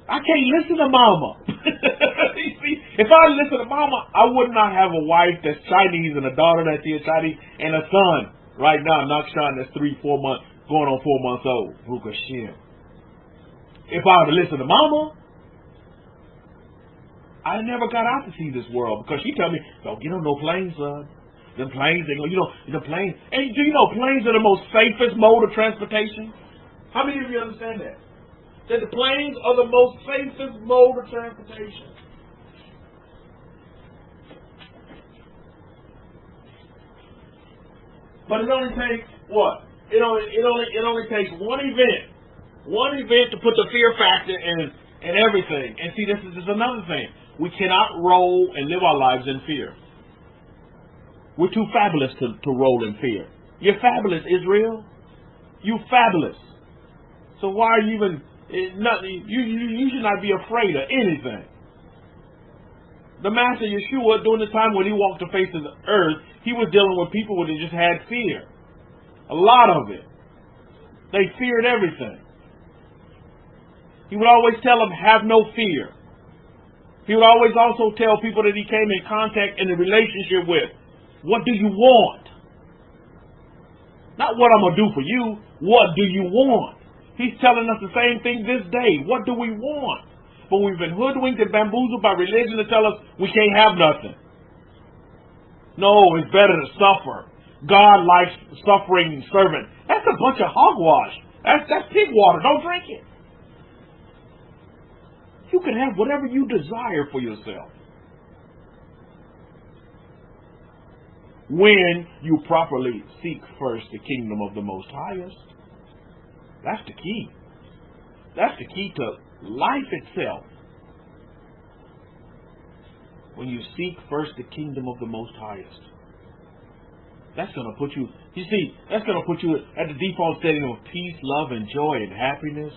I can't listen to Mama. You see, if I listen to Mama, I would not have a wife that's Chinese and a daughter that's here Chinese and a son right now, Nakshan, that's 3-4 months, going on 4 months old. Rukashim. If I would listen to Mama, I never got out to see this world because she tell me, don't get on no planes, son. Them planes, the planes. And do you know planes are the most safest mode of transportation? How many of you understand that? That the planes are the most safest mode of transportation. But it only takes what? It only takes one event to put the fear factor in everything. And see, this is another thing. We cannot roll and live our lives in fear. We're too fabulous to roll in fear. You're fabulous, Israel. You fabulous. So why are you even? You should not be afraid of anything. The Master Yeshua, during the time when he walked the face of the earth, he was dealing with people that just had fear. A lot of it. They feared everything. He would always tell them, have no fear. He would always also tell people that he came in contact in a relationship with, what do you want? Not what I'm going to do for you. What do you want? He's telling us the same thing this day. What do we want? But we've been hoodwinked and bamboozled by religion to tell us we can't have nothing. No, it's better to suffer. God likes suffering servant. That's a bunch of hogwash. That's pig water. Don't drink it. You can have whatever you desire for yourself. When you properly seek first the kingdom of the Most Highest. That's the key. That's the key to life itself. When you seek first the kingdom of the Most Highest. That's going to put you, that's going to put you at the default setting of peace, love, and joy, and happiness.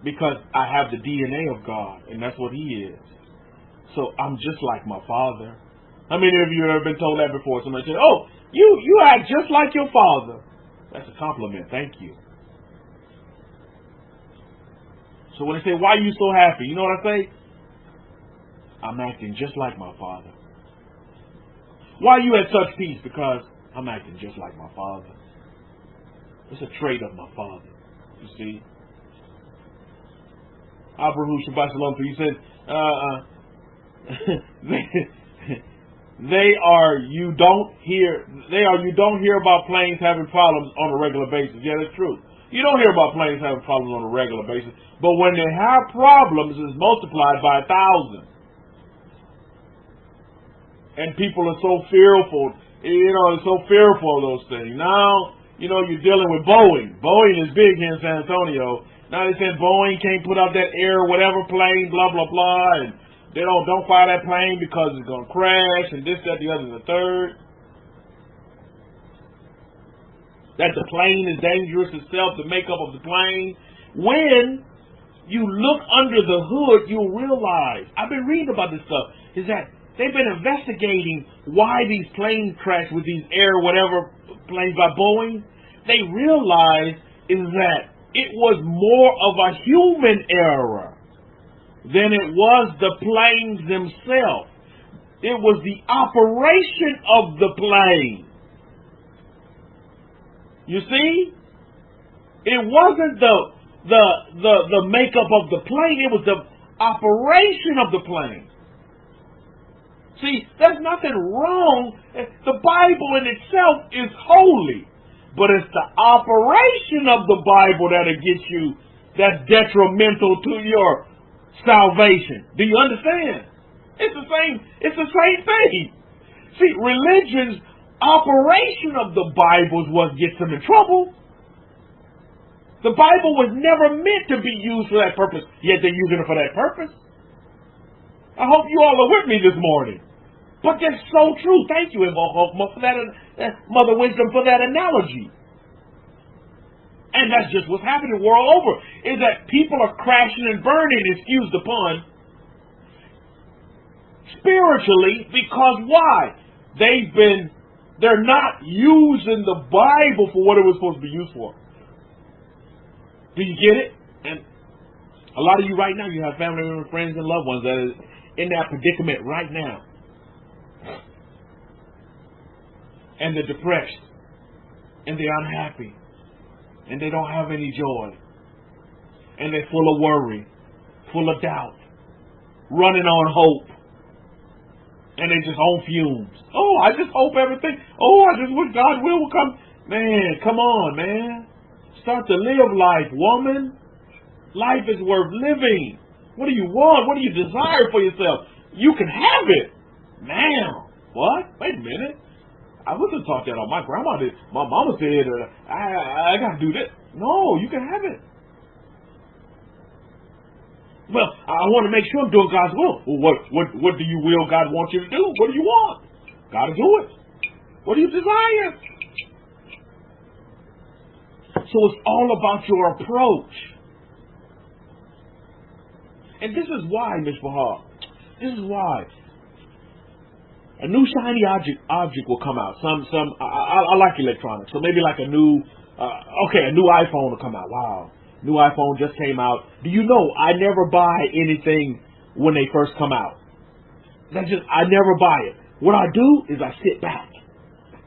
Because I have the DNA of God, and that's what He is. So I'm just like my Father. How many of you have ever been told that before? Somebody said, oh, you act just like your father. That's a compliment. Thank you. So when they say, why are you so happy? You know what I say? I'm acting just like my Father. Why are you at such peace? Because I'm acting just like my Father. It's a trait of my Father. You see? Abrahamic Shabbat Shalom. He said, They are you don't hear about planes having problems on a regular basis. Yeah, that's true. You don't hear about planes having problems on a regular basis. But when they have problems, it's multiplied by 1,000. And people are so fearful, so fearful of those things. Now, you're dealing with Boeing. Boeing is big here in San Antonio. Now they said Boeing can't put out that air whatever plane, blah, blah, blah, and they don't fly that plane because it's going to crash and this, that, the other, and the third. That the plane is dangerous itself, the makeup of the plane. When you look under the hood, you'll realize, I've been reading about this stuff, is that they've been investigating why these planes crash with these air whatever planes by Boeing. They realize is that it was more of a human error than it was the planes themselves. It was the operation of the plane. You see? It wasn't the makeup of the plane. It was the operation of the plane. See, there's nothing wrong. The Bible in itself is holy, but it's the operation of the Bible that'll get you, that's detrimental to your salvation. Do you understand? It's the same thing. See, religion's operation of the Bible is what gets them in trouble. The Bible was never meant to be used for that purpose, yet they're using it for that purpose. I hope you all are with me this morning. But that's so true. Thank you, for that, Mother Wisdom, for that analogy. And that's just what's happening world over, is that people are crashing and burning, excuse the pun, spiritually, because why? They're not using the Bible for what it was supposed to be used for. Do you get it? And a lot of you right now, you have family members, friends, and loved ones that are in that predicament right now. And they're depressed, and they're unhappy, and they don't have any joy, and they're full of worry, full of doubt, running on hope, and they just on fumes. Oh, I just hope everything. Oh, I just wish God will come. Man, come on, man. Start to live life, woman. Life is worth living. What do you want? What do you desire for yourself? You can have it now. What? Wait a minute. I wasn't taught that on my grandma did. My mama said, I got to do that. No, you can have it. Well, I want to make sure I'm doing God's will. Well, what do you will God wants you to do? What do you want? Got to do it. What do you desire? So it's all about your approach. And this is why, Ms. Bahar, this is why a new shiny object will come out. I like electronics, so maybe like a new iPhone will come out. Wow, new iPhone just came out. Do you know I never buy anything when they first come out? I never buy it. What I do is I sit back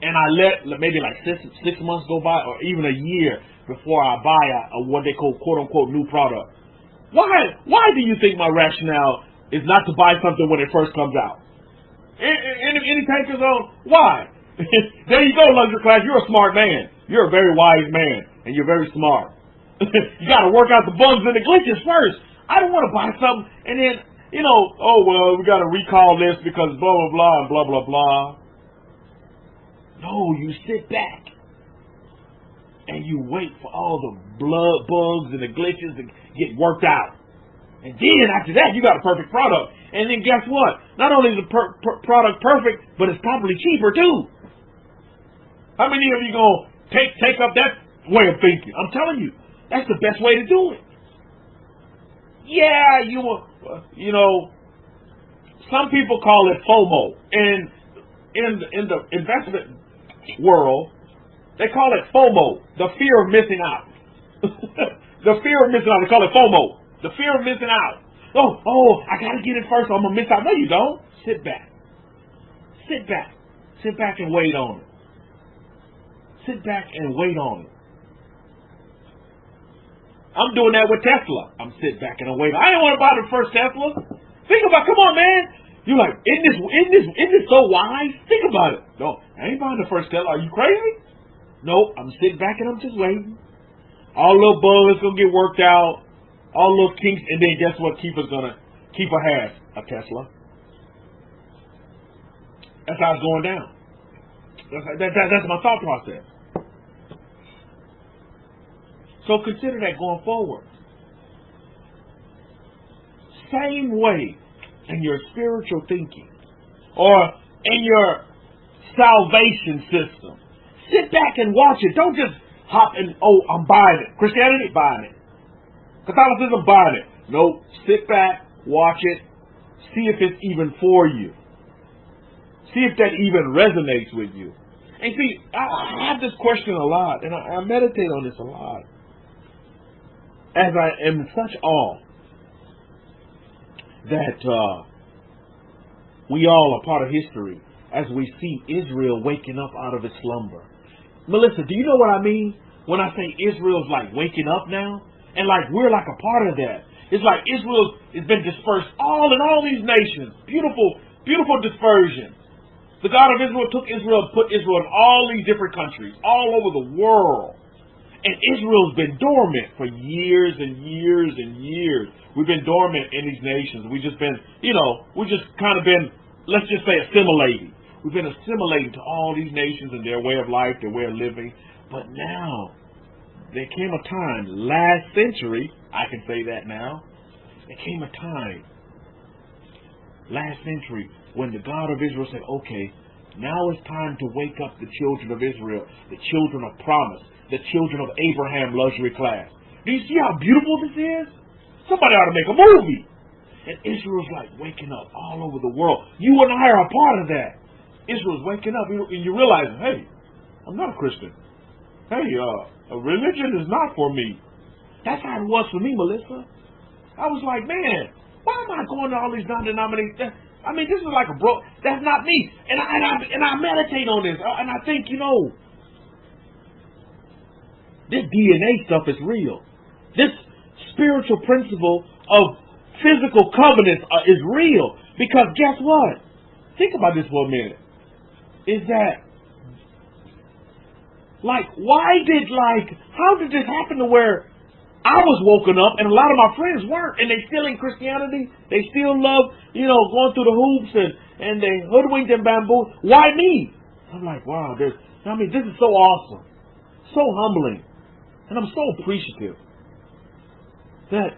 and I let maybe like six months go by, or even a year before I buy a what they call quote unquote new product. Why do you think my rationale is not to buy something when it first comes out? Any takers on why? There you go, luxury class. You're a smart man. You're a very wise man, and you're very smart. You got to work out the bugs and the glitches first. I don't want to buy something and then, oh well, we got to recall this because blah blah blah and blah blah blah. No, you sit back and you wait for all the blood bugs and the glitches to get worked out. And then after that, you got a perfect product. And then guess what? Not only is the product perfect, but it's probably cheaper too. How many of you going to take up that way of thinking? I'm telling you, that's the best way to do it. Yeah, some people call it FOMO. And in the investment world, they call it FOMO, the fear of missing out. The fear of missing out, they call it FOMO. The fear of missing out. Oh, I got to get it first or I'm going to miss out. No, you don't. Sit back. Sit back. Sit back and wait on it. Sit back and wait on it. I'm doing that with Tesla. I'm sitting back and I'm waiting. I didn't want to buy the first Tesla. Think about it. Come on, man. You're like, isn't this so wise? Think about it. No, I ain't buying the first Tesla. Are you crazy? Nope. I'm sitting back and I'm just waiting. All little bugs going to get worked out. All those kinks, and then guess what? Kefa has a Tesla. That's how it's going down. That's my thought process. So consider that going forward. Same way in your spiritual thinking or in your salvation system. Sit back and watch it. Don't just hop and, I'm buying it. Christianity, buying it. Catholicism, buying it. Nope. Sit back, watch it, see if it's even for you. See if that even resonates with you. And see, I have this question a lot, and I meditate on this a lot. As I am in such awe that we all are part of history as we see Israel waking up out of its slumber. Melissa, do you know what I mean when I say Israel's like waking up now? And like we're like a part of that. It's like Israel has been dispersed all in all these nations. Beautiful, beautiful dispersion. The God of Israel took Israel and put Israel in all these different countries, all over the world. And Israel's been dormant for years and years and years. We've been dormant in these nations. We've just been, we've just kind of been, let's just say, assimilating. We've been assimilating to all these nations and their way of life, their way of living. But now, there came a time, last century, I can say that now, there came a time, last century, when the God of Israel said, okay, now it's time to wake up the children of Israel, the children of promise, the children of Abraham luxury class. Do you see how beautiful this is? Somebody ought to make a movie. And Israel's like waking up all over the world. You and I are a part of that. Israel's waking up, and you realize, hey, I'm not a Christian. Hey, religion is not for me. That's how it was for me, Melissa. I was like, man, why am I going to all these non-denominations? I mean, this is like that's not me. And I meditate on this, and I think, this DNA stuff is real. This spiritual principle of physical covenants is real. Because guess what? Think about this for a minute. Is that, how did this happen to where I was woken up and a lot of my friends weren't, and they still in Christianity? They still love, going through the hoops and they hoodwinked and bamboo. Why me? I'm like, wow, this is so awesome. So humbling. And I'm so appreciative that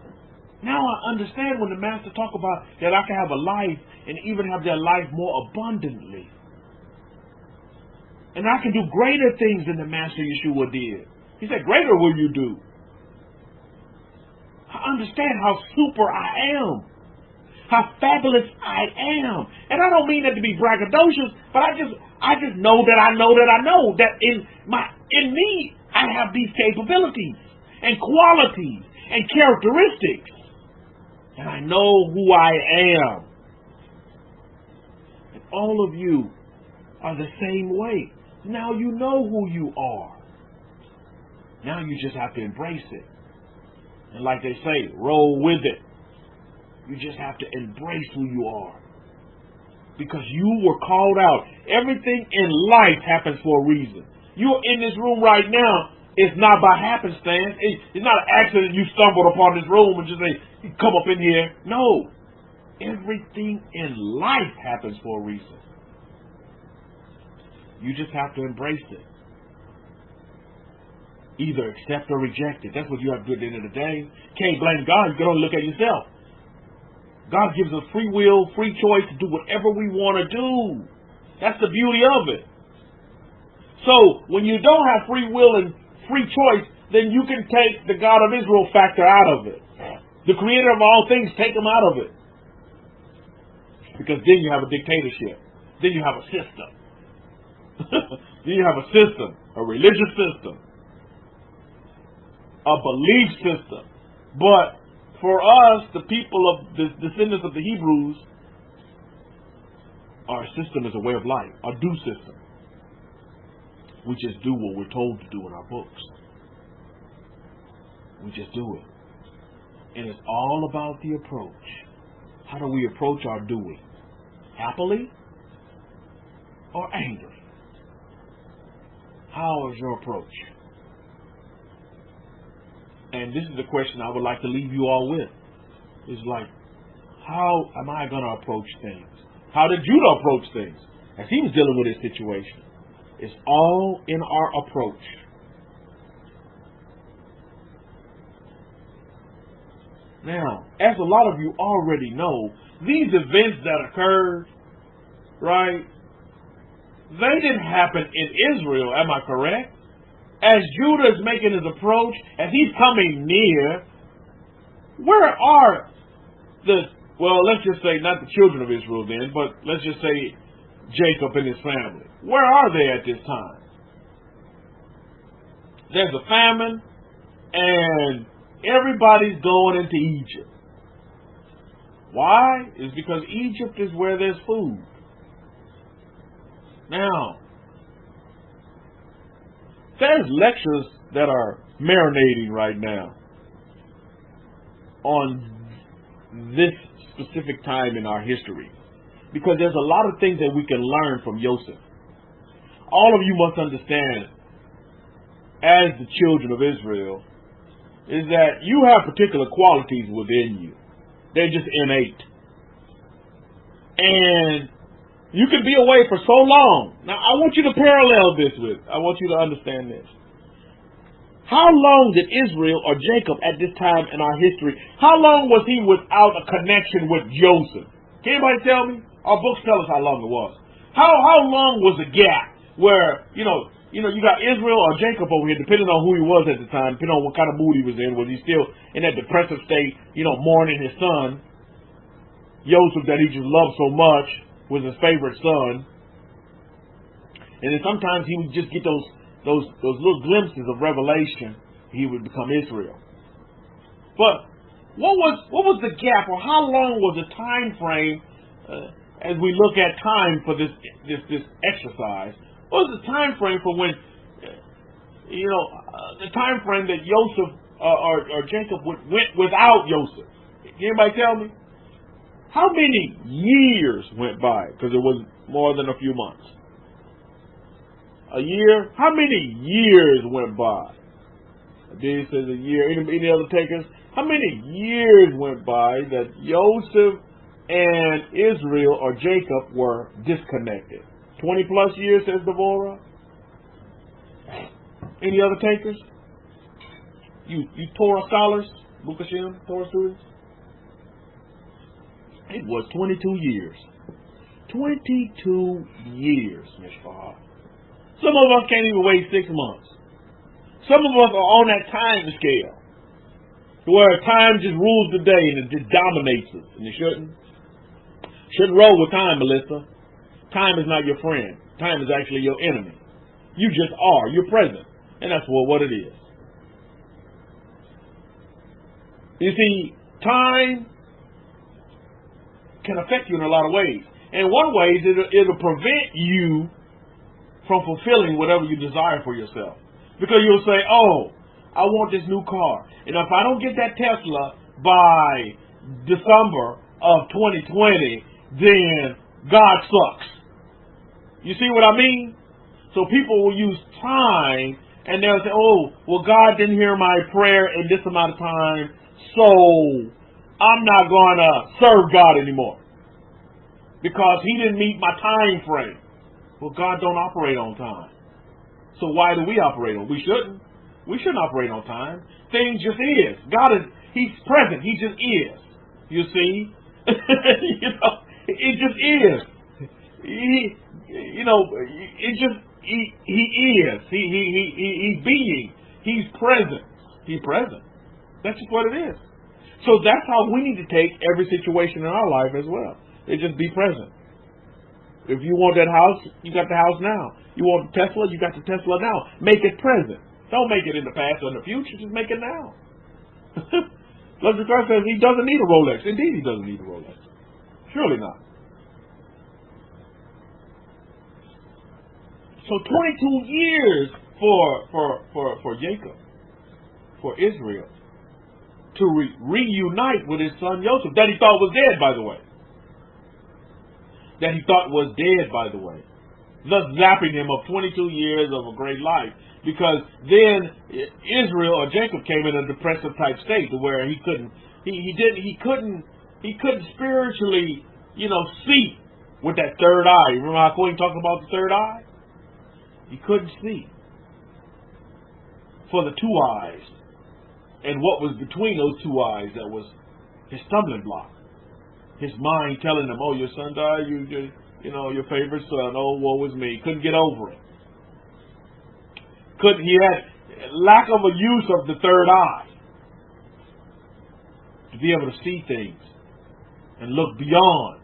now I understand when the Master talk about that I can have a life and even have that life more abundantly. And I can do greater things than the Master Yeshua did. He said, greater will you do. I understand how super I am. How fabulous I am. And I don't mean that to be braggadocious, but I just know that I know that I know that in me I have these capabilities and qualities and characteristics. And I know who I am. And all of you are the same way. Now you know who you are. Now you just have to embrace it. And like they say, roll with it. You just have to embrace who you are. Because you were called out. Everything in life happens for a reason. You're in this room right now. It's not by happenstance. It's not an accident you stumbled upon this room and just say, come up in here. No. Everything in life happens for a reason. You just have to embrace it. Either accept or reject it. That's what you have to do at the end of the day. Can't blame God. You can only look at yourself. God gives us free will, free choice to do whatever we want to do. That's the beauty of it. So, when you don't have free will and free choice, then you can take the God of Israel factor out of it. The creator of all things, take him out of it. Because then you have a dictatorship. Then you have a system. Then you have a system, a religious system, a belief system. But for us, the people of the descendants of the Hebrews, our system is a way of life, a do system. We just do what we're told to do in our books. We just do it. And it's all about the approach. How do we approach our doing? Happily or angrily? How is your approach? And this is the question I would like to leave you all with. It's like, how am I going to approach things? How did Judah approach things as he was dealing with his situation? It's all in our approach. Now, as a lot of you already know, these events that occurred, right, they didn't happen in Israel, am I correct? As Judah is making his approach, as he's coming near, where are let's just say not the children of Israel then, but let's just say Jacob and his family. Where are they at this time? There's a famine, and everybody's going into Egypt. Why? It's because Egypt is where there's food. Now, there's lectures that are marinating right now. on this specific time in our history, because there's a lot of things that we can learn from Joseph. All of you must understand, as the children of Israel, is that you have particular qualities within you. They're just innate. And you can be away for so long. Now, I want you to parallel this with, I want you to understand this. How long did Israel or Jacob at this time in our history, how long was he without a connection with Joseph? Can anybody tell me? Our books tell us how long it was. How long was the gap where, you got Israel or Jacob over here, depending on who he was at the time, depending on what kind of mood he was in. Was he still in that depressive state, mourning his son? Joseph, that he just loved so much, was his favorite son. And then sometimes he would just get those little glimpses of revelation. He would become Israel. But what was the gap, or how long was the time frame, as we look at time for this exercise? What was the time frame for when, the time frame that Joseph or Jacob went without Joseph? Can anybody tell me? How many years went by? Because it was more than a few months. A year? How many years went by? This says a year. Any other takers? How many years went by that Joseph and Israel or Jacob were disconnected? 20 plus years, says Devorah. Any other takers? You Torah scholars, Book of Shem, Torah students? It was 22 years. 22 years, Mishpah. Some of us can't even wait 6 months. Some of us are on that time scale, where time just rules the day and it just dominates us, and it shouldn't. Shouldn't roll with time, Melissa. Time is not your friend. Time is actually your enemy. You just are. You're present. And that's what it is. You see, time can affect you in a lot of ways. And one way is it'll prevent you from fulfilling whatever you desire for yourself. Because you'll say, oh, I want this new car. And if I don't get that Tesla by December of 2020, then God sucks. You see what I mean? So people will use time, and they'll say, oh, well, God didn't hear my prayer in this amount of time, so I'm not going to serve God anymore because he didn't meet my time frame. Well, God don't operate on time. So why do we operate on? We shouldn't. We shouldn't operate on time. Things just is. God is, he's present. He just is. You see? It just is. He is. He's being. He's present. He's present. That's just what it is. So that's how we need to take every situation in our life as well. It just be present. If you want that house, you got the house now. You want the Tesla, you got the Tesla now. Make it present. Don't make it in the past or in the future. Just make it now. Luxury Christ says he doesn't need a Rolex. Indeed, he doesn't need a Rolex. Surely not. So 22 years for Jacob, for Israel, to reunite with his son Joseph, that he thought was dead, by the way. That he thought was dead, by the way. Thus zapping him of 22 years of a great life. Because then Israel or Jacob came in a depressive type state to where he couldn't spiritually, see with that third eye. Remember how Queen talked about the third eye? He couldn't see for the two eyes. And what was between those two eyes that was his stumbling block. His mind telling him, oh, your son died, your favorite son, oh, woe is me. Couldn't get over it. He had lack of a use of the third eye to be able to see things and look beyond.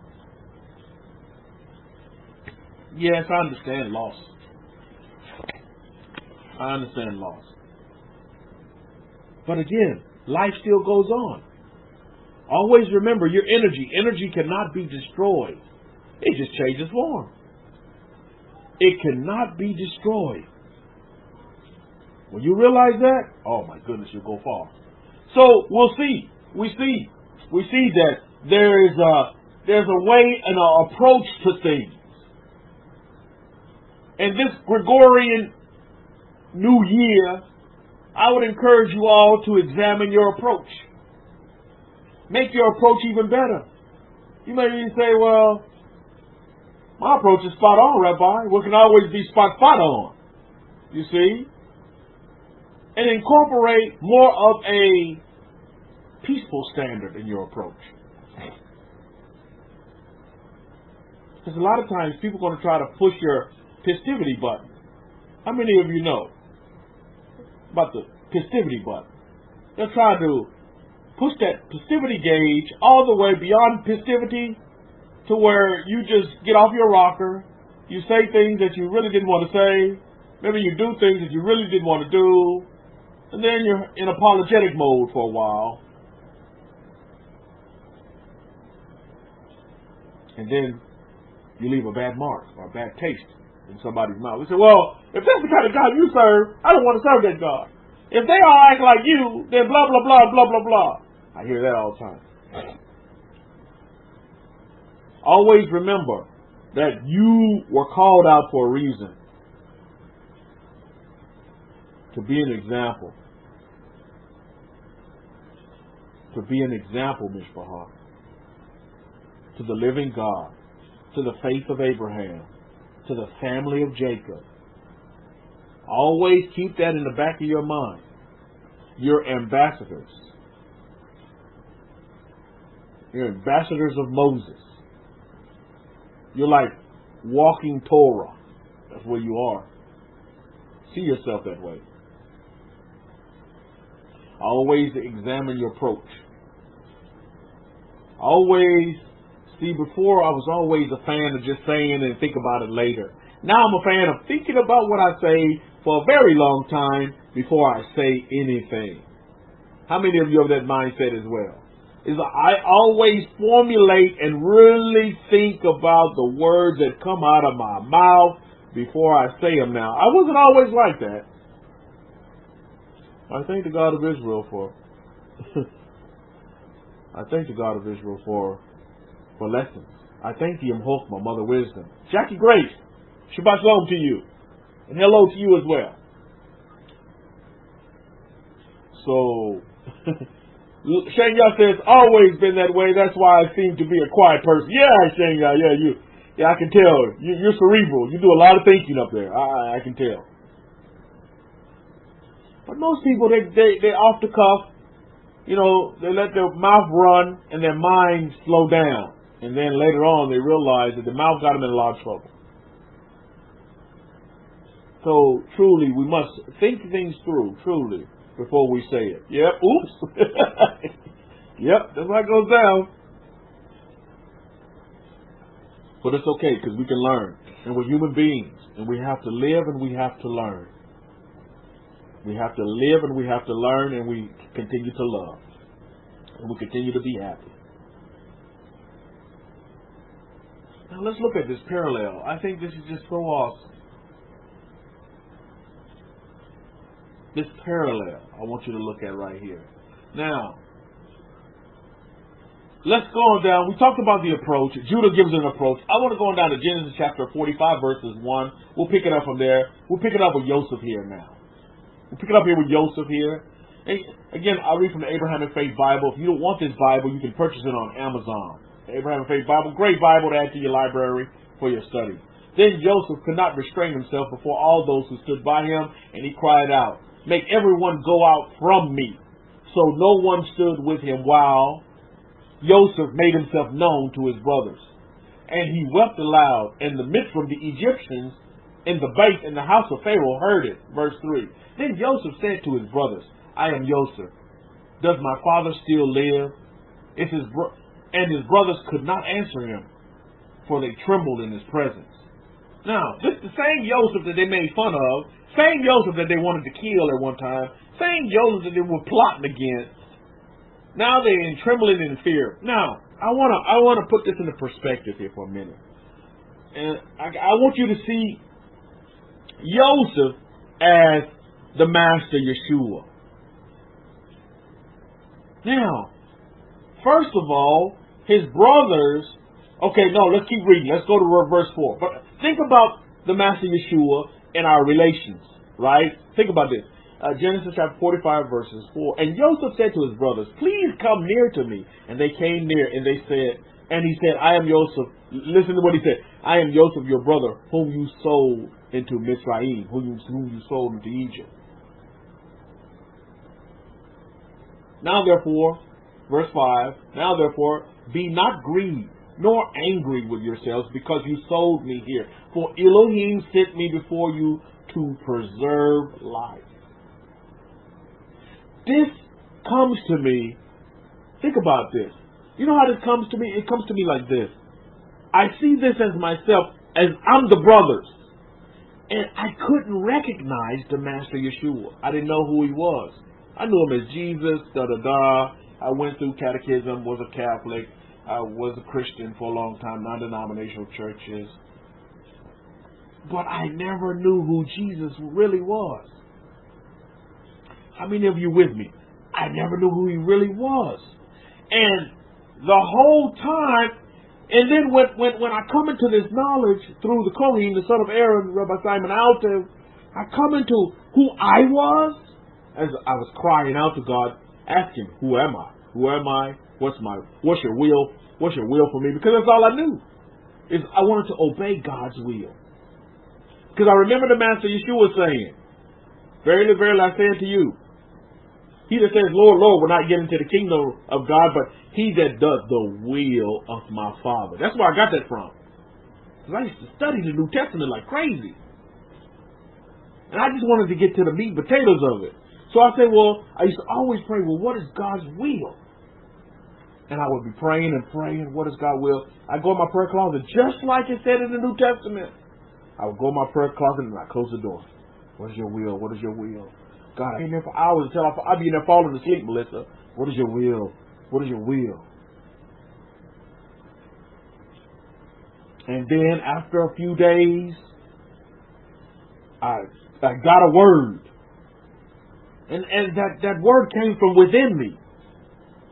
Yes, I understand loss. I understand loss. But again, life still goes on. Always remember your energy. Energy cannot be destroyed. It just changes form. It cannot be destroyed. When you realize that, oh my goodness, you'll go far. So we'll see. we see that there's a way and an approach to things. And this Gregorian New Year, I would encourage you all to examine your approach. Make your approach even better. You may even say, well, my approach is spot on, Rabbi. What can always be spot on? You see? And incorporate more of a peaceful standard in your approach. Because a lot of times people are going to try to push your festivity button. How many of you know about the festivity button? They'll try to push that festivity gauge all the way beyond festivity to where you just get off your rocker, you say things that you really didn't want to say, maybe you do things that you really didn't want to do, and then you're in apologetic mode for a while. And then you leave a bad mark or a bad taste in somebody's mouth. They say, well, if that's the kind of God you serve, I don't want to serve that God. If they all act like you, then blah, blah, blah, blah, blah, blah. I hear that all the time. Always remember that you were called out for a reason. To be an example. To be an example, Mishpachah. To the living God. To the faith of Abraham. To the family of Jacob. Always keep that in the back of your mind. You're ambassadors. You're ambassadors of Moses. You're like walking Torah. That's where you are. See yourself that way. Always examine your approach. Always, see, before I was always a fan of just saying and think about it later. Now I'm a fan of thinking about what I say for a very long time before I say anything. How many of you have that mindset as well? I always formulate and really think about the words that come out of my mouth before I say them now. I wasn't always like that. I thank the God of Israel for lessons. I thank the Hokmah, Mother Wisdom. Jackie Grace, Shabbat Shalom to you. And hello to you as well. So, Shenya says, always been that way. That's why I seem to be a quiet person. Yeah, Shenya, yeah, I can tell. You're cerebral. You do a lot of thinking up there. I can tell. But most people, they off the cuff. You know, they let their mouth run and their mind slow down. And then later on, they realize that the mouth got them in a lot of trouble. So, truly, we must think things through, truly, before we say it. Yep, oops. Yep, that's how it goes down. But it's okay, because we can learn. And we're human beings. And we have to live and we have to learn. We have to live and we have to learn, and we continue to love. And we continue to be happy. Now let's look at this parallel. I think this is just so awesome. This parallel I want you to look at right here. Now, let's go on down. We talked about the approach. Judah gives an approach. I want to go on down to Genesis chapter 45 verses 1. We'll pick it up from there. We'll pick it up with Joseph here now. We'll pick it up here with Joseph here. And again, I'll read from the Abrahamic-Faith Bible. If you don't want this Bible, you can purchase it on Amazon. The Abrahamic-Faith Bible, great Bible to add to your library for your study. Then Joseph could not restrain himself before all those who stood by him, and he cried out, "Make everyone go out from me." So no one stood with him while Joseph made himself known to his brothers. And he wept aloud, and the Mitzvah, the Egyptians, in the base in the house of Pharaoh heard it. Verse 3. Then Joseph said to his brothers, "I am Joseph. Does my father still live?" And his brothers could not answer him, for they trembled in his presence. Now, this is the same Joseph that they made fun of, same Joseph that they wanted to kill at one time, same Joseph that they were plotting against. Now they're in trembling and fear. Now, I want to put this into perspective here for a minute. And I want you to see Joseph as the master Yeshua. Now, First of all, his brothers, okay, no, let's keep reading. Let's go to verse 4. But think about the Master Yeshua and our relations, right? Think about this. Genesis chapter 45, verses 4. And Joseph said to his brothers, please come near to me. And they came near, and he said, I am Joseph. Listen to what he said. I am Joseph, your brother, whom you sold into Mitzrayim, whom you sold into Egypt. Now therefore, verse 5, now therefore, be not grieved, nor angry with yourselves, because you sold me here. For Elohim sent me before you to preserve life. This comes to me, think about this. You know how this comes to me? It comes to me like this. I see this as myself, as I'm the brothers. And I couldn't recognize the Master Yeshua. I didn't know who he was. I knew him as Jesus, da-da-da. I went through catechism, was a Catholic. I was a Christian for a long time, non-denominational churches. But I never knew who Jesus really was. How many of you with me? I never knew who he really was. And the whole time, and then when I come into this knowledge through the Kohen, the son of Aaron, Rabbi Simon Alter, I come into who I was, as I was crying out to God, asking, who am I? Who am I? What's your will? What's your will for me? Because that's all I knew. Is I wanted to obey God's will. Because I remember the Master Yeshua saying, verily, verily, I say unto you, he that says, Lord, Lord, will not get into the kingdom of God, but he that does the will of my Father. That's where I got that from. Because I used to study the New Testament like crazy. And I just wanted to get to the meat and potatoes of it. So I said, well, I used to always pray, well, what is God's will? And I would be praying and praying, what is God's will? I'd go in my prayer closet, just like it said in the New Testament. I would go in my prayer closet and I'd close the door. What is your will? What is your will? God, I'd be in there for hours until I'd be in there falling asleep, Melissa. What is your will? What is your will? And then after a few days, I got a word. And that word came from within me.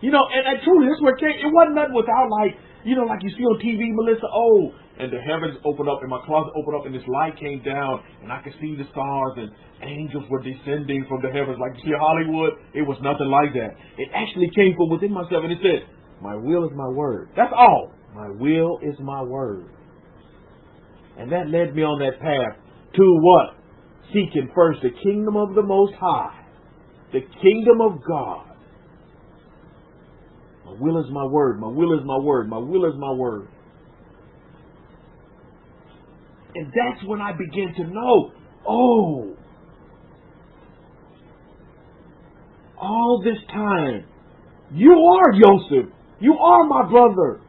You know, and truly, that's where it came. It wasn't nothing without, like, you know, like you see on TV, Melissa, oh, and the heavens opened up, and my closet opened up, and this light came down, and I could see the stars, and angels were descending from the heavens, like you see Hollywood. It was nothing like that. It actually came from within myself, and it said, my will is my word. That's all. My will is my word. And that led me on that path to what? Seeking first the kingdom of the Most High, the kingdom of God. My will is my word. My will is my word. My will is my word. And that's when I began to know, oh, all this time, you are Joseph. You are my brother.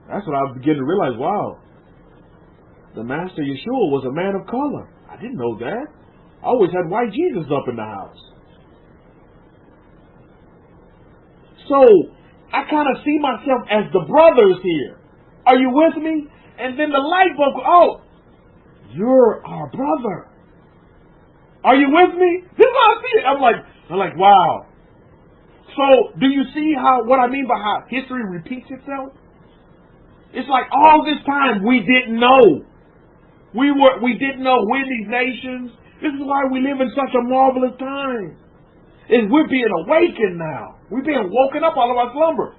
That's when I began to realize, wow, the Master Yeshua was a man of color. I didn't know that. I always had white Jesus up in the house. So I kind of see myself as the brothers here. Are you with me? And then the light bulb, oh, you're our brother. Are you with me? This is how I see it. I'm like, wow. So do you see what I mean by how history repeats itself? It's like all this time we didn't know. We didn't know we're these nations. This is why we live in such a marvelous time. We're being awakened now. We're being woken up out of our slumber.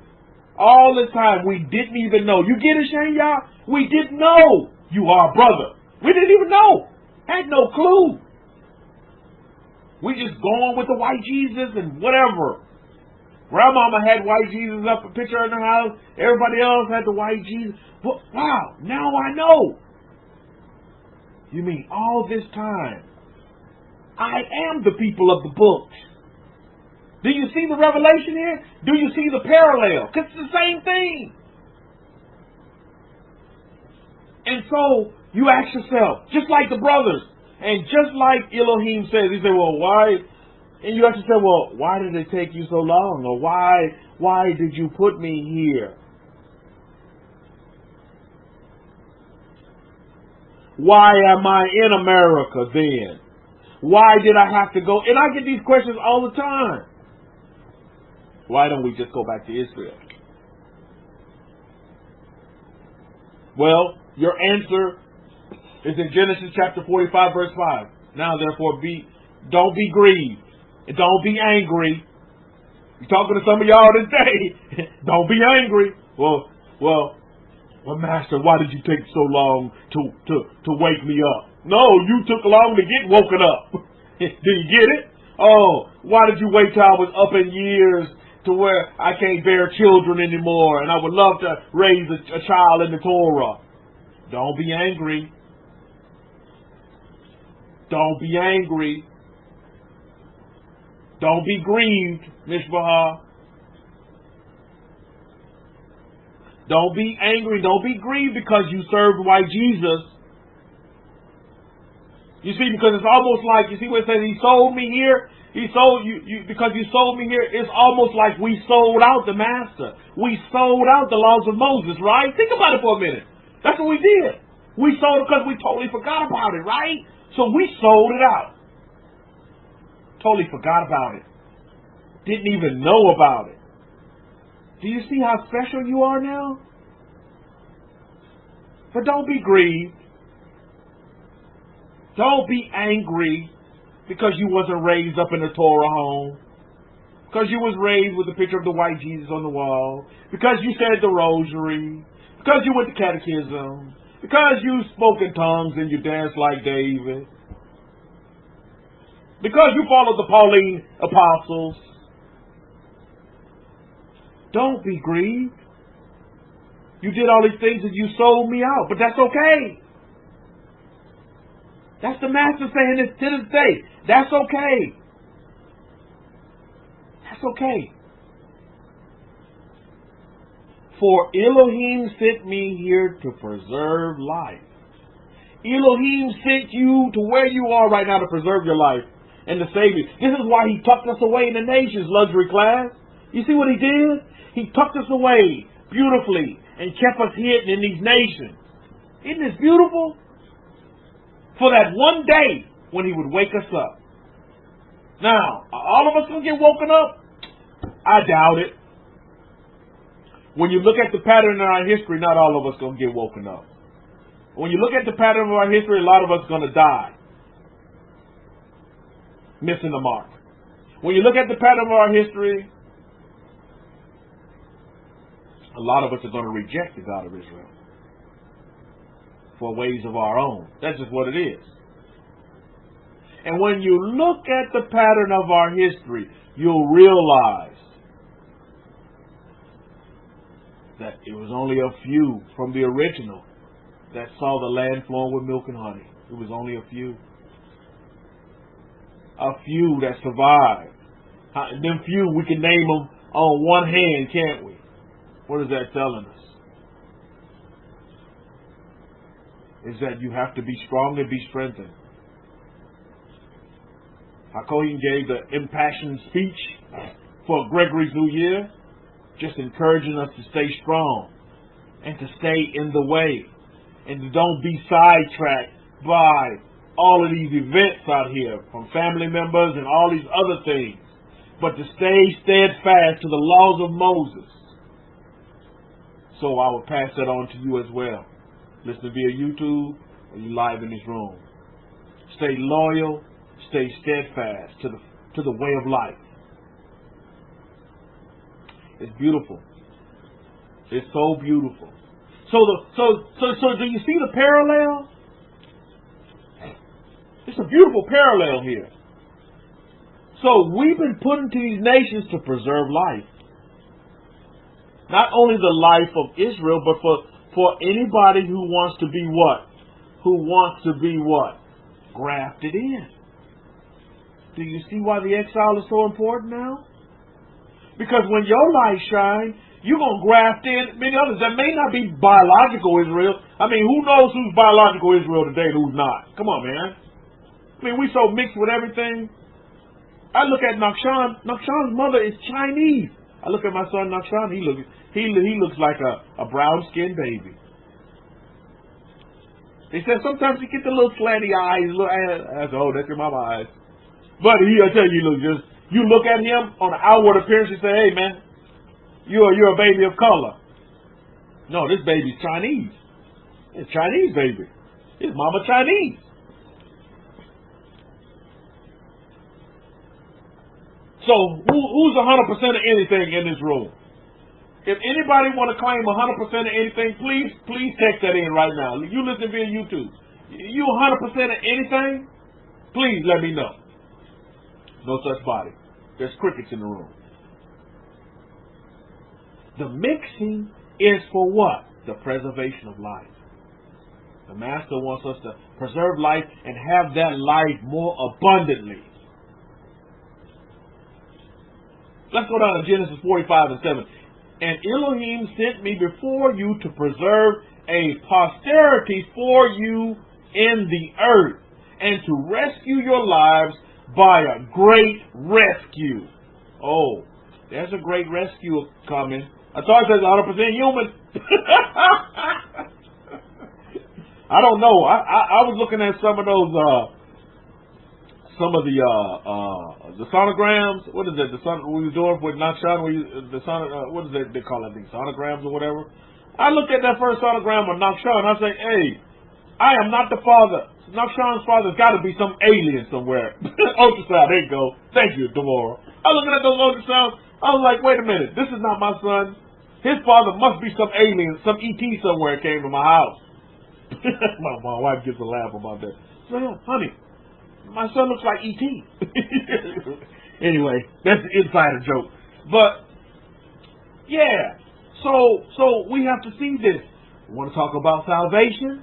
All this time we didn't even know. You get it, Shane, y'all? We didn't know you are a brother. We didn't even know. Had no clue. We just going with the white Jesus and whatever. Grandmama had white Jesus up, a picture in her house. Everybody else had the white Jesus. But wow, now I know. You mean all this time I am the people of the book. Do you see the revelation here? Do you see the parallel? Because it's the same thing. And so you ask yourself, just like the brothers, and just like Elohim says, he said, well, why? And you ask yourself, well, why did it take you so long? Or why did you put me here? Why am I in America then? Why did I have to go? And I get these questions all the time. Why don't we just go back to Israel? Well, your answer is in Genesis chapter 45, verse 5. Now, therefore, don't be grieved and don't be angry. I'm talking to some of y'all today. Don't be angry. Well, Master, why did you take so long to wake me up? No, you took long to get woken up. Did you get it? Oh, why did you wait till I was up in years to where I can't bear children anymore and I would love to raise a child in the Torah? Don't be angry. Don't be angry. Don't be grieved, Mishpachah. Don't be angry. Don't be grieved because you served white Jesus. You see, because it's almost like, you see what it says, he sold me here. He sold you because you sold me here. It's almost like we sold out the master. We sold out the laws of Moses, right? Think about it for a minute. That's what we did. We sold it because we totally forgot about it, right? So we sold it out. Totally forgot about it. Didn't even know about it. Do you see how special you are now? But don't be grieved. Don't be angry because you wasn't raised up in the Torah home. Because you was raised with a picture of the white Jesus on the wall. Because you said the rosary. Because you went to catechism. Because you spoke in tongues and you danced like David. Because you followed the Pauline apostles. Don't be grieved. You did all these things and you sold me out. But that's okay. That's the master saying this to this day. That's okay. That's okay. For Elohim sent me here to preserve life. Elohim sent you to where you are right now to preserve your life and to save you. This is why he tucked us away in the nations, luxury class. You see what he did? He tucked us away beautifully and kept us hidden in these nations. Isn't this beautiful? For that one day when he would wake us up. Now, are all of us going to get woken up? I doubt it. When you look at the pattern in our history, not all of us going to get woken up. When you look at the pattern of our history, a lot of us are going to die. Missing the mark. When you look at the pattern of our history, a lot of us are going to reject the God of Israel for ways of our own. That's just what it is. And when you look at the pattern of our history, you'll realize that it was only a few from the original that saw the land flowing with milk and honey. It was only a few. A few that survived. Them few, we can name them on one hand, can't we? What is that telling us? Is that you have to be strong and be strengthened. Hakohen gave the impassioned speech for Gregory's New Year, just encouraging us to stay strong and to stay in the way and to don't be sidetracked by all of these events out here from family members and all these other things, but to stay steadfast to the laws of Moses. So I will pass that on to you as well. Listen via YouTube or you live in this room. Stay loyal, stay steadfast to the way of life. It's beautiful. It's so beautiful. So do you see the parallel? It's a beautiful parallel here. So we've been put into these nations to preserve life. Not only the life of Israel, but for anybody who wants to be what? Who wants to be what? Grafted in. Do you see why the exile is so important now? Because when your light shines, you're going to graft in many others that may not be biological Israel. I mean, who knows who's biological Israel today and who's not? Come on, man. I mean, we so mixed with everything. I look at Nakshan. Nakshan's mother is Chinese. I look at my son Nakshan. He looks like a brown-skinned baby. They said sometimes you get the little slanty eyes. I said, oh, that's your mama eyes. But I tell you, You look at him on the outward appearance and say, hey man, you're a baby of color. No, this baby's Chinese. It's a Chinese baby. His mama Chinese. So who's 100% of anything in this room? If anybody want to claim 100% of anything, please text that in right now. You listen via YouTube. You 100% of anything? Please let me know. No such body. There's crickets in the room. The mixing is for what? The preservation of life. The Master wants us to preserve life and have that life more abundantly. Let's go down to Genesis 45 and 7. And Elohim sent me before you to preserve a posterity for you in the earth, and to rescue your lives by a great rescue. Oh, there's a great rescue coming. I thought it says 100% human. I don't know. I was looking at some of those, the sonograms. What is it? The son we were doing with Nakshan. What is it? They call that thing? Sonograms or whatever. I looked at that first sonogram of Nakshan. I say, hey, I am not the father. Nakshan's father's got to be some alien somewhere. Ultrasound. There you go. Thank you, Devorah. I was looking at those ultrasounds. I was like, wait a minute. This is not my son. His father must be some alien, some ET somewhere came to my house. my wife gets a laugh about that. So, honey, my son looks like ET. Anyway, that's the insider joke. But yeah, so we have to see this. We want to talk about salvation,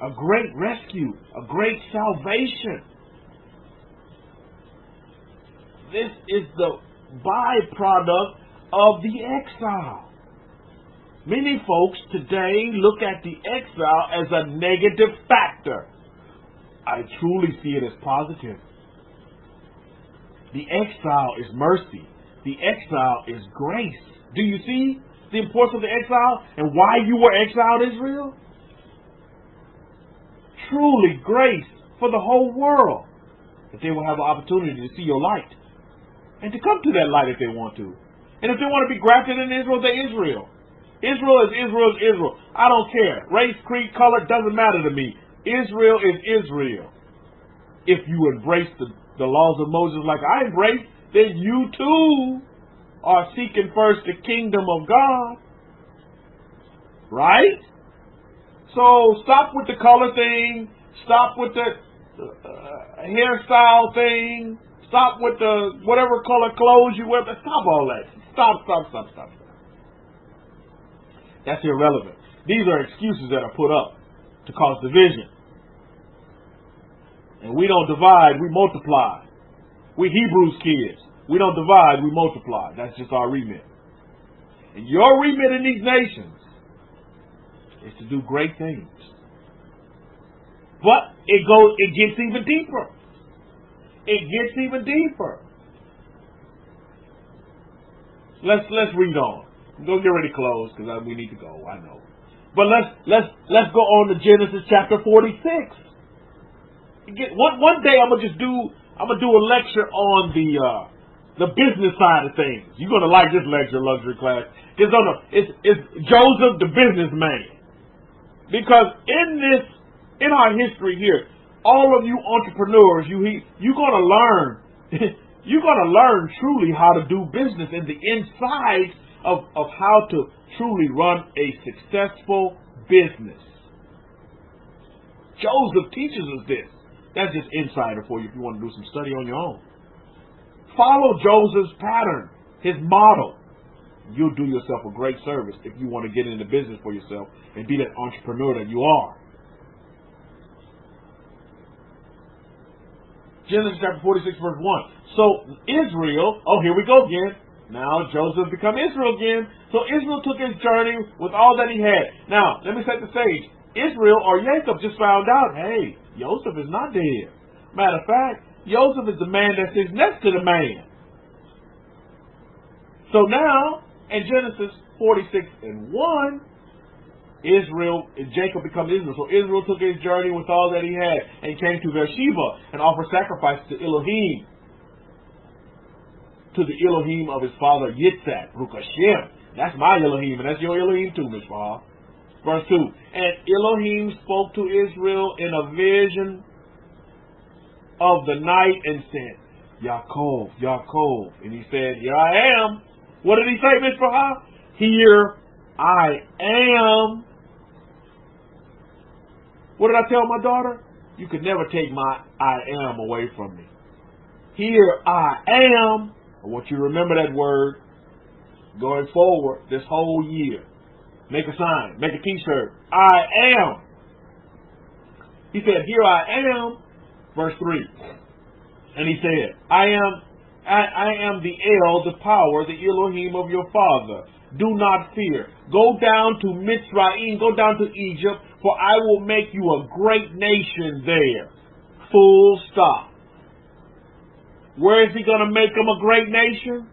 a great rescue, a great salvation. This is the byproduct of the exile. Many folks today look at the exile as a negative factor. I truly see it as positive. The exile is mercy. The exile is grace. Do you see the importance of the exile and why you were exiled, Israel? Truly grace for the whole world, that they will have the opportunity to see your light and to come to that light if they want to. And if they want to be grafted in Israel, they're Israel. Israel is Israel is Israel. I don't care. Race, creed, color, doesn't matter to me. Israel is Israel. If you embrace the laws of Moses like I embrace, then you too are seeking first the kingdom of God. Right? So stop with the color thing. Stop with the hairstyle thing. Stop with the whatever color clothes you wear. Stop all that. Stop. That's irrelevant. These are excuses that are put up to cause division. And we don't divide, we multiply. We Hebrews kids. We don't divide, we multiply. That's just our remit. And your remit in these nations is to do great things. But it gets even deeper. It gets even deeper. Let's read on. Go get ready to close because we need to go. I know. But let's go on to Genesis chapter 46. One day I'm gonna do a lecture on the business side of things. You're gonna like this lecture, luxury class. It's Joseph the businessman. Because in our history here, all of you entrepreneurs, you're gonna learn you're gonna learn truly how to do business in the inside of how to truly run a successful business. Joseph teaches us this. That's just insider for you if you want to do some study on your own. Follow Joseph's pattern, his model. You'll do yourself a great service if you want to get into business for yourself and be that entrepreneur that you are. Genesis chapter 46 verse 1. So Israel, here we go again. Now Joseph become Israel again. So Israel took his journey with all that he had. Now, let me set the stage. Israel or Jacob just found out, hey, Joseph is not dead. Matter of fact, Joseph is the man that sits next to the man. So now, in Genesis 46 and 1, Jacob becomes Israel. So Israel took his journey with all that he had and came to Beersheba and offered sacrifices to Elohim. to the Elohim of his father Yitzhak, Baruch Hashem. That's my Elohim, and that's your Elohim too, Mishpah. Verse 2. And Elohim spoke to Israel in a vision of the night and said, Yaakov, Yaakov. And he said, here I am. What did he say, Mishpah? Here I am. What did I tell my daughter? You could never take my I am away from me. Here I am. I want you to remember that word going forward this whole year. Make a sign, make a t-shirt. I am. He said, here I am. Verse 3. And he said, I am the El, the power, the Elohim of your father. Do not fear. Go down to Mitzrayim, go down to Egypt, for I will make you a great nation there. Full stop. Where is he going to make them a great nation?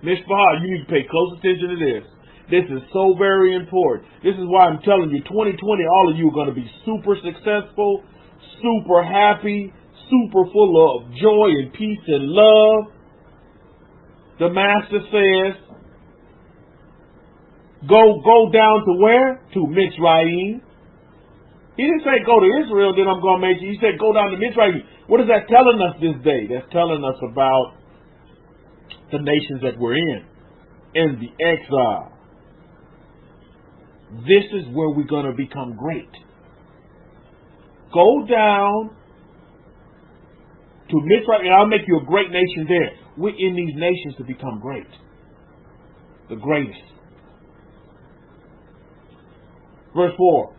Mishpah, you need to pay close attention to this. This is so very important. This is why I'm telling you, 2020, all of you are going to be super successful, super happy, super full of joy and peace and love. The Master says, go down to where? To Mitzrayim. He didn't say go to Israel, then I'm going to make you. He said go down to Mitzrayim. What is that telling us this day? That's telling us about the nations that we're in the exile. This is where we're going to become great. Go down to Mitzrayim, and I'll make you a great nation there. We're in these nations to become great. The greatest. Verse 4.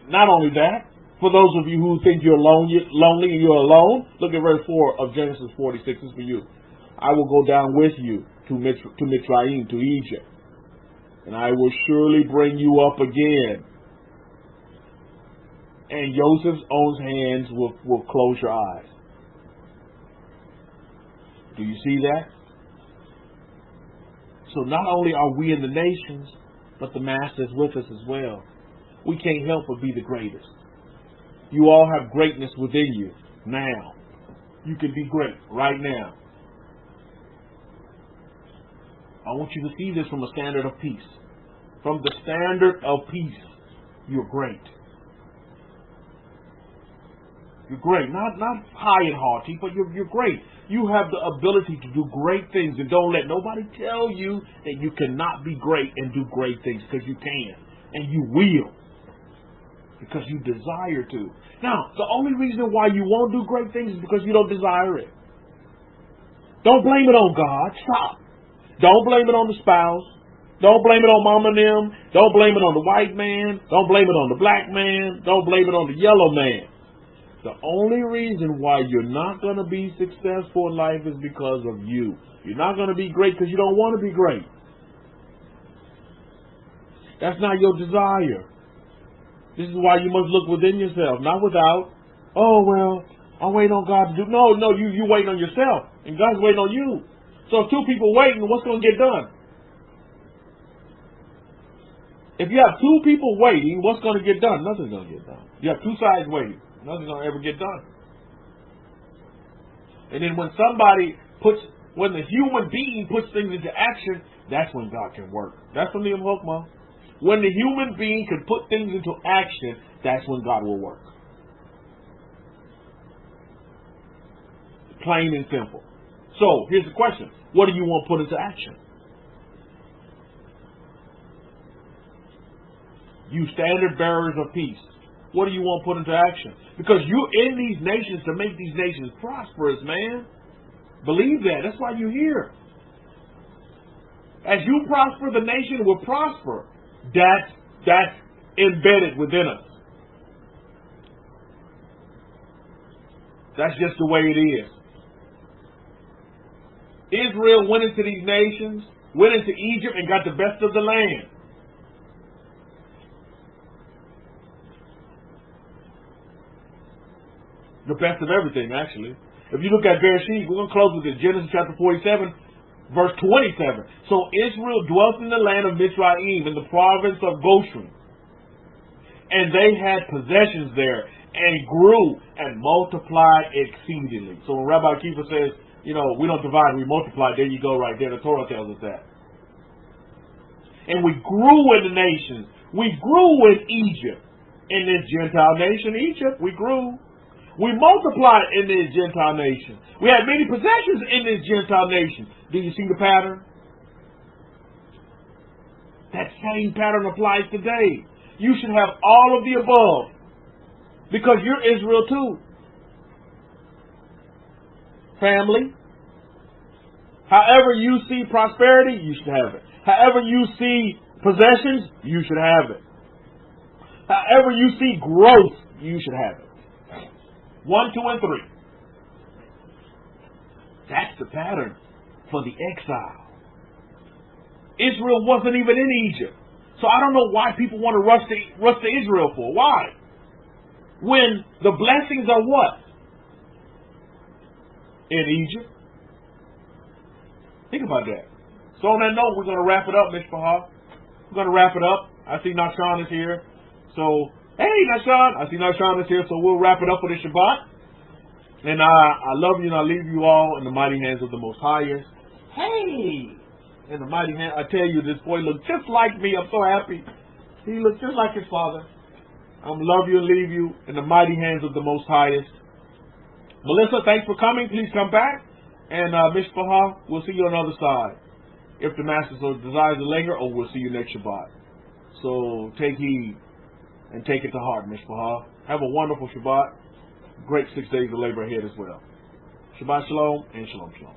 Not only that, for those of you who think you're lonely and you're alone, look at verse 4 of Genesis 46. This is for you. I will go down with you to Mitzrayim, to Egypt, and I will surely bring you up again. And Joseph's own hands will close your eyes. Do you see that? So not only are we in the nations, but the Master is with us as well. We can't help but be the greatest. You all have greatness within you now. You can be great right now. I want you to see this from a standard of peace. From the standard of peace, you're great. You're great. Not high and haughty, but you're great. You have the ability to do great things, and don't let nobody tell you that you cannot be great and do great things, because you can, and you will, because you desire to. Now, the only reason why you won't do great things is because you don't desire it. Don't blame it on God. Stop. Don't blame it on the spouse. Don't blame it on mama and them. Don't blame it on the white man. Don't blame it on the black man. Don't blame it on the yellow man. The only reason why you're not going to be successful in life is because of you. You're not going to be great because you don't want to be great. That's not your desire. This is why you must look within yourself, not without. Oh, well, I'm waiting on God to do. No, you waiting on yourself, and God's waiting on you. So if two people waiting, what's going to get done? If you have two people waiting, what's going to get done? Nothing's going to get done. You have two sides waiting. Nothing's going to ever get done. And then when the human being puts things into action, that's when God can work. That's when the Hokmah. When the human being can put things into action, that's when God will work. Plain and simple. So, here's the question. What do you want put into action? You standard bearers of peace. What do you want put into action? Because you're in these nations to make these nations prosperous, man. Believe that. That's why you're here. As you prosper, the nation will prosper. That's embedded within us. That's just the way it is. Israel went into these nations, went into Egypt, and got the best of the land. The best of everything, actually. If you look at Bereshit, we're going to close with it. Genesis chapter 47, verse 27. So Israel dwelt in the land of Mitzrayim, in the province of Goshen. And they had possessions there, and grew and multiplied exceedingly. So when Rabbi Kefa says, we don't divide, we multiply. There you go right there. The Torah tells us that. And we grew in the nations. We grew in Egypt. In this Gentile nation, Egypt, we grew. We multiplied in this Gentile nation. We had many possessions in this Gentile nation. Do you see the pattern? That same pattern applies today. You should have all of the above, because you're Israel too. Family. However you see prosperity, you should have it. However you see possessions, you should have it. However you see growth, you should have it. 1, 2, and 3. That's the pattern for the exile. Israel wasn't even in Egypt. So I don't know why people want to rush to Israel for. Why? When the blessings are what? In Egypt. Think about that. So on that note, we're going to wrap it up, Mishpahah. We're going to wrap it up. I see Nashan is here. So, hey, Nashan. I see Nashan is here, so we'll wrap it up for the Shabbat. And I love you, and I leave you all in the mighty hands of the Most Highest. Hey! In the mighty hand, I tell you, this boy looks just like me. I'm so happy. He looks just like his father. I'm love you and leave you in the mighty hands of the Most Highest. Melissa, thanks for coming. Please come back. And Mishpahah, we'll see you on the other side. If the Master so desires to linger, or we'll see you next Shabbat. So take heed and take it to heart, Mishpahah. Have a wonderful Shabbat. Great 6 days of labor ahead as well. Shabbat shalom and shalom shalom.